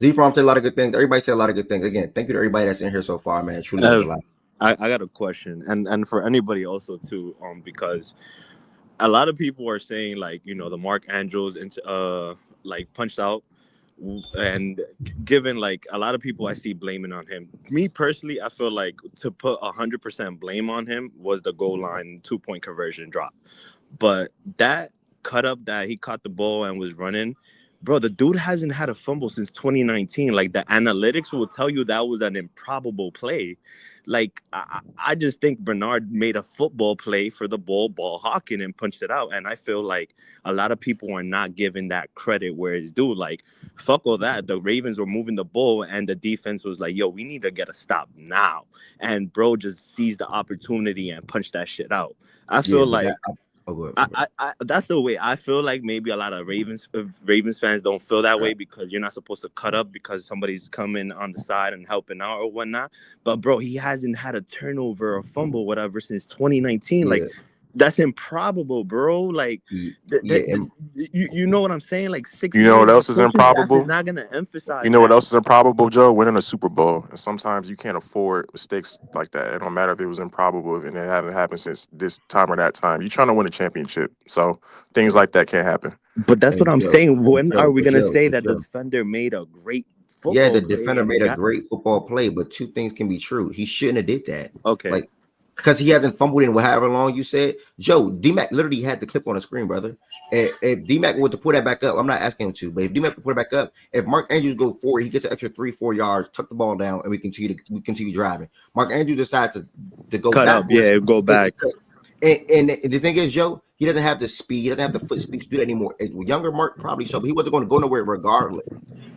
Z-Farm said a lot of good things. Everybody said a lot of good things. Again, thank you to everybody that's in here so far, man. Truly means a lot. I got a question, and for anybody also too, because a lot of people are saying like, you know, the Mark Andrews into like punched out, and given like a lot of people I see blaming on him. Me personally, I feel like to put 100% blame on him was the goal line 2-point conversion drop, but that cut up that he caught the ball and was running. Bro, the dude hasn't had a fumble since 2019. Like, the analytics will tell you that was an improbable play. Like, I just think Bernard made a football play for the ball hawking and punched it out. And I feel like a lot of people are not giving that credit where it's due. Like, fuck all that. The Ravens were moving the ball and the defense was like, yo, we need to get a stop now. And bro just seized the opportunity and punched that shit out. I feel like... that's the way I feel. Like maybe a lot of Ravens fans don't feel that way because you're not supposed to cut up because somebody's coming on the side and helping out or whatnot. But bro, he hasn't had a turnover or fumble whatever since 2019. Like, that's improbable, bro. Like, you know what I'm saying? Like, 6 You know what years else is improbable? is not gonna emphasize. You know what else is improbable, Joe? Winning a Super Bowl. And sometimes you can't afford mistakes like that. It don't matter if it was improbable and it hasn't happened since this time or that time. You're trying to win a championship. So things like that can't happen. But that's what I'm saying. When are we gonna say that the defender made a great football play? Yeah, the defender made a great football play, but two things can be true. He shouldn't have did that. Okay. Like, because he hasn't fumbled in however long you said. Joe, D-Mac literally had the clip on the screen, brother. If D-Mac were to pull that back up, I'm not asking him to, but if D-Mac would put it back up, if Mark Andrews go forward, he gets an extra 3-4 yards, tuck the ball down, and we continue driving. Mark Andrews decides to go cut up, go back. And the thing is, Joe, he doesn't have the speed, he doesn't have the foot speed to do that anymore. Younger Mark probably so, but he wasn't going to go nowhere regardless.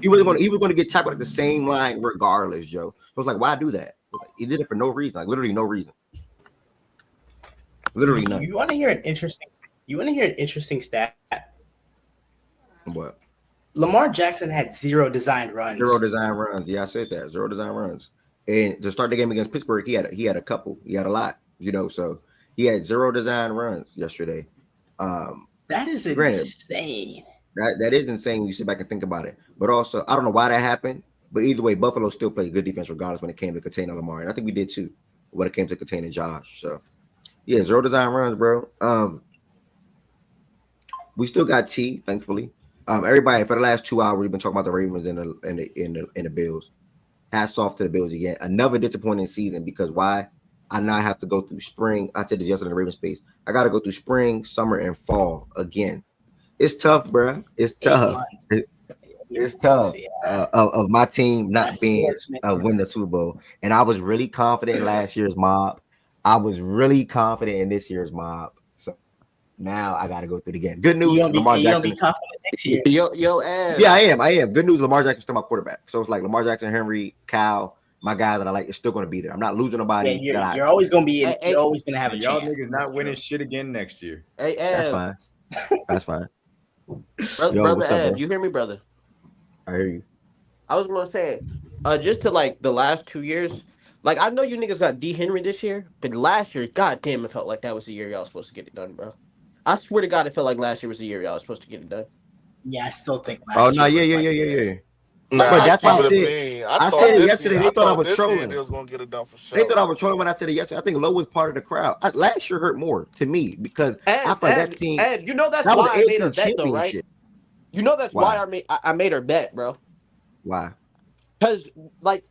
He was going to get tackled at the same line regardless, Joe. So it's like, why do that? He did it for no reason, like literally no reason. Literally none. You want to hear an interesting stat? What? Lamar Jackson had 0 designed runs. 0 design runs. Yeah, I said that. 0 design runs. And to start the game against Pittsburgh, he had a couple. He had a lot, you know. So he had 0 design runs yesterday. That is insane. That is insane when you sit back and think about it. But also, I don't know why that happened. But either way, Buffalo still played good defense regardless when it came to containing Lamar. And I think we did too when it came to containing Josh. So yeah, 0 design runs, bro. We still got T, thankfully. Everybody for the last 2 hours we've been talking about the Ravens and the Bills. Hats off to the Bills again. Another disappointing season because why? I now have to go through spring. I said this yesterday in the Ravens space. I got to go through spring, summer, and fall again. It's tough, bro. It's tough. It's tough of my team not being win the Super Bowl. And I was really confident in last year's mob. I was really confident in this year's mob. So Now I got to go through it again. Good news, You gonna Lamar be Jackson. confident next year. Yo, Ed. Yeah, I am. Good news, Lamar Jackson's still my quarterback. So it's like Lamar Jackson, Henry, Kyle, my guy that I like is still going to be there. I'm not losing nobody. Yeah, you're always gonna be. You're always gonna have a y'all chance. niggas not winning shit again next year. Hey, Ed. That's fine. That's fine. Brother Ed, you hear me, brother? I hear you. I was gonna say, just to like the last 2 years, like I know you niggas got D Henry this year, but last year, goddamn, it felt like that was the year y'all was supposed to get it done, bro. I swear to God, it felt like last year was the year y'all was supposed to get it done. Yeah, I still think. Oh no, yeah. Nah, But that's why I keep it a said bean. I said it yesterday. They thought I was this year trolling. They was gonna get it done for sure. They thought I was trolling when I said it yesterday. I think Lowe was part of the crowd. Last year hurt more to me because I felt like that team. Ed, you know that's that was why the I made her AFC bet, though, right? championship. You know that's why I made her bet, bro. Why? Because like,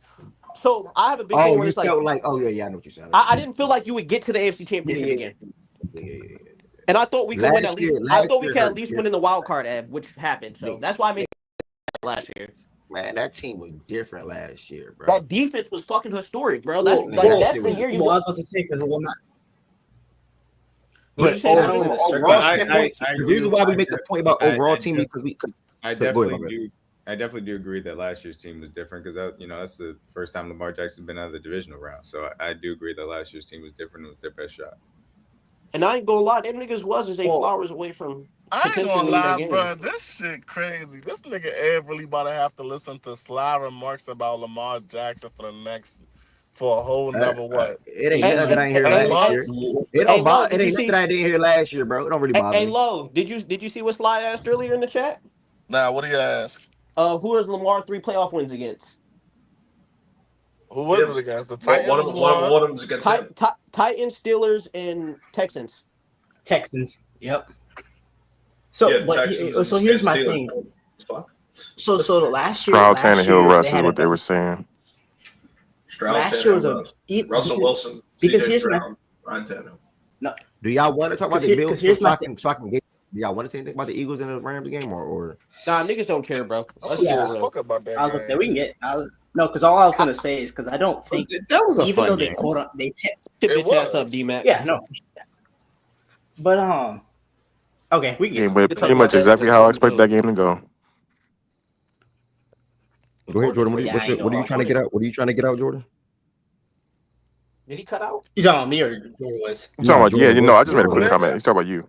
so I have a big thing where You it's like, felt like, I know what you're saying. I didn't feel like you would get to the AFC Championship again. Yeah. And I thought we could win Last at least. year- I thought last we year could at hurt, least yeah. win in the wild card, Ed, which happened. So that's why I made last year. Man, that team was different last year, bro. That defense was fucking historic, bro. That's Well, like that that's shit the was- year you. Well, I was about to say because we're not. But I don't know. overall, I the reason why we make the point about overall team I because we could. I Go ahead, definitely do agree that last year's team was different because that's the first time Lamar Jackson's been out of the divisional round. So I do agree that last year's team was different. It was their best shot. And I ain't gonna lie, them niggas was flowers away from. I ain't potentially gonna lie, winning bro. that game. This shit crazy. This nigga Ed really about to have to listen to sly remarks about Lamar Jackson for a whole nother what? It ain't nothing that I didn't hear last year. It don't bother. It ain't nothing that I didn't hear last year, bro. It don't really bother Hey, me. Lo, did you see what Sly asked earlier in the chat? Nah, what do you ask? Who is Lamar 3 playoff wins against? Who was it against? The Well, Titans. one of them's against him. Titans, Steelers, and Texans. Texans. Yep. So, Yeah, but Texans so and here's my Steelers. thing. Fuck. So last year, Stroud, last Tannehill, year, Russ they is had what they were saying. Stroud, last year was Russell Wilson, because CJ here's Stroud, Ryan Tannehill. No. Do y'all want to talk about the Bills? here's So my I can get. Do y'all want to say anything about the Eagles and the Rams game or? Nah, niggas don't care, bro. Let's Yeah. get it real. Fuck about that. I was gonna say we can get. No, because all I was gonna say is because I don't think that was a even fun though game. they Get bitch ass up, D-Mac. Yeah, no. But okay, we can get Yeah, to but it. pretty much exactly how I expect that game to go. Go ahead, Jordan. What Yeah, are you trying to get out? What are you trying to get out, Jordan? Did he cut out? You talking about me or Jordan was? I'm talking about Jordan, I just made a quick Jordan. comment. He's talking about you.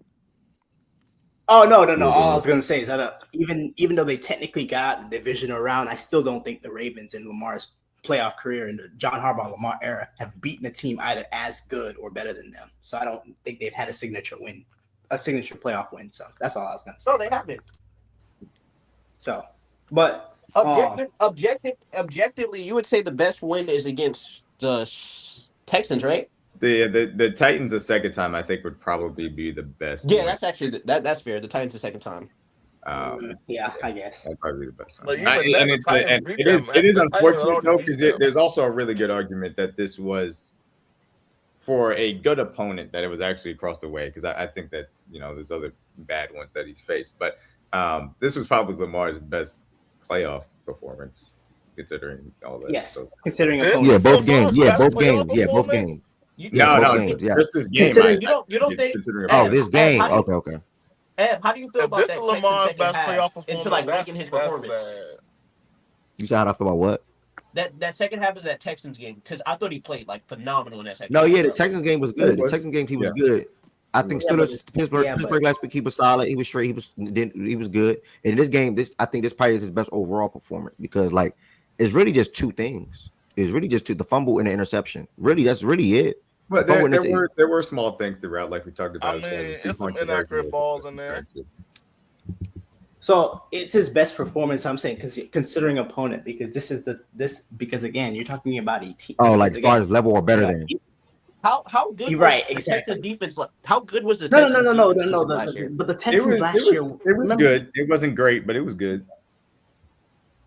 Oh no! Yeah, All I was gonna say is that even though they technically got the divisional round, I still don't think the Ravens in Lamar's playoff career in the John Harbaugh Lamar era have beaten a team either as good or better than them. So I don't think they've had a signature playoff win. So that's all I was gonna say. No, they haven't. So, but objectively, you would say the best win is against the Texans, right? The Titans the second time I think would probably be the best. Yeah, one. that's actually that's fair. The Titans the second time. Yeah, I guess that'd probably be the best. But It is unfortunate though because there's also a really good argument that this was for a good opponent that it was actually across the way because I think that there's other bad ones that he's faced, but this was probably Lamar's best playoff performance considering all that. yes, So. considering both games. Both games. Just this game. You don't think? This game. Okay. Ed, how do you feel If about this that is Lamar's Texans best second playoff half performance, into like ranking his performance? You said how I feel about what? That second half is that Texans game because I thought he played like phenomenal in that second. No, half, the bro. Texans game was good. The Texans game he was good. I think Pittsburgh last week he was solid. He was straight. He was good. And this game, I think this probably is his best overall performance because like it's really just two things. It's really just the fumble and the interception. Really, that's really it. But there were small things throughout, like we talked about. I mean, it's some inaccurate balls in there. So it's his best performance. I'm saying because considering opponent because because again you're talking about a team. Oh, like as far as level or better than. How good? You're was right, the exactly. Texans defense? How good was the No. last year? But the Texans last year it was good. It wasn't great, but it was good.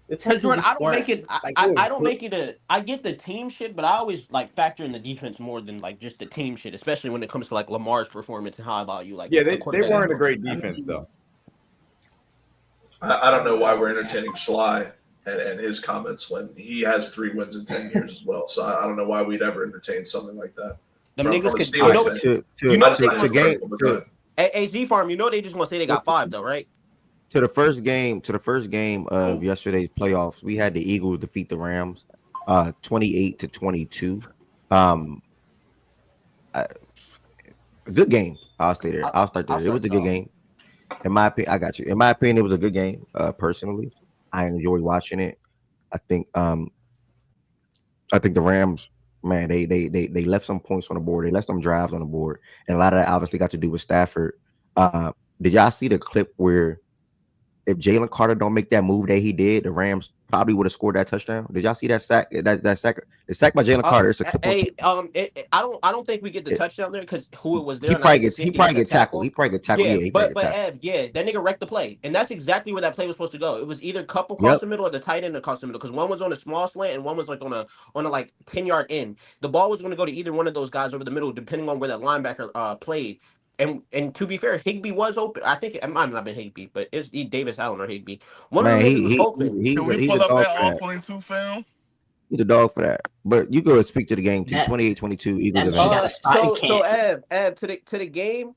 Because I don't make it. I don't make it a. I get the team shit, but I always like factor in the defense more than like just the team shit, especially when it comes to like Lamar's performance and how I value like. Yeah, they weren't a great defense though. I don't know why we're entertaining Sly and his comments when he has 3 wins in 10 years as well. So I don't know why we'd ever entertain something like that. AZ Farm, you know they just want to say they got 5 though, right? To the first game of yesterday's playoffs, we had the Eagles defeat the Rams 28-22. A good game. I'll stay there. I'll start there. It was a good game. In my opinion, I got you. In my opinion, it was a good game. Personally, I enjoyed watching it. I think the Rams, man, they left some points on the board. They left some drives on the board, and a lot of that obviously got to do with Stafford. Did y'all see the clip where if Jalen Carter don't make that move that he did, the Rams probably would have scored that touchdown? Did y'all see that sack? That sack, the sack by Jalen Carter. It's a clip on I don't think we get the touchdown there because who it was there. He and I probably hate to get see it, he tackled. tackle. He probably get tackled. Yeah, Yeah, he probably but get tackled. Ed, that nigga wrecked the play, and that's exactly where that play was supposed to go. It was either cup across the middle or the tight end across the middle because one was on a small slant and one was like on a like 10-yard end. The ball was going to go to either one of those guys over the middle, depending on where that linebacker played. And to be fair, Higbee was open. I think it might not have been Higbee, but it's Davis Allen or Higbee. One of them niggas was open. Can we pull up that all-22 film? He's a dog for that. But you go speak to the game too. 28-22 Eagles advantage. So Ev, to the game,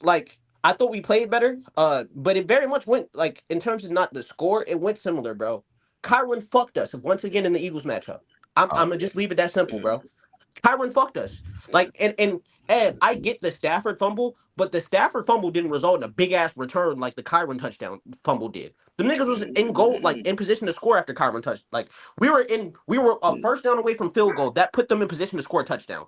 like I thought we played better. But it very much went like in terms of not the score, it went similar, bro. Kyron fucked us once again in the Eagles matchup. I'm gonna just leave it that simple, bro. Kyron fucked us. Like and Ed, I get the Stafford fumble, but the Stafford fumble didn't result in a big ass return like the Kyron touchdown fumble did. The niggas was in goal, like in position to score after Kyron touched. Like we were a first down away from field goal. That put them in position to score a touchdown.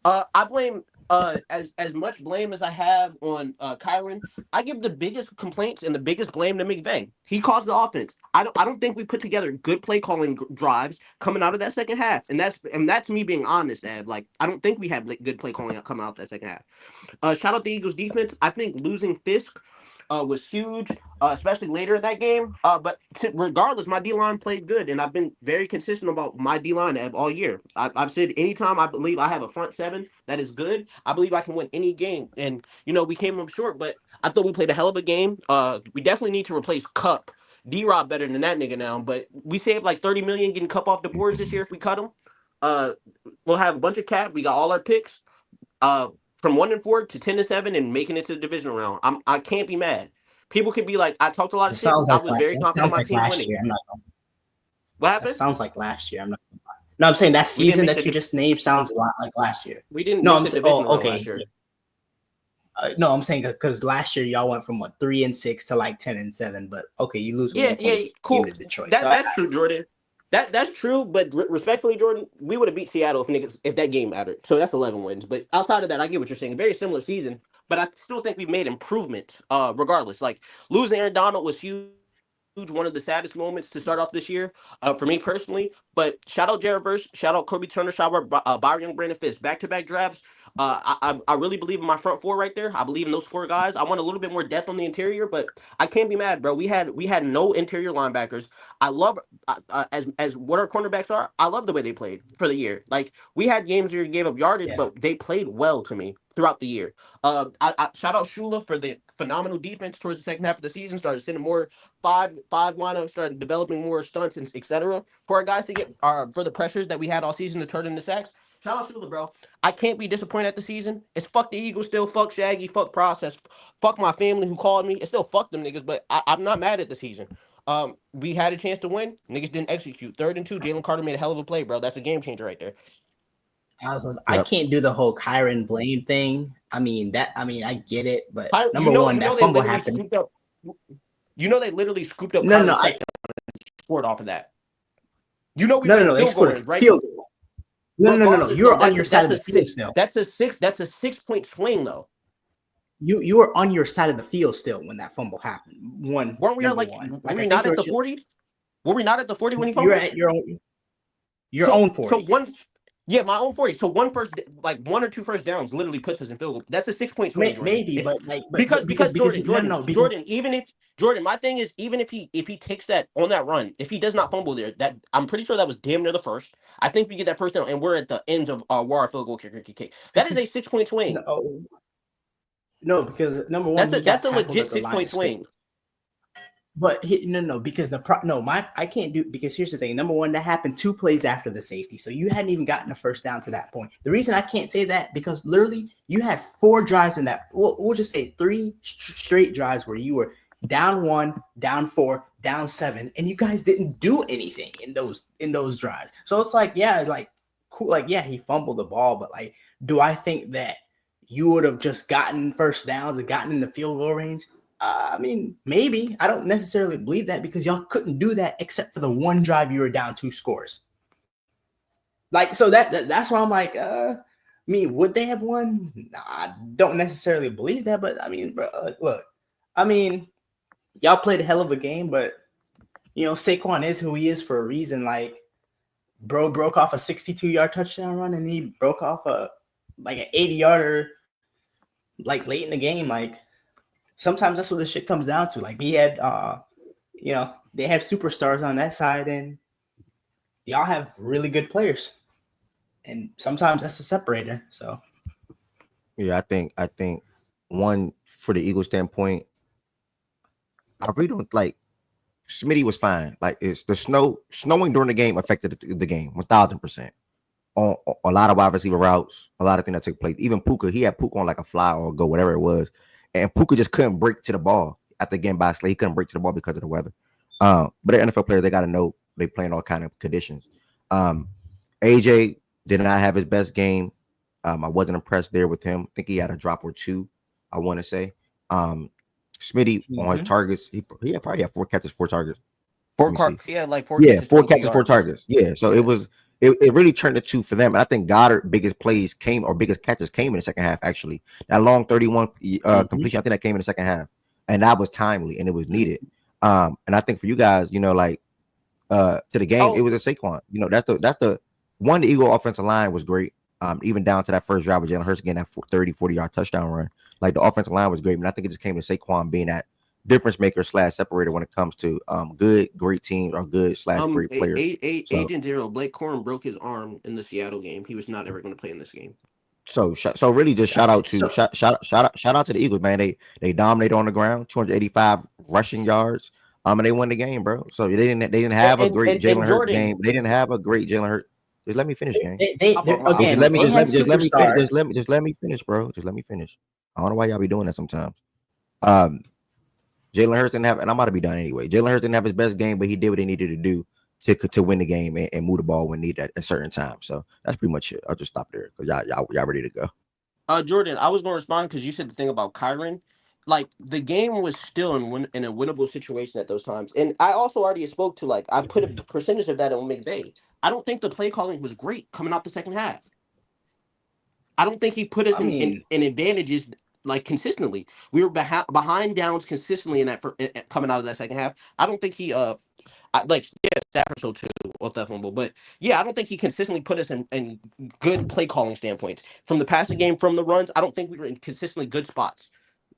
I blame as much blame as I have on Kyron. I give the biggest complaints and the biggest blame to McVay. He caused the offense. I don't think we put together good play calling drives coming out of that second half, and that's me being honest, Ed. Like I don't think we had good play calling coming out that second half. Shout out the Eagles defense. I think losing Fisk was huge, especially later in that game. But regardless, my D-line played good, and I've been very consistent about my D-line all year. I've said anytime I believe I have a front seven that is good, I believe I can win any game. And, we came up short, but I thought we played a hell of a game. We definitely need to replace Cup. D-Rob better than that nigga now, but we saved like $30 million getting Cup off the boards this year if we cut him. We'll have a bunch of cap. We got all our picks. From 1-4 to 10-7 and making it to the divisional round. I can't be mad. People could be like, I talked a lot of shit. I was very confident my team winning. What happened? That sounds like last year. No, I'm saying that season that you just named sounds a lot like last year. We didn't. No, I'm saying. Oh, okay. Last year. No, I'm saying because last year y'all went from 3-6 to like 10-7. But okay, you lose. Yeah, cool. To Detroit. That's true, Jordan. That's true, but respectfully, Jordan, we would have beat Seattle if that game mattered. So that's 11 wins. But outside of that, I get what you're saying. Very similar season, but I still think we've made improvement. Regardless, like losing Aaron Donald was huge. One of the saddest moments to start off this year for me personally. But shout out Jared Verse, shout out Kobe Turner, shout out Byron Young, Brandon Fisk. Back-to-back drafts. I really believe in my front four right there. I believe in those four guys. I want a little bit more depth on the interior, but I can't be mad, bro. We had no interior linebackers. I love as what our cornerbacks are. I love the way they played for the year. Like we had games where you gave up yardage, but they played well to me throughout the year. I shout out Shula for the phenomenal defense towards the second half of the season. Started sending more five lineups, started developing more stunts and etc. for our guys to get for the pressures that we had all season to turn into sacks. Shout out Shula, bro. I can't be disappointed at the season. It's fuck the Eagles still, fuck Shaggy, fuck process, fuck my family who called me. It's still fuck them niggas, but I'm not mad at the season. We had a chance to win. Niggas didn't execute. 3rd and 2, Jalen Carter made a hell of a play, bro. That's a game changer right there. I can't do the whole Kyron blame thing. I get it, but that fumble happened. They literally scooped up. No, I scored off of that. We they scored right? Field. No. You're on your side of the field still. That's a 6-point swing though. You were on your side of the field still when that fumble happened. Weren't we were we not at the 40? Were we not at the 40 when he fumbled? You're at your own 40. So my own 40. So one or two first downs literally puts us in field goal. That's a 6-point swing. Maybe, because Jordan, Jordan, my thing is even if he takes that on that run, if he does not fumble there, that I'm pretty sure that was damn near the first. I think we get that first down, and we're at the ends of where our field goal kick. That is a 6-point swing. No, because number one, that's a legit 6-point swing. But no, because I can't do, because here's the thing. Number one, that happened 2 plays after the safety, so you hadn't even gotten a first down to that point. The reason I can't say that, because literally you had 4 drives in that. We'll just say 3 straight drives where you were down 1, down 4, down 7, and you guys didn't do anything in those drives. So it's like, yeah, like cool, like yeah, he fumbled the ball, but like, do I think that you would have just gotten first downs and gotten in the field goal range? I mean, maybe. I don't necessarily believe that, because y'all couldn't do that except for the one drive you were down 2 scores. Like, so that's why I'm like, I mean, would they have won? Nah, I don't necessarily believe that, but I mean, bro, look, I mean, y'all played a hell of a game, but Saquon is who he is for a reason. Like, bro broke off a 62-yard touchdown run, and he broke off an 80-yarder like late in the game. Like, sometimes that's what this shit comes down to. Like, he had, they have superstars on that side, and y'all have really good players. And sometimes that's a separator. So, yeah, I think one, for the Eagles standpoint, I really don't like. Smitty was fine. Like, it's the snowing during the game affected the game 1,000%. On a lot of wide receiver routes, a lot of things that took place. Even Puka, he had Puka on like a fly or a go, whatever it was. And Puka just couldn't break to the ball after getting by Slay. He couldn't break to the ball because of the weather. But they're NFL players, they got to know they play in all kind of conditions. AJ did not have his best game. I wasn't impressed there with him. I think he had a drop or 2, I want to say. Smitty on his targets, he probably had 4 catches, 4 targets. 4 like 4 yeah, catches, 4 catches, 4 yards. targets. Yeah, so it really turned to 2 for them. And I think Goddard biggest catches came in the second half. Actually, that long 31 completion, I think that came in the second half, and that was timely and it was needed. And I think for you guys, to the game, it was a Saquon. That's the one. The Eagle offensive line was great. Even down to that first drive with Jalen Hurts getting that 40-yard touchdown run. Like, the offensive line was great, and I think it just came to Saquon being that difference maker / separator when it comes to great teams or good / great players. Agent Zero, Blake Corum broke his arm in the Seattle game. He was not ever going to play in this game. So really just shout out to the Eagles, man. They dominated on the ground, 285 rushing yards. And they won the game, bro. So they didn't have a great Jalen Hurts game. They didn't have a great Jalen Hurts. Just let me finish, gang. Just let me finish, bro. Just let me finish. I don't know why y'all be doing that sometimes. Jalen Hurts didn't have, and I'm about to be done anyway. Jalen Hurts didn't have his best game, but he did what he needed to do to win the game and move the ball when needed at a certain time. So that's pretty much it. I'll just stop there because y'all ready to go. Jordan, I was going to respond because you said the thing about Kyron. Like, the game was still in a winnable situation at those times. And I also already spoke to, like, I put a percentage of that on McVay. I don't think the play calling was great coming out the second half. I don't think he put us in advantages, like, consistently. We were behind downs consistently in that coming out of that second half. I don't think he Stafford so too off that fumble, but yeah, I don't think he consistently put us in good play calling standpoints from the passing game, from the runs. I don't think we were in consistently good spots,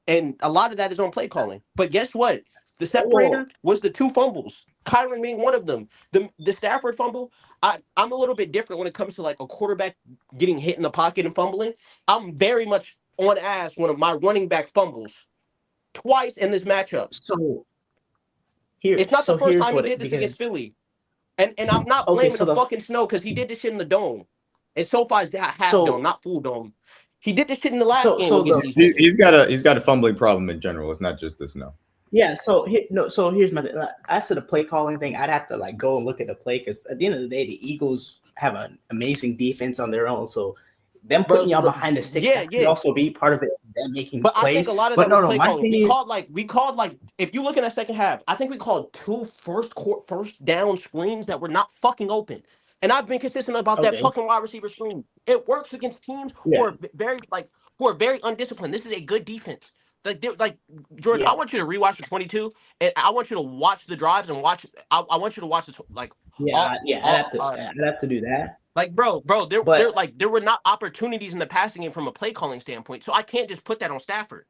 and a lot of that is on play calling. But guess what? The separator was the 2 fumbles. Kyron being one of them. The Stafford fumble. I'm a little bit different when it comes to like a quarterback getting hit in the pocket and fumbling. I'm very much on ass when my running back fumbles twice in this matchup. So it's not the first time he did this against Philly. And I'm not blaming the fucking snow because he did this shit in the dome. And SoFi's half dome, not full dome. He did this shit in the last game. He's got a fumbling problem in general. It's not just the snow. Yeah, so here's my thing. As to the play calling thing, I'd have to like go and look at the play because at the end of the day, the Eagles have an amazing defense on their own. So them putting y'all behind the sticks could also be part of it. Them making plays. I think a lot of that was play calling. We called like if you look in that second half, I think we called 2 first down screens that were not fucking open. And I've been consistent about that fucking wide receiver screen. It works against teams who are very undisciplined. This is a good defense. Like Jordan, I want you to rewatch the 22, and I want you to watch the drives and watch. I want you to watch this like. I'd have to do that. Like, bro, there were not opportunities in the passing game from a play calling standpoint, so I can't just put that on Stafford.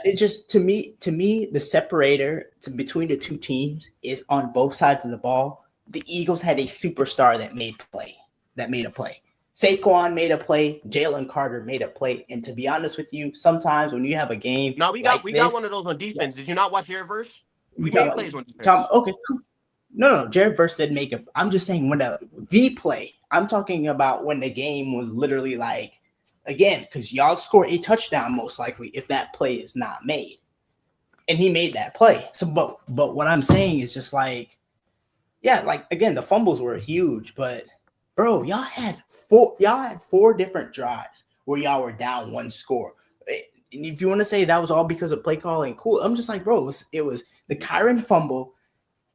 It just to me, the separator between the 2 teams is on both sides of the ball. The Eagles had a superstar that made a play. Saquon made a play. Jalen Carter made a play. And to be honest with you, sometimes when you have a game, we got one of those on defense. Did you not watch Air Verse? We made plays on defense. Okay, cool. No, Jared Verse did make it. I'm just saying when the play. I'm talking about when the game was literally like, again, because y'all score a touchdown most likely if that play is not made, and he made that play. So, but what I'm saying is just like, yeah, like again, the fumbles were huge, but bro, y'all had four different drives where y'all were down one score. And if you want to say that was all because of play calling, cool. I'm just like, bro, it was the Kyron fumble.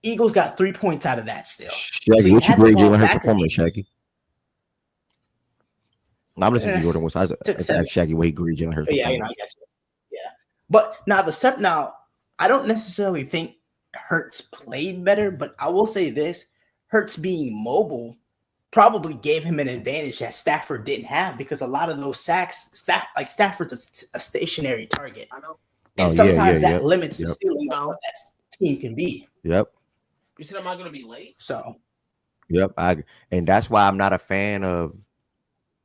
Eagles got 3 points out of that still. Shaggy, what you grade Jalen Hurts' performance, Shaggy? I'm listening to Jordan. What's I ask Shaggy what he grade Jalen Hurts' performance? I got you. Yeah, but now I don't necessarily think Hurts played better, but I will say this: Hurts being mobile probably gave him an advantage that Stafford didn't have because a lot of those sacks, Stafford's a stationary target, and sometimes that limits the ceiling of what that team can be. Yep. You said, am I going to be late? So. Yep. And that's why I'm not a fan of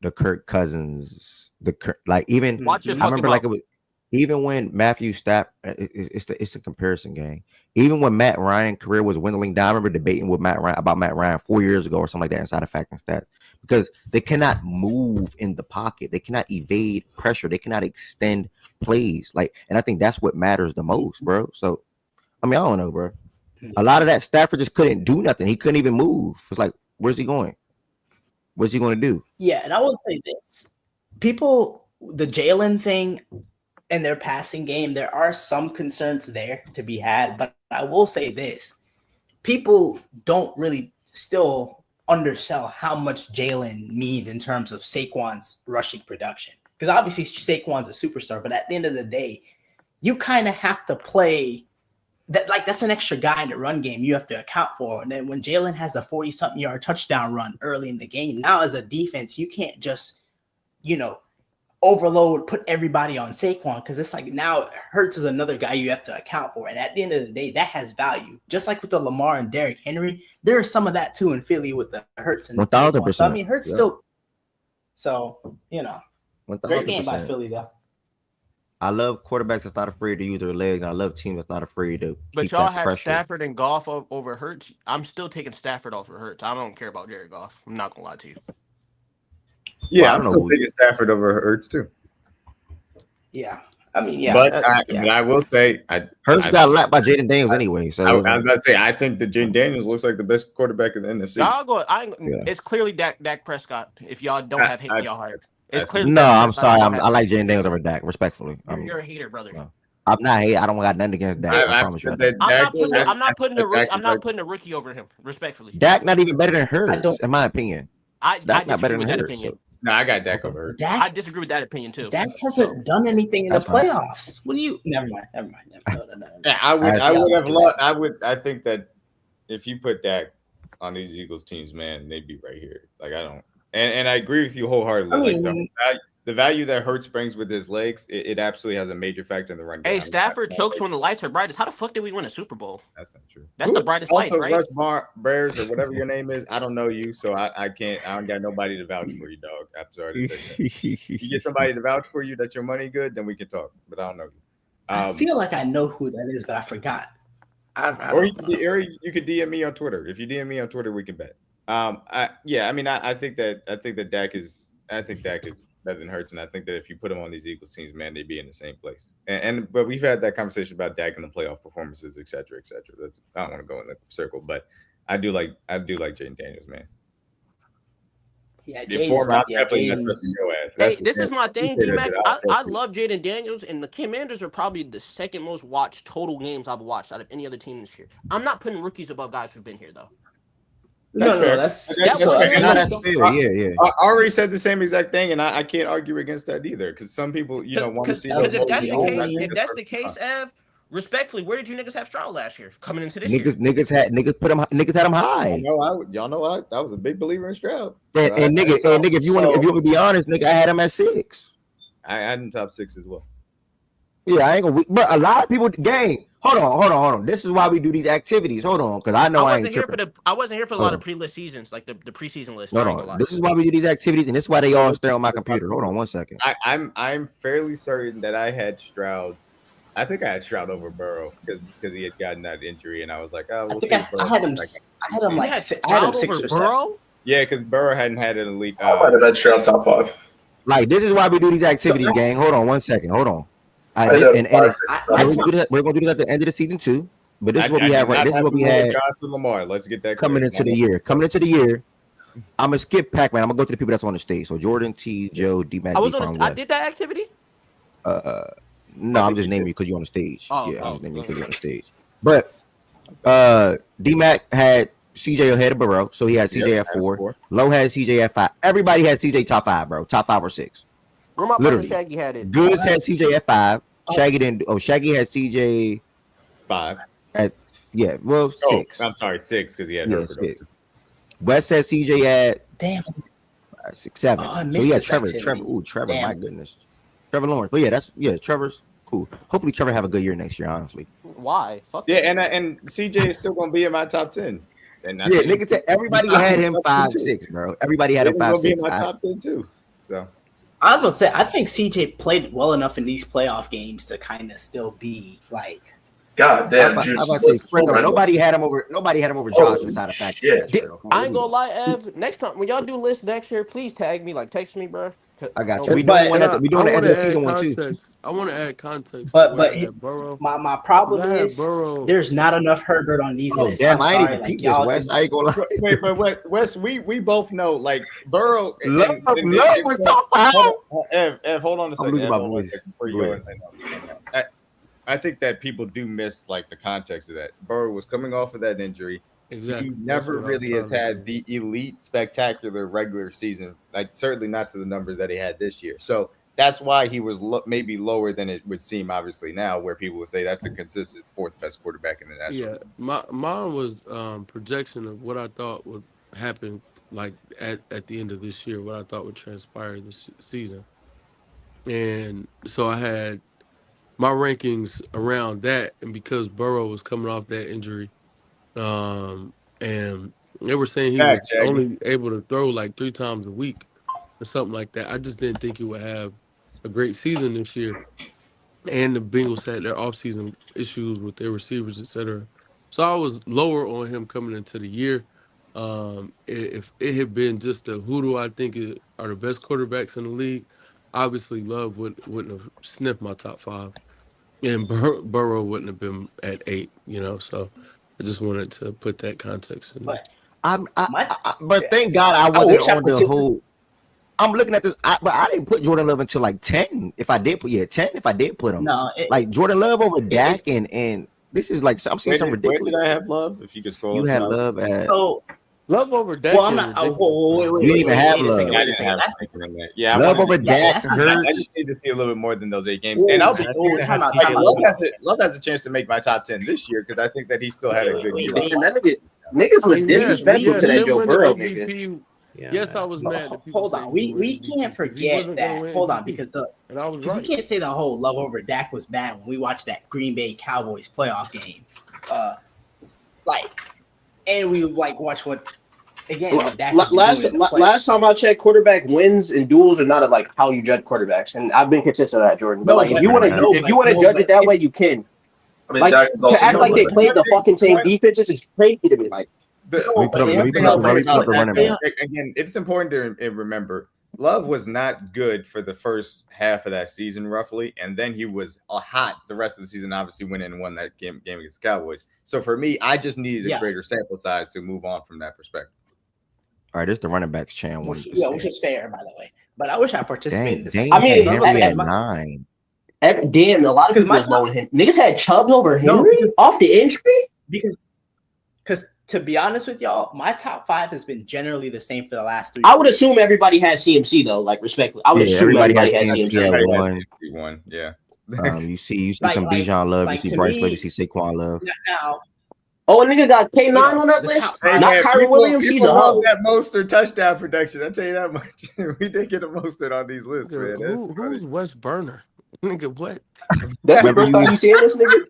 the Kirk Cousins. I remember like it was even when Matthew Stafford. It's a comparison game. Even when Matt Ryan's career was dwindling down, I remember debating with Matt Ryan 4 years ago or something like that inside of Fact and Stats because they cannot move in the pocket. They cannot evade pressure. They cannot extend plays. And I think that's what matters the most, bro. So, I mean, I don't know, bro. A lot of that Stafford just couldn't do nothing. He couldn't even move. It's like, where's he going? What's he going to do? Yeah, and I will say this. The Jalen thing and their passing game, there are some concerns there to be had, but I will say this. People don't really still undersell how much Jalen means in terms of Saquon's rushing production. Because obviously Saquon's a superstar, but at the end of the day, you kind of have to play that's an extra guy in the run game you have to account for. And then when Jalen has a 40-something yard touchdown run early in the game, now as a defense, you can't just, overload, put everybody on Saquon because it's like now Hurts is another guy you have to account for. And at the end of the day, that has value. Just like with the Lamar and Derrick Henry, there is some of that too in Philly with the Hurts and 1,000%. So I mean, Hurts still. So great game by Philly though. I love quarterbacks that's not afraid to use their legs. And I love teams that's not afraid to. But y'all have Stafford and Goff over Hurts. I'm still taking Stafford over Hurts. I don't care about Jared Goff. I'm not gonna lie to you. Yeah, I'm still taking Stafford over Hurts too. Yeah, I mean, yeah. But I will say, Hurts got lapped by Jaden Daniels anyway. So I was about to say, I think that Jaden Daniels looks like the best quarterback in the NFC. It's clearly Dak Prescott. If y'all don't have hate in y'all heart. No, I'm sorry. I like Jaden Daniels over Dak, respectfully. You're a hater, brother. No. I'm not hate. I don't got nothing against Dak. I promise you. I'm not putting a rookie over him, respectfully. Dak not even better than Hurts, in my opinion. Dak not better than that Hurts. opinion. No, I got Dak over Hurts. I disagree with that opinion too. Dak hasn't done anything in the playoffs. What do you? Never mind. No. Yeah, I think that if you put Dak on these Eagles teams, man, they'd be right here. And I agree with you wholeheartedly. The value that Hurts brings with his legs, it absolutely has a major factor in the run game. Hey, Stafford chokes when the lights are brightest. How the fuck did we win a Super Bowl? That's not true. That's the brightest light, right? Russ Bears or whatever your name is. I don't know you, so I can't. I don't got nobody to vouch for you, dog. I'm sorry to say that. You get somebody to vouch for you that your money good, then we can talk. But I don't know you. I feel like I know who that is, but I forgot. Or you could DM me on Twitter. If you DM me on Twitter, we can bet. I think that Dak is better than Hurts, and I think that if you put him on these Eagles teams, man, they'd be in the same place. But we've had that conversation about Dak and the playoff performances, et cetera, et cetera. I don't want to go in the circle, but I do like Jaden Daniels, man. Yeah, Hey, this is my thing, D-Max. I love Jaden Daniels, and the Commanders are probably the second most watched total games I've watched out of any other team this year. I'm not putting rookies above guys who've been here, though. That's fair. Yeah. I already said the same exact thing, and I can't argue against that either. Because some people, want to see those. If that's the case, Ev, respectfully, where did you niggas have Stroud last year? Coming into this year, niggas had him high. Y'all know I was a big believer in Stroud. And nigga, if you want to be honest, nigga, I had him at 6. I had him top 6 as well. Yeah, I ain't gonna. But a lot of people, gang. Hold on. This is why we do these activities. Hold on, because I know I ain't tripping. I wasn't here for a lot of pre-list seasons, like the preseason list. Hold on. This is why we do these activities, and this is why they all stay on my computer. Hold on 1 second. I'm fairly certain that I had Stroud. I think I had Stroud over Burrow because he had gotten that injury, and I was like, oh, we'll see. I had him. I had him like I had him 6 or 7. Yeah, because Burrow hadn't had an elite. I might have been Stroud top 5. Like, this is why we do these activities, gang. Hold on 1 second. Hold on. We're gonna do this at the end of the season too. But this is what we have. Right, this is what we had. Johnson Lamar. Let's get that coming into the year. Coming into the year, I'm gonna skip Pac-Man. I'm gonna go to the people that's on the stage. So Jordan, T, Joe, D-Mac. I did that activity. No, I'm just naming you because you're on the stage. I'm just naming you because you're on the stage. But D-Mac had CJ ahead of Burrow, so he had CJ at 4. Low had CJ at 5. Everybody had CJ top 5, bro. Top 5 or 6. Where my brother Shaggy had it. Goods had CJ at 5. Shaggy didn't. Shaggy had CJ 5. At 6. I'm sorry, 6 because he had Herbert. 6. West had CJ at 6, 7. Oh, so he had Trevor. My goodness, Trevor Lawrence. But Trevor's cool. Hopefully, Trevor have a good year next year. Honestly, why? Fuck yeah, and CJ is still gonna be in my top 10. And nigga said everybody had him 5, 6, bro. Everybody had him 5, 6. Be in my top 10 too. So I was about to say, I think CJ played well enough in these playoff games to kind of still be like. God damn, nobody had him over. Nobody had him over Josh inside of fact. I ain't gonna lie, Ev. Next time when y'all do lists next year, please tag me. Like text me, bro. I got you. We doing one at the end of the season one too. I want to add context. But my problem is there's not enough Herbert on these lists. Damn, I ain't even peep this, Wes. I ain't gonna lie. Wait, but Wes, we both know like Burrow. Love was top 5. Ev, hold on a second. I'm losing my voice. Before you go, I think that people do miss like the context of that. Burrow was coming off of that injury. Exactly. He never really has had the elite, spectacular regular season. Like certainly not to the numbers that he had this year. So that's why he was maybe lower than it would seem. Obviously now, where people would say that's a consistent 4th best quarterback in the national. Yeah, mine was projection of what I thought would happen. Like at the end of this year, what I thought would transpire this season, and so I had my rankings around that, and because Burrow was coming off that injury, and they were saying he was only able to throw like 3 times a week or something like that. I just didn't think he would have a great season this year. And the Bengals had their offseason issues with their receivers, etc. So I was lower on him coming into the year. If it had been just who do I think are the best quarterbacks in the league, obviously Love wouldn't have sniffed my top 5. And Burrow wouldn't have been at 8, so I just wanted to put that context in there. But thank God I wasn't on the whole. I'm looking at this, but I didn't put Jordan Love until like 10. If I did put 10, if I did put him, like Jordan Love over Dak, and this is like I'm seeing some ridiculous. Where did I have Love? If you could scroll, you had Love at. Love over Dak. Well, I'm not. Wait, you didn't even have Love. Yeah, Love over Dak. I just need to see a little bit more than those 8 games. And I'll be Love has a chance to make my top 10 this year because I think that he still had a good year. Niggas was disrespectful to that Joe Burrow nigga. Yes, I was mad. Hold on, we can't forget that. Hold on, because you can't say the whole Love over Dak was bad when we watched that Green Bay Cowboys playoff game. And we watch what. Again, last time I checked, quarterback wins and duels are not like how you judge quarterbacks, and I've been consistent of that, Jordan. But if you want to judge it that way, you can. I mean, to act like they played the fucking same defenses is crazy to me. Like, again, it's important to remember Love was not good for the first half of that season, roughly, and then he was hot the rest of the season. Obviously, went in and won that game against the Cowboys. So for me, I just needed a greater sample size to move on from that perspective. All right, this is the running backs channel. Which is fair, by the way. But I wish I participated in this. I mean, at 9. Damn, a lot of people low him. Niggas had Chubb over Henry off the injury because to be honest with y'all, my top 5 has been generally the same for the last 3 I would assume everybody has CMC though, like respectfully. I would assume everybody has CMC. One, yeah. You see some Bijan Love, you see Bryce Love, you see Saquon Love. Now, a nigga got K9 on that list. Not Kyrie Williams. He's a hoe. That Mostert touchdown production. I tell you that much. We did get a Mostert on these lists, man. Who's Wes Burner? Nigga, what? That's the first time you see this nigga.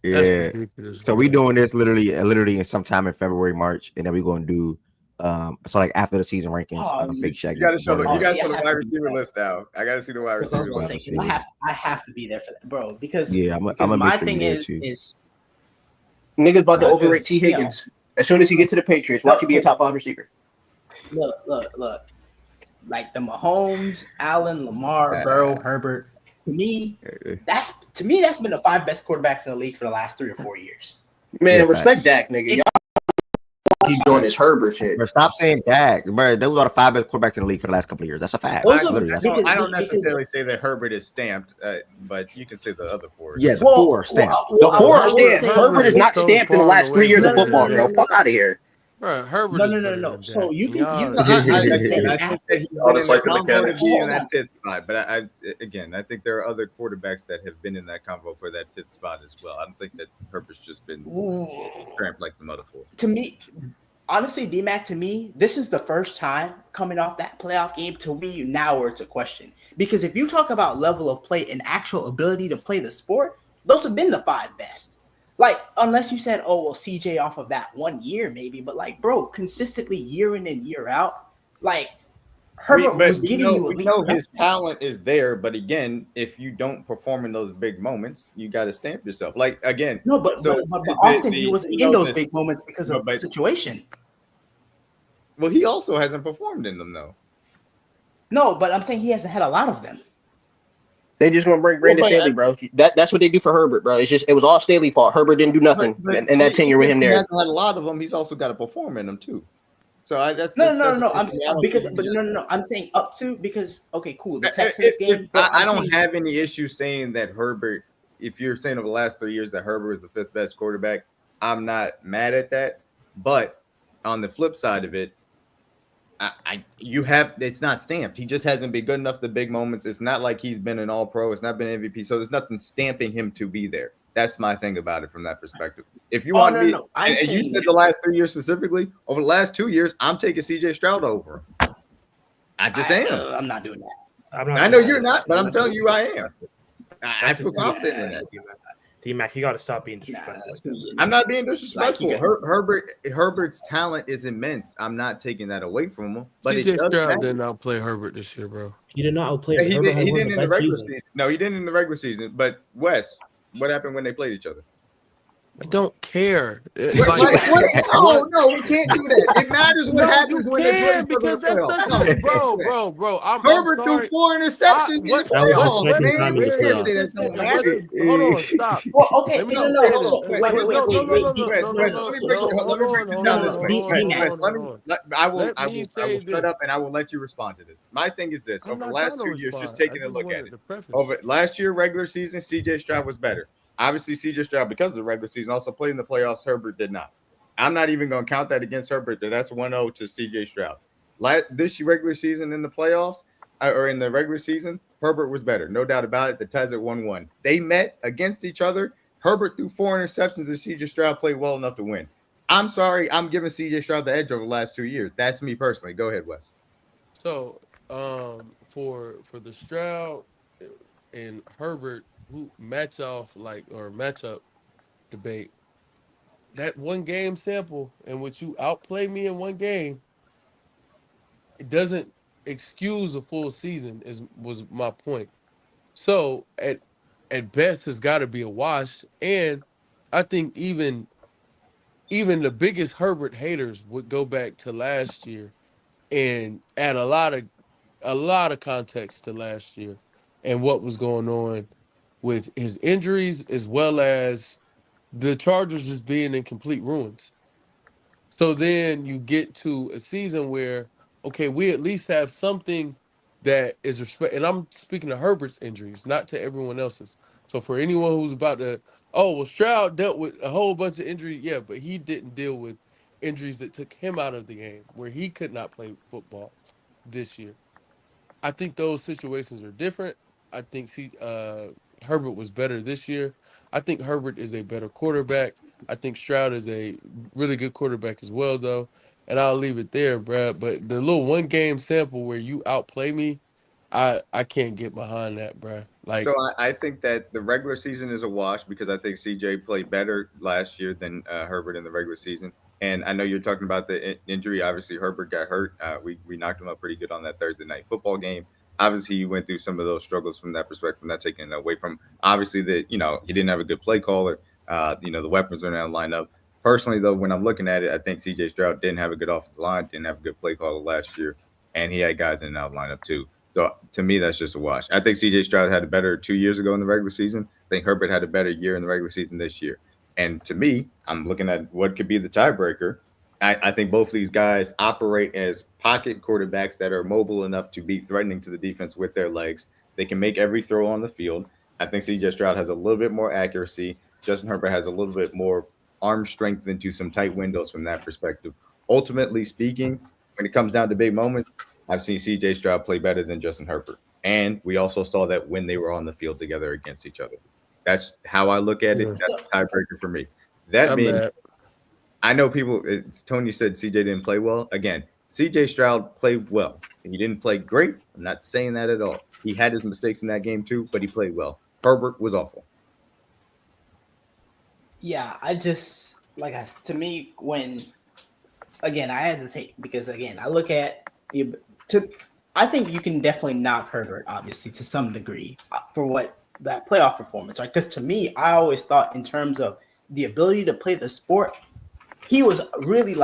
Yeah. So we doing this literally in sometime in February, March, and then we're gonna do So like after the season rankings, Fake Shaq. You gotta show the I have wide to receiver be there. list now. I gotta see the wide Because I was receiver gonna list. say, 'cause I have to be there for that, bro. Because Yeah, I'm because gonna my make sure thing you're there is too. Niggas about to Because, overrate T. you know, Higgins. As soon as he get to the Patriots, watch you be a top 5 receiver. look. Like the Mahomes, Allen, Lamar, Burrow, Herbert. To me, that's been the 5 best quarterbacks in the league for the last 3 or 4 years. Man, respect Dak, nigga. Y'all he's doing this Herbert shit. But stop saying Dak, bro. Those are the 5 best quarterbacks in the league for the last couple of years. That's a fact. Literally, that's I don't necessarily say that Herbert is stamped, but you can say the other 4. Yeah, the 4 stamped. The 4 are stamped. Herbert is not stamped in the last 3 years of football, bro. Fuck out of here. Bro, Herbert No. So you can I say think that. that he's been in the combo to be in that 5th spot. But I think there are other quarterbacks that have been in that combo for that 5th spot as well. I don't think that Herbert's just been cramped like the other 4. To me, honestly, D-Mac, to me, this is the first time coming off that playoff game to me now where it's a question. Because if you talk about level of play and actual ability to play the sport, those have been the 5 best. Like, unless you said, oh, well, CJ off of that 1 year maybe. But, like, bro, consistently year in and year out, like, Herbert was giving you we know his talent is there, but again, if you don't perform in those big moments, you got to stamp yourself. Like again, but often he wasn't in those big moments because of the situation. Well, he also hasn't performed in them though. No, but I'm saying he hasn't had a lot of them. They just gonna bring Brandon Staley, bro. That's what they do for Herbert, bro. It was all Staley fault. Herbert didn't do nothing, and that tenure with him there. He hasn't had a lot of them. He's also got to perform in them too. So No. I'm saying up to because okay, cool. The Texans game. I don't have any issue saying that Herbert. If you're saying over the last 3 years that Herbert is the 5th best quarterback, I'm not mad at that. But on the flip side of it, it's not stamped. He just hasn't been good enough the big moments. It's not like he's been an All-Pro. It's not been MVP. So there's nothing stamping him to be there. That's my thing about it from that perspective. If you want me, and you said the last 3 years specifically, over the last 2 years, I'm taking CJ Stroud over him. I just am. I'm not doing that. I know you're not, but I'm telling you I am. I feel confident in that. D-Mac, you got to stop being disrespectful. I'm not being disrespectful. Herbert's talent is immense. I'm not taking that away from him. But CJ Stroud did not play Herbert this year, bro. He did not outplay him. He didn't in the regular season. No, he didn't in the regular season. But Wes, what happened when they played each other? I don't care. No, we can't do that. It matters what happens when they play each other. Because that's such a bro. Herbert threw 4 interceptions in the playoffs. Hold on, stop. Well, okay, Wait. I will shut up and I will let you respond to this. My thing is this: over the last 2 years, just taking a look at it. Over last year, regular season, CJ Stroud was better. Obviously, CJ Stroud, because of the regular season, also played in the playoffs. Herbert did not. I'm not even going to count that against Herbert. That's 1-0 to CJ Stroud. This regular season in the playoffs, or in the regular season, Herbert was better. No doubt about it. The ties at 1-1. They met against each other. Herbert threw 4 interceptions, and CJ Stroud played well enough to win. I'm sorry. I'm giving CJ Stroud the edge over the last 2 years. That's me personally. Go ahead, Wes. So, for the Stroud and Herbert who matchup debate, that 1 game sample in which you outplay me in 1 game, it doesn't excuse a full season was my point. So at best it's got to be a wash, and I think even the biggest Herbert haters would go back to last year and add a lot of context to last year and what was going on with his injuries, as well as the Chargers just being in complete ruins. So then you get to a season where, okay, we at least have something that is respect. And I'm speaking of Herbert's injuries, not to everyone else's. So for anyone who's about to, Stroud dealt with a whole bunch of injuries. Yeah, but he didn't deal with injuries that took him out of the game, where he could not play football this year. I think those situations are different. I think Herbert was better this year. I think Herbert is a better quarterback. I think Stroud is a really good quarterback as well, though. And I'll leave it there, Brad. But the little 1 game sample where you outplay me, I can't get behind that, Brad. So I think that the regular season is a wash because I think CJ played better last year than Herbert in the regular season. And I know you're talking about the injury. Obviously, Herbert got hurt. We knocked him up pretty good on that Thursday night football game. Obviously, he went through some of those struggles from that perspective. Not taking it away from obviously that he didn't have a good play caller. The weapons are not lined up. Personally, though, when I'm looking at it, I think C.J. Stroud didn't have a good offensive line, didn't have a good play caller last year, and he had guys in and out of lineup too. So to me, that's just a wash. I think C.J. Stroud had a better 2 years ago in the regular season. I think Herbert had a better year in the regular season this year. And to me, I'm looking at what could be the tiebreaker. I think both of these guys operate as pocket quarterbacks that are mobile enough to be threatening to the defense with their legs. They can make every throw on the field. I think C.J. Stroud has a little bit more accuracy. Justin Herbert has a little bit more arm strength into some tight windows from that perspective. Ultimately speaking, when it comes down to big moments, I've seen C.J. Stroud play better than Justin Herbert. And we also saw that when they were on the field together against each other. That's how I look at it. Yes. That's a tiebreaker for me. That I'm being, mad. I know people. Tony said CJ didn't play well. Again, CJ Stroud played well. He didn't play great. I'm not saying that at all. He had his mistakes in that game too, but he played well. Herbert was awful. Yeah, I just to me when again I had to say because again I look at you I think you can definitely knock Herbert obviously to some degree for what that playoff performance, right? Because to me, I always thought in terms of the ability to play the sport, he was really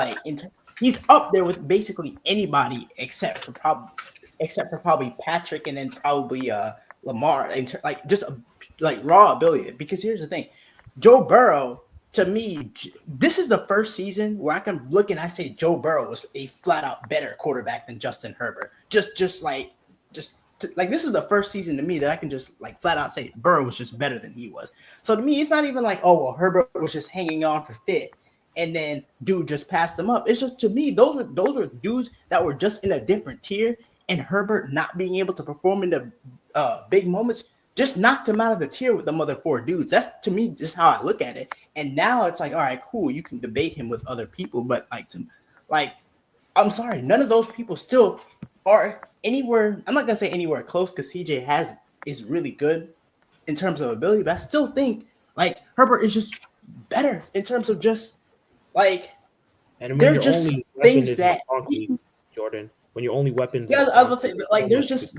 he's up there with basically anybody except for probably Patrick and then probably Lamar, just raw ability. Because here's the thing, Joe Burrow, to me, this is the first season where I can look and I say Joe Burrow was a flat out better quarterback than Justin Herbert. This is the first season to me that I can just flat out say Burrow was just better than he was. So to me, it's not even Herbert was just hanging on for fit and then dude just passed them up. It's just, to me, those were dudes that were just in a different tier, and Herbert not being able to perform in the big moments just knocked him out of the tier with them other four dudes. That's, to me, just how I look at it. And now it's all right, cool, you can debate him with other people, but I'm sorry, none of those people still are anywhere. I'm not gonna say anywhere close because CJ is really good in terms of ability, but I still think Herbert is just better in terms of just and there's just things that Jordan. When your only weapons, yeah, I was gonna say there's just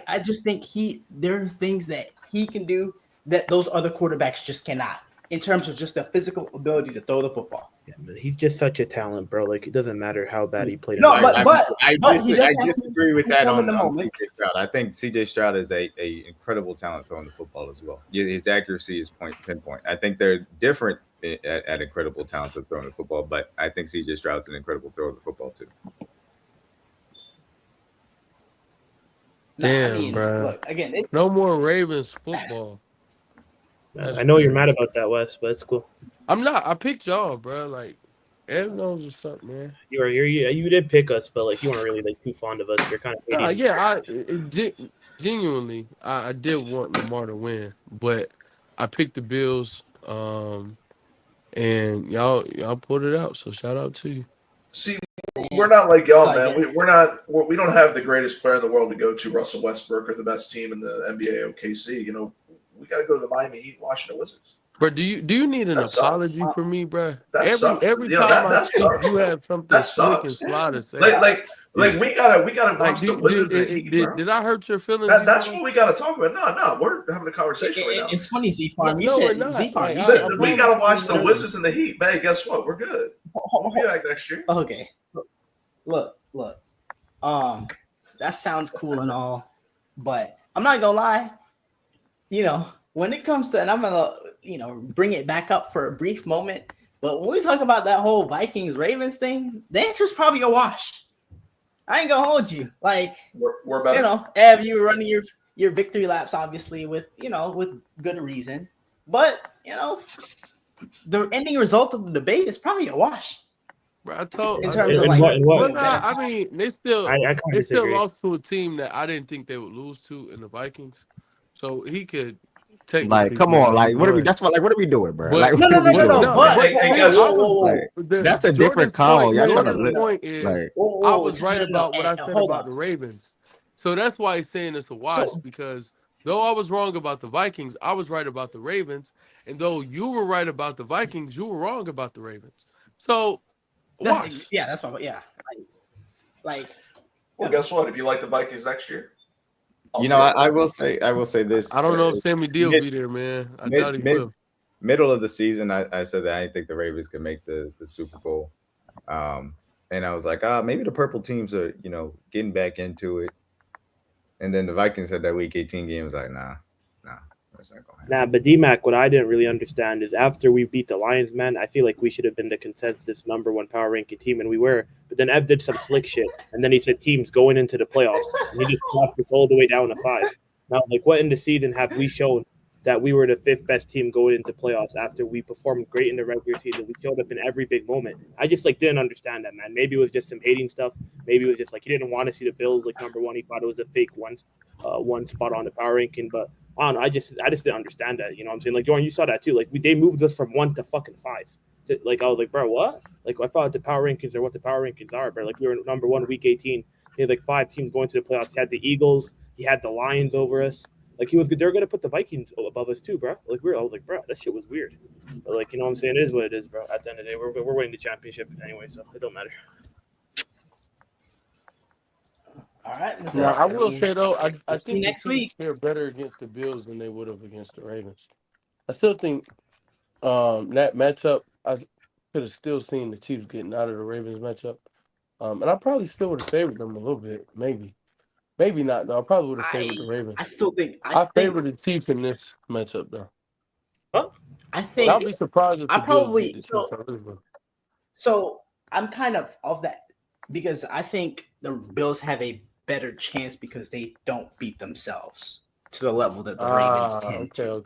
I just think there are things that he can do that those other quarterbacks just cannot in terms of just the physical ability to throw the football. Yeah, man, he's just such a talent, bro. It doesn't matter how bad he played. No, I disagree with that on CJ Stroud. I think CJ Stroud is a incredible talent throwing the football as well. His accuracy is pinpoint. I think they're different at incredible talents of throwing the football, but I think CJ Stroud's an incredible thrower of the football too. Damn, bro. Look, again, it's no more Ravens football. I know you're mad about that, Wes, but it's cool. I'm not. I picked y'all, bro. Ev knows what's up, man. You did pick us, but you weren't really too fond of us. You're kind of genuinely, I did want Lamar to win, but I picked the Bills, and y'all pulled it out. So shout out to you. See, we're not like y'all, man. We don't have the greatest player in the world to go to, Russell Westbrook, or the best team in the NBA, OKC. We got to go to the Miami Heat, Washington Wizards. But do you need an apology for me, bro? Every time I see you have something slick and sly to say. We gotta watch the Wizards. Did I hurt your feelings? That's what we gotta talk about. No, we're having a conversation right now. It's funny, Z-Farm. You we gotta watch the Wizards and the Heat. Man, guess what? We're good. We'll be back next year. Okay. Look. That sounds cool and all, but I'm not gonna lie. When it comes to, and I'm gonna, bring it back up for a brief moment, but when we talk about that whole Vikings-Ravens thing, the answer is probably a wash. I ain't gonna hold you. We're better. Ev, you were running your victory laps, obviously, with good reason, but the ending result of the debate is probably a wash. Bro, I told in terms of I mean, they still lost to a team that I didn't think they would lose to in the Vikings. So he could take come on, what are we? That's what are we doing, bro? That's a different call. Y'all trying to live. I was right about what I said about the Ravens, so that's why he's saying it's a wash because though I was wrong about the Vikings, I was right about the Ravens, and though you were right about the Vikings, you were wrong about the Ravens. So Wash. Yeah, that's my like. Well, guess what? If you like the Vikings next year, I will say this. I don't know if Sammy D will be there, man. I doubt he will. Middle of the season, I said that I didn't think the Ravens could make the Super Bowl. And I was like, maybe the purple teams are, getting back into it. And then the Vikings had that Week 18 game. I was like, nah, that's not going to happen. Nah, but D-Mac, what I didn't really understand is after we beat the Lions, man, I feel like we should have been the consensus #1 power ranking team, and we were. But then Ev did some slick shit, and then he said teams going into the playoffs, and he just dropped us all the way down to 5. Now, like, what in the season have we shown that we were the 5th best team going into playoffs after we performed great in the regular season? We showed up in every big moment. I just didn't understand that, man. Maybe it was just some hating stuff. Maybe it was just he didn't want to see the Bills #1. He thought it was a fake one spot on the power ranking. But I don't know. I just didn't understand that. You know what I'm saying? Jordan, you saw that too. They moved us from 1 to fucking 5. I was like, bro, what? I thought the power rankings are what the power rankings are, bro. We were #1 Week 18. He had 5 teams going to the playoffs. He had the Eagles. He had the Lions over us. He was good. They're gonna put the Vikings above us too, bro. I was like, bro, that shit was weird. But you know what I'm saying? It is what it is, bro. At the end of the day, we're winning the championship anyway, so it don't matter. All right. Yeah, I will say though, I think next the week. Chiefs fare better against the Bills than they would have against the Ravens. I still think that matchup, I could have still seen the Chiefs getting out of the Ravens matchup, and I probably still would have favored them a little bit, maybe. Maybe not, though. I probably would have favored the Ravens. I still think I favor the Chiefs in this matchup, though. Huh? I think I'll be surprised if the Bills beat the Chiefs. I really will. So I'm kind of that because I think the Bills have a better chance because they don't beat themselves to the level that the Ravens tend to.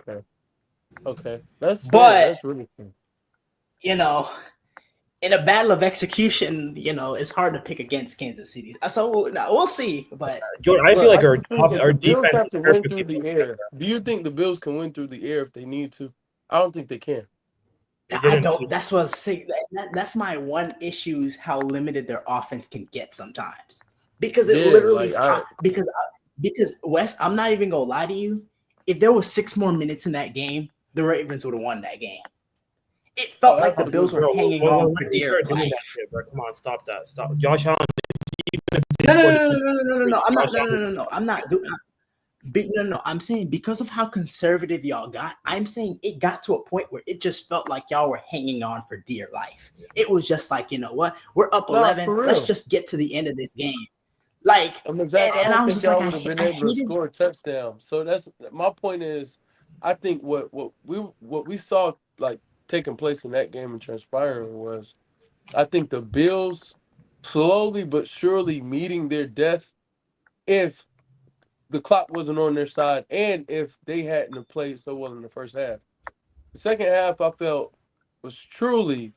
Okay. That's fair. But That's really fair. In a battle of execution, it's hard to pick against Kansas City. So we'll see. But Jordan, I feel like our Bills defense have is to win perfectly through the air. Do you think the Bills can win through the air if they need to? I don't think they can. I don't. That's what I was saying. That's my one issue is how limited their offense can get sometimes. Because because Wes, I'm not even gonna lie to you. If there was 6 more minutes in that game, the Ravens would have won that game. It felt like the Bills were hanging on for dear life. Come on, stop that. Stop. Josh Allen. No. I'm not doing. No. I'm saying because of how conservative y'all got, I'm saying it got to a point where it just felt like y'all were hanging on for dear life. It was just you know what? We're up 11. Let's just get to the end of this game. Exactly. And I was just y'all would have been able to score a touchdown. So that's my point. Is I think what we saw taking place in that game and transpiring was, I think the Bills slowly but surely meeting their death if the clock wasn't on their side and if they hadn't played so well in the first half. The second half, I felt, was truly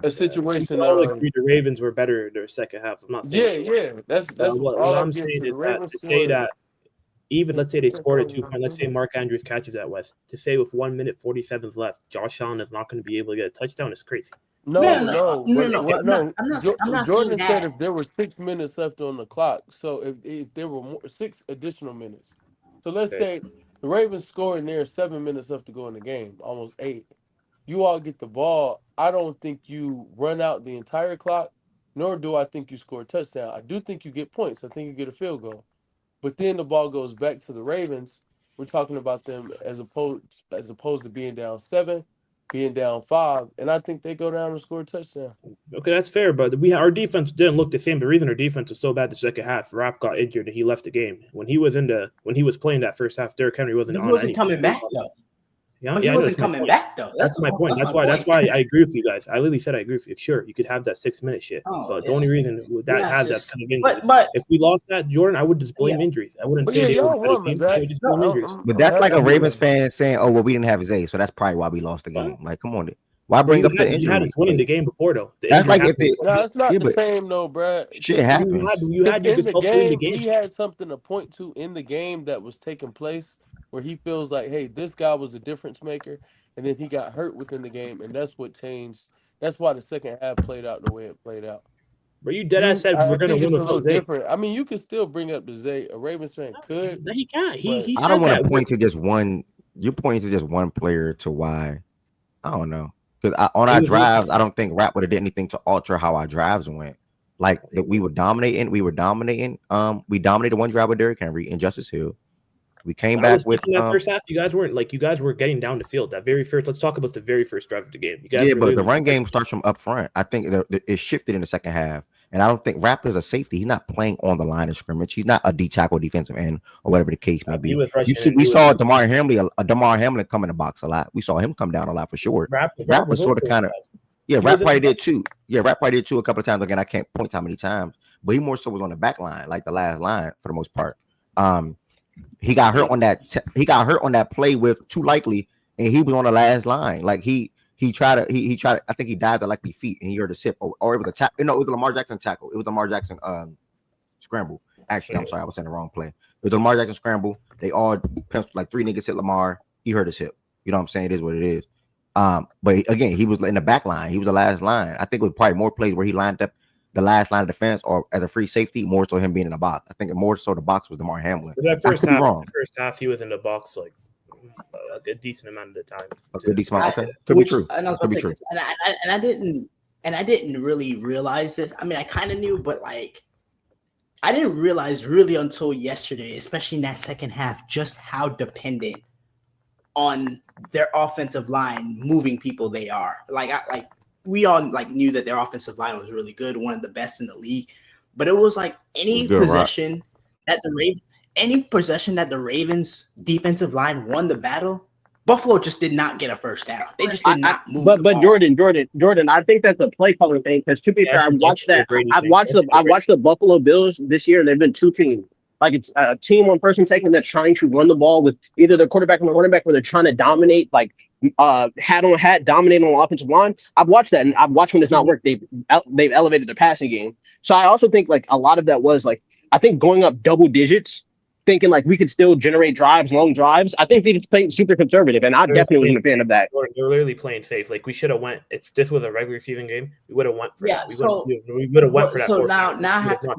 a situation of the Ravens were better their second half. I'm not saying That's what I'm saying is that to say that even let's say they scored a 2 point, let's say Mark Andrews catches that West. To say with 1 minute 47 left, Josh Allen is not going to be able to get a touchdown is crazy. No. I'm not Jordan saying said that. if there were 6 minutes left on the clock, so if there were 6 additional minutes, so let's say the Ravens score and there's 7 minutes left to go in the game, almost 8. You all get the ball. I don't think you run out the entire clock, nor do I think you score a touchdown. I do think you get points. I think you get a field goal. But then the ball goes back to the Ravens. We're talking about them as opposed to being down 7, being down 5, and I think they go down and score a touchdown. Okay, that's fair, but our defense didn't look the same. The reason our defense was so bad the second half, Rapp got injured and he left the game. When he was playing that first half, Derrick Henry wasn't on. He wasn't coming back though. He wasn't coming back though. That's my point. That's why I agree with you guys. I literally said I agree with you. Sure, you could have that 6 minute shit, but the only reason that's kind of injuries. But if we lost that, Jordan, I would just blame injuries. I wouldn't say they were better teams. I would just blame injuries. But that's like a Ravens fan saying, "Oh, well, we didn't have Zay, so that's probably why we lost the game." Like, come on, why bring up the injury? You had us winning the game before though. That's like it's not the same though, bro. Shit happens. You had in the game. He had something to point to in the game that was taking place where he feels like, hey, this guy was a difference maker. And then he got hurt within the game, and that's what changed. That's why the second half played out the way it played out. But you dead ass said we're going to win with Zay. Different. I mean, you can still bring up the Zay. A Ravens fan could. No, he can't. He I don't want to point to just one. You're pointing to just one player to why. I don't know. Because on our drives, I don't think Rap would have did anything to alter how our drives went. Like that, we were dominating. We dominated one drive with Derrick Henry and Justice Hill. We came back with that first half. You guys were getting down the field. That very first. Let's talk about the very first drive of the game. You guys but the run game starts from up front. I think it shifted in the second half, and I don't think Rap is a safety. He's not playing on the line of scrimmage. He's not a D tackle, defensive end, or whatever the case may be. We saw Damar Hamlin come in the box a lot. We saw him come down a lot for sure. Rap was sort of kind of. Yeah, Rap probably did too. Yeah, Rap probably did too a couple of times. Again, I can't point how many times, but he more so was on the back line, like the last line for the most part. He got hurt on that play with Too Likely, and he was on the last line. Like he tried. I think he dived at like the feet, and he hurt his hip, or it was a tackle. No, it was a Lamar Jackson tackle. It was Lamar Jackson scramble. Actually, I'm sorry, I was saying the wrong play. It was a Lamar Jackson scramble. They all like 3 niggas hit Lamar. He hurt his hip. You know what I'm saying? It is what it is. But again, he was in the back line. He was the last line. I think it was probably more plays where he lined up the last line of defense or as a free safety, more so him being in the box. I think more so the box was Damar Hamlin. That first half, he was in the box like a decent amount of the time. A good decent amount. Okay, could be true. Could be true. And I didn't really realize this. I mean, I kind of knew, but like, I didn't realize really until yesterday, especially in that second half, just how dependent on their offensive line moving people they are. We all knew that their offensive line was really good, one of the best in the league. But it was like any possession that the Ravens defensive line won the battle, Buffalo just did not get a first down. They just did not move. But Jordan, I think that's a play calling thing. Because to be fair, I've watched the Buffalo Bills this year, and they've been two teams. Like it's a team, one person taking that's trying to run the ball with either their quarterback or the running back, where they're trying to dominate, like hat on hat, dominate on the offensive line. I've watched that, and I've watched when it's not worked. They've elevated their passing game. So I also think like a lot of that was like I think going up double digits, thinking like we could still generate drives, long drives. I think they just played super conservative, and I definitely wasn't a fan of that. They're literally playing safe. Like we should have went. This was a regular season game. We would have went for that. We would have went for that. So now I have to.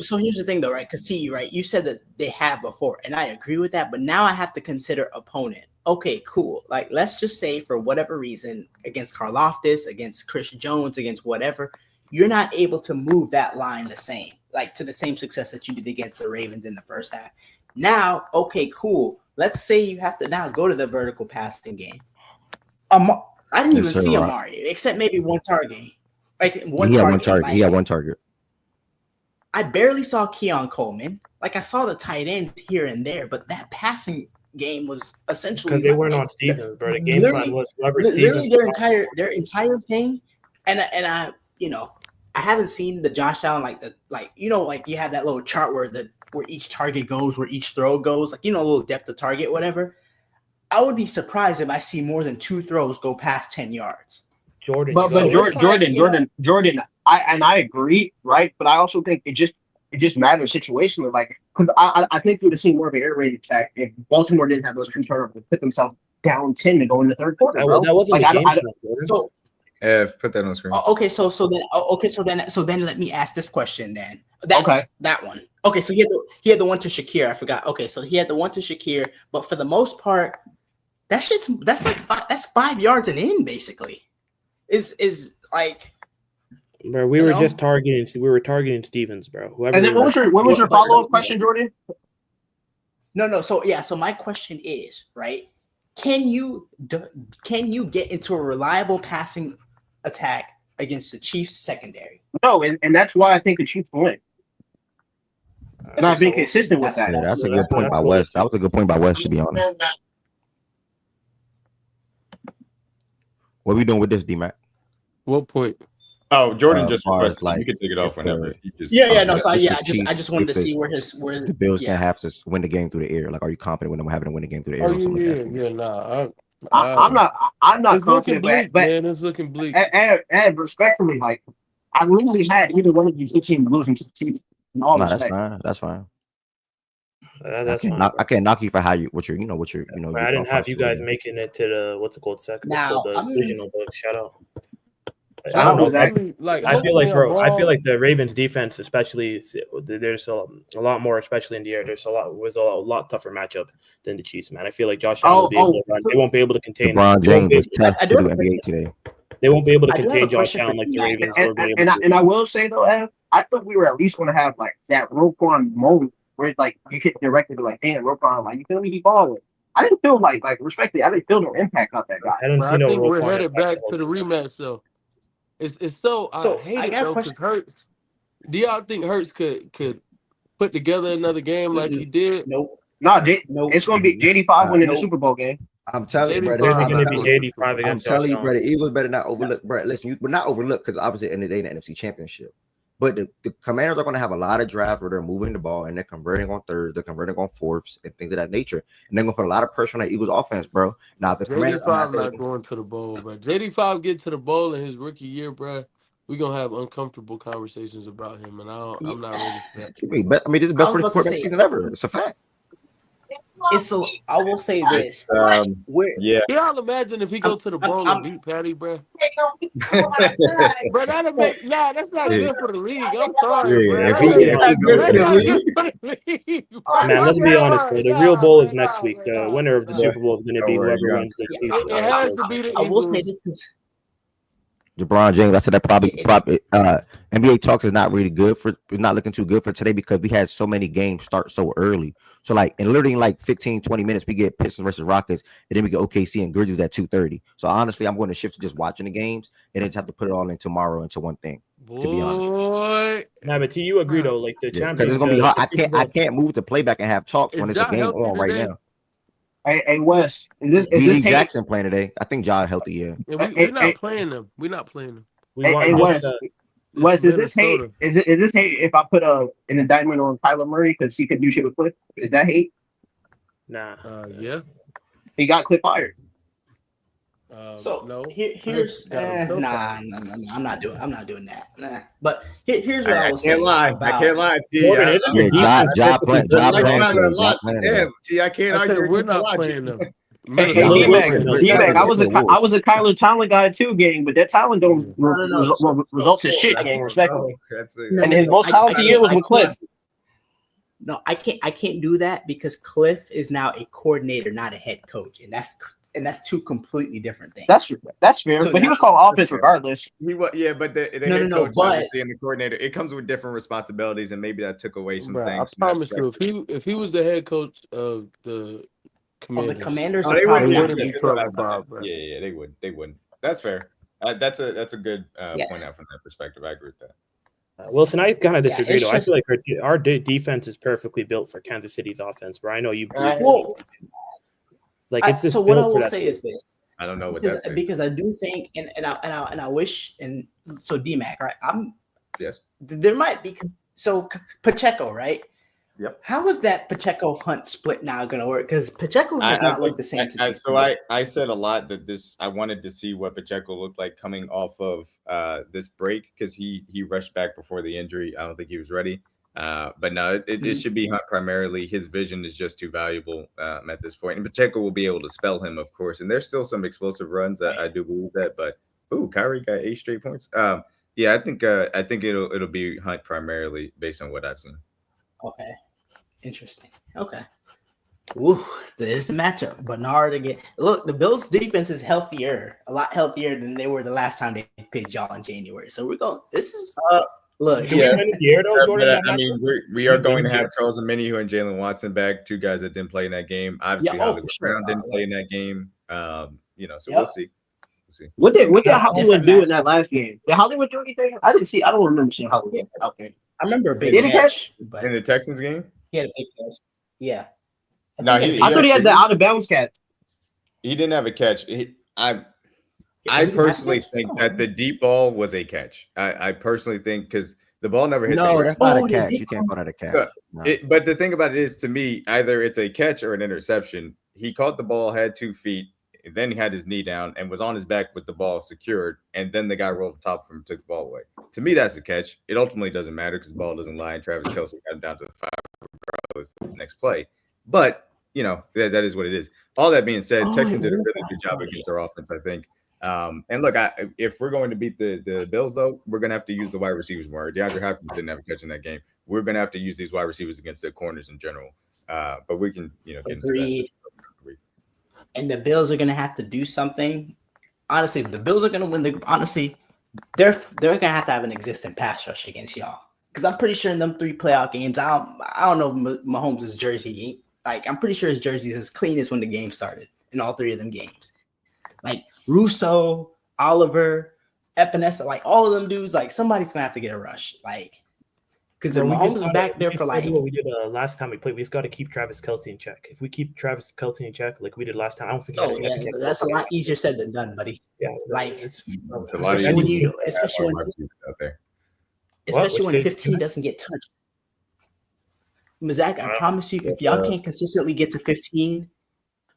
So here's the thing, though, right? Because you said that they have before, and I agree with that. But now I have to consider opponent. Okay, cool. Like let's just say for whatever reason, against Karlaftis, against Chris Jones, against whatever, you're not able to move that line the same, like to the same success that you did against the Ravens in the first half. Now, okay, cool. Let's say you have to now go to the vertical passing game. I didn't even see Amari, except maybe one target. Like one target. He had one target. I barely saw Keon Coleman. Like I saw the tight ends here and there, but that passing game was essentially because they weren't on Stevens, bro. The game plan was whoever Stevens. Literally their entire thing, and I I haven't seen the Josh Allen like you have that little chart where each target goes, where each throw goes, like a little depth of target, whatever. I would be surprised if I see more than 2 throws go past 10 yards. Jordan, I agree, right? But I also think it just matters situationally. Like, because I think we would have seen more of an air raid attack if Baltimore didn't have those 2 turnovers and put themselves down 10 to go in the third quarter. That wasn't like, the game. So put that on the screen. Okay, so then let me ask this question then. That one. Okay, so he had the one to Shakir. I forgot. Okay, so he had the one to Shakir, but for the most part, that's 5 yards and in basically. Is like, bro, we were targeting Stevens, bro. Whoever. And then what was your follow-up question, Jordan? No. So my question is, right? Can you get into a reliable passing attack against the Chiefs secondary? No, and that's why I think the Chiefs win. And I've been consistent with that. Yeah, that's a good point by West. That was a good point by West, to be honest. What are we doing with this, D-Mac? What point? Oh, Jordan just requested. You can take it off whenever. I just wanted to see where the Bills can have to win the game through the air. Like, are you confident when they're having to win the game through the air? I'm not it's looking bleak, man. It's looking bleak. And respectfully, like I literally had either one of these teams losing to the Chiefs. That's fine. I can't knock you for I didn't have you guys making it to the second divisional. Shout out. I don't know. Exactly. I feel like the Ravens defense, especially, there's a lot more, especially in the air. There's a lot tougher matchup than the Chiefs, man. I feel like Josh Allen will be able to run. They won't be able to contain. LeBron James was tough to do NBA today. They won't be able to I do have contain a Josh question for Allen like the D-Mac. Ravens were able to. And I will say though, Ev, I thought we were at least going to have like that Roquan moment where like you get directly to like, damn, Roquan, like you feel me, he balling. I didn't feel like respectfully, I didn't feel no impact off that guy. I didn't Bro, see I no think we're Roquan headed impact the back whole to the game. rematch. So it's so I So hate I it got a though question. because Hurts. Do y'all think Hurts could put together another game like he did? Nope. No, Nope. it's going to be JD5 winning the Nope. Super Bowl game. I'm telling you, JD bro. It's literally five going to not be going to the JD5 Super I'm against Josh telling you, Allen. bro. The Eagles better not overlook, bro. Listen, but not overlook because obviously at the end of the day, the NFC Championship. But the Commanders are going to have a lot of drives where they're moving the ball and they're converting on thirds, they're converting on fourths, and things of that nature. And they're going to put a lot of pressure on the Eagles offense, bro. Now, if the Commanders, I'm not JD5 saying not going to the bowl, bro. JD5 get to the bowl in his rookie year, bro. We're gonna have uncomfortable conversations about him, and I'm not ready for that. But I mean, this is the I best was rookie about to quarterback say season ever. It's a fact. I will say this. Yeah. Can y'all imagine if he go to the bowl and beat Patty, bro? Bro, that'll make that's not good for the league. I'm sorry, bro. Yeah, Let's be honest, bro. That's not good for the league. Man, let's be honest, bro. The real bowl is next week. The winner of the Yeah. Super Bowl is going to Don't be worry, whoever you got wins the it. Chiefs. It has to be the I will say Eagles. this because LeBron James, I said that probably NBA talks is not really good for not looking too good for today because we had so many games start so early. So like in literally in like 15, 20 minutes, we get Pistons versus Rockets, and then we get OKC and Grizzlies at 2:30. So honestly, I'm going to shift to just watching the games and then just have to put it all in tomorrow into one thing. To be honest. Boy, Nah, but you agree though, like the Because champion, it's gonna be hard. the Super Bowl. I can't move to playback and have talks when is it's a Ja game healthy on right today? now. Hey, Wes, is this D.D. hate? Jackson playing today. I think Ja healthy, yeah. Yeah, we're not playing them. We're not playing them. We want Wes, It's is this hate? Minnesota. Is this hate if I put an indictment on Kyler Murray because he could do shit with Cliff? Is that hate? Nah. Yeah. He got Cliff fired. So no. Here's nah, I'm not doing that. Nah. But here's what I will say. Can't lie. About, I can't lie. T. Morgan, isn't your defense perfectly built I like for Kyler a offense? lot. Damn, T. I can't I said argue we're against the not logic. playing them. Hey, D-Mac, I was a Kyler Talent guy too, gang, but that talent don't result to shit, gang, respectfully. And his most talented year was with Cliff. No, I can't do that because Cliff is now a coordinator, not a head coach, and that's two completely different things. That's fair, So but he was called offense regardless. He was, yeah, but the head coach obviously and the coordinator, it comes with different responsibilities, and maybe that took away some Bro, things. I promise you, if he was the head coach of the Commanders, they wouldn't be trouble about, bro. Yeah, they wouldn't. That's fair. That's a good point out from that perspective. I agree with that. Wilson, I kind of disagree it's though. just- I feel like our defense is perfectly built for Kansas City's offense, bro. I know you. It's just so what I built for will that say is this. I don't know what because, that's because I do think and I wish and so D-Mac, right? Yes. There might be Pacheco, right? Yep. How is that Pacheco Hunt split now going to work? Because Pacheco has not looked the same. I said a lot that I wanted to see what Pacheco looked like coming off of this break because he rushed back before the injury. I don't think he was ready. But no, it should be Hunt primarily. His vision is just too valuable at this point. And Pacheco will be able to spell him, of course. And there's still some explosive runs. I do believe that. But Kyrie got 8 straight points. Yeah, I think it'll be Hunt primarily based on what I've seen. Okay. Interesting. Okay. Ooh, there's a matchup. Bernard again. Look, the Bills' defense is a lot healthier than they were the last time they played y'all in January. So we're going. This is look. Yeah, I mean, we are going to have Charles Omenihu and Jalen Watson back, 2 guys that didn't play in that game. Obviously, Hollywood Brown didn't play in that game. So we'll see. What did Hollywood do in that last game? Did Hollywood do anything? I didn't see. I don't remember seeing Hollywood out there. I remember a big Did he catch? In the Texans game? He had a big catch. Yeah. No, I thought he had the out of bounds catch. He didn't have a catch. I personally think that the deep ball was a catch. I personally think because the ball never hit. No, that's not a catch. You can't call that a catch. No. But the thing about it is, to me, either it's a catch or an interception. He caught the ball, had 2 feet, then he had his knee down and was on his back with the ball secured, and then the guy rolled on top of him and took the ball away. To me, that's a catch. It ultimately doesn't matter because the ball doesn't lie, and Travis Kelce got him down to the 5 regardless of the next play. But, that is what it is. All that being said, Texans did a really good job against our offense, I think. And look, if we're going to beat the Bills, though, we're going to have to use the wide receivers more. DeAndre Hopkins didn't have a catch in that game. We're going to have to use these wide receivers against the corners in general. But we can, get into that. And the Bills are going to have to do something honestly, the Bills are gonna win the group. Honestly, they're gonna have to have an existing pass rush against y'all. Because I'm pretty sure in them 3 playoff games, I don't know if Mahomes' jersey. Like, I'm pretty sure his jersey is as clean as when the game started in all 3 of them games. Like Russo, Oliver, Epinesa, like all of them dudes, like somebody's gonna have to get a rush. Like, because if Mahomes is back there for like do what we did last time we played. We just got to keep Travis Kelce in check. If we keep Travis Kelce in check like we did last time, I don't think. That's a lot easier said than done, buddy. Yeah, like It's a lot especially when easier. especially when 15 doesn't get touched. Zach, I promise you, if y'all can't consistently get to 15,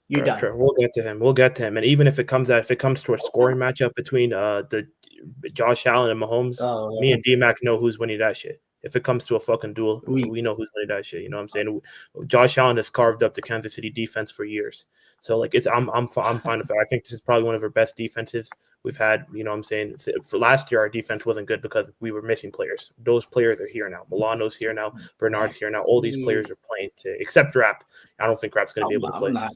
you're done. Sure. We'll get to him. And even if it comes to a scoring matchup between the Josh Allen and Mahomes, me and D-Mac know who's winning that shit. If it comes to a fucking duel, we know who's winning that shit. You know what I'm saying? Josh Allen has carved up the Kansas City defense for years. So like I'm fine with it. I think this is probably one of our best defenses we've had. You know what I'm saying? For last year, our defense wasn't good because we were missing players. Those players are here now. Milano's here now. Bernard's here now. All these players are playing except Rapp. I don't think Rapp's going to be able to play.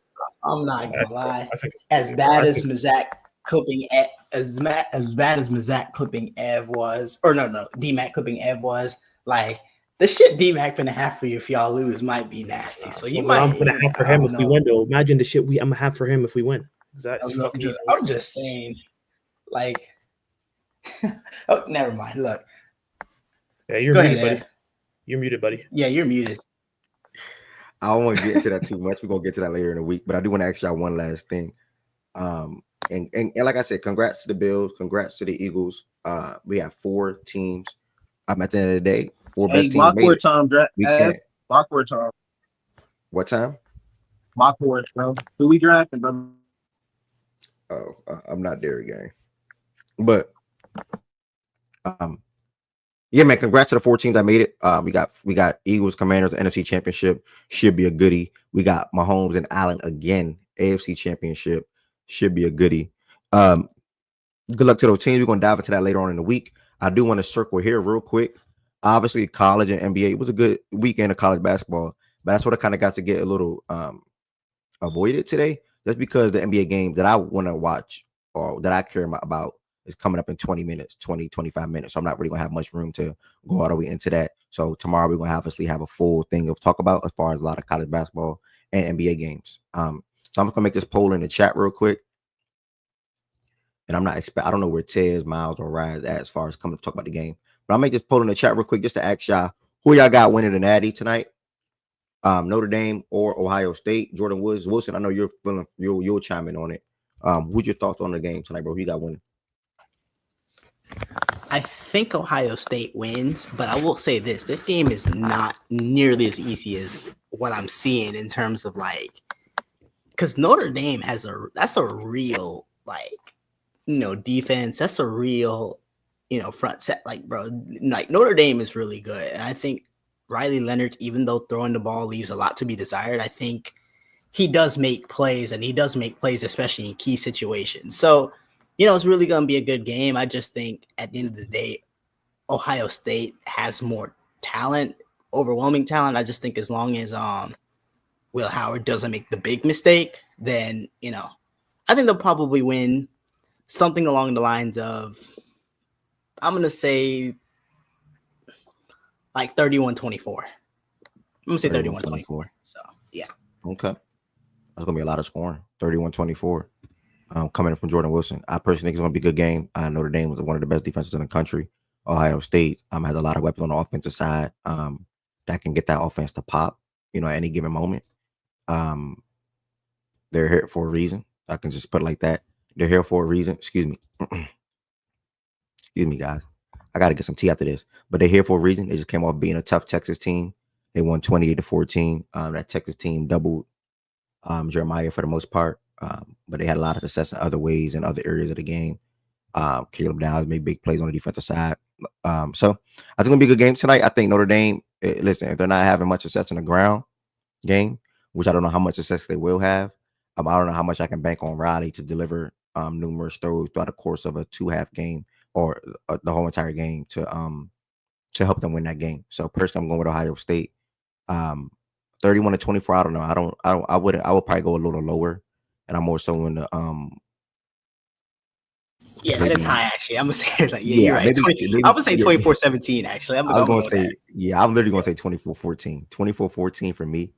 I'm not gonna lie. As bad as Mazak clipping as bad as Mazak clipping Ev was, or no, D-Mac clipping Ev was, like the shit D-Mac gonna have for you if y'all lose might be nasty. So you might. I'm gonna have for him if we win, though. Imagine the shit I'm gonna have for him if we win. I'm just saying, like, oh, never mind. Look, yeah, you're muted, buddy. You're muted, buddy. Yeah, you're muted. I don't want to get into that too much. We're gonna get to that later in the week, but I do want to ask y'all one last thing. And like I said, congrats to the Bills, congrats to the Eagles. We have 4 teams. At the end of the day, 4 best teams. Awkward time, draft. Awkward time. What time? Awkward, bro. Who we drafting, bro? Oh, I'm not there again. But yeah, man, congrats to the 4 teams that made it. We got Eagles, Commanders, NFC Championship. Should be a goodie. We got Mahomes and Allen again, AFC Championship. Should be a goodie. Good luck to those teams. We're going to dive into that later on in the week. I do want to circle here real quick. Obviously, college and NBA, it was a good weekend of college basketball, but that's what I kind of got to get a little avoided today. That's because the NBA game that I want to watch or that I care about is coming up in 25 minutes. So I'm not really going to have much room to go all the way into that. So tomorrow we're going to obviously have a full thing of talk about as far as a lot of college basketball and NBA games. So I'm just going to make this poll in the chat real quick. And I don't know where Tez, Miles, or Rise at as far as coming to talk about the game. But I'll make this poll in the chat real quick just to ask y'all who y'all got winning the Natty tonight. Notre Dame or Ohio State. Jordan Woods. Wilson, I know you're feeling you'll chime in on it. What's your thoughts on the game tonight, bro? Who you got winning? I think Ohio State wins, but I will say this game is not nearly as easy as what I'm seeing in terms of like, because Notre Dame that's a real like, defense. That's a real, front set. Like, bro, like Notre Dame is really good. And I think Riley Leonard, even though throwing the ball leaves a lot to be desired, I think he does make plays, and he does make plays, especially in key situations. So, it's really going to be a good game. I just think at the end of the day, Ohio State has more talent, overwhelming talent. I just think as long as Will Howard doesn't make the big mistake, then, I think they'll probably win something along the lines of, I'm going to say like 31-24. I'm going to say 31-24. So, yeah. Okay. That's going to be a lot of scoring. 31-24. Coming in from Jordan Wilson. I personally think it's going to be a good game. Notre Dame was one of the best defenses in the country. Ohio State has a lot of weapons on the offensive side that can get that offense to pop, at any given moment. They're here for a reason. I can just put it like that. They're here for a reason. Excuse me. Excuse me, guys. I got to get some tea after this. But they're here for a reason. They just came off being a tough Texas team. They won 28-14. That Texas team doubled Jeremiah for the most part. But they had a lot of success in other ways in other areas of the game. Caleb Downs made big plays on the defensive side. So I think it'll be a good game tonight. I think Notre Dame, listen, if they're not having much success in the ground game, which I don't know how much success they will have, I don't know how much I can bank on Riley to deliver numerous throws throughout the course of a 2-half game or the whole entire game to help them win that game. So personally, I'm going with Ohio State. 31-24. I don't know. I would probably go a little lower, and I'm more so in the Yeah, maybe, that is high actually. I'm gonna say like you're right. maybe, 20, I would say yeah. 24-17 actually. I'm I was gonna gonna go with that. say, yeah, I'm literally gonna say 24-14. 24-14 for me.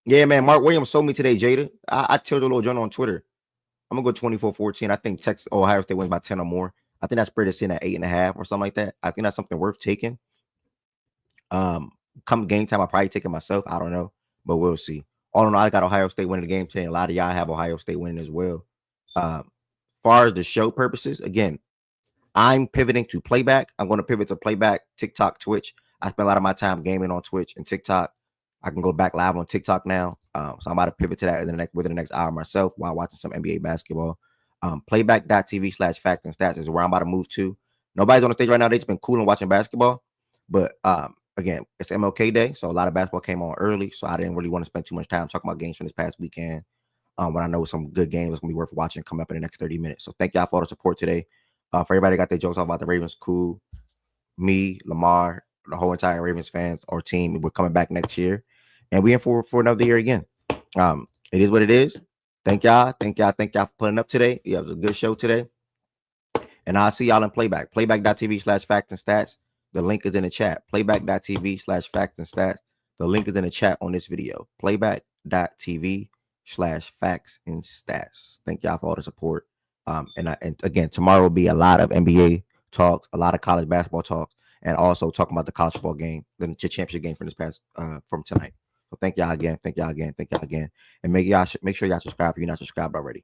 Yeah, man. Mark Williams sold me today, Jada. I told the little journal on Twitter. I'm gonna go 24-14. I think Ohio State wins by 10 or more. I think that spread is in at 8.5 or something like that. I think that's something worth taking. Come game time, I'll probably take it myself. I don't know, but we'll see. All in all, I got Ohio State winning the game today. A lot of y'all have Ohio State winning as well. Far as the show purposes, again, I'm pivoting to playback. I'm going to pivot to playback, TikTok, Twitch. I spend a lot of my time gaming on Twitch and TikTok. I can go back live on TikTok now. So I'm about to pivot to that within the next hour myself while watching some NBA basketball. Playback.tv/facts and stats is where I'm about to move to. Nobody's on the stage right now. They've just been cool and watching basketball. But again, it's MLK Day, so a lot of basketball came on early. So I didn't really want to spend too much time talking about games from this past weekend. When I know some good games is going to be worth watching coming up in the next 30 minutes. So thank y'all for all the support today. For everybody that got their jokes off about the Ravens, cool. Me, Lamar, the whole entire Ravens fans, our team, we're coming back next year. And we in for another year again. It is what it is. Thank y'all. Thank y'all for putting up today. Yeah, it was a good show today. And I'll see y'all in playback. Playback.tv/facts and stats. The link is in the chat. Playback.tv/facts and stats. The link is in the chat on this video. Playback.tv/facts and stats. Thank y'all for all the support. And again, tomorrow will be a lot of NBA talks, a lot of college basketball talks, and also talking about the college football game, the championship game from this past from tonight. So thank y'all again. Thank y'all again. And make sure y'all subscribe if you're not subscribed already.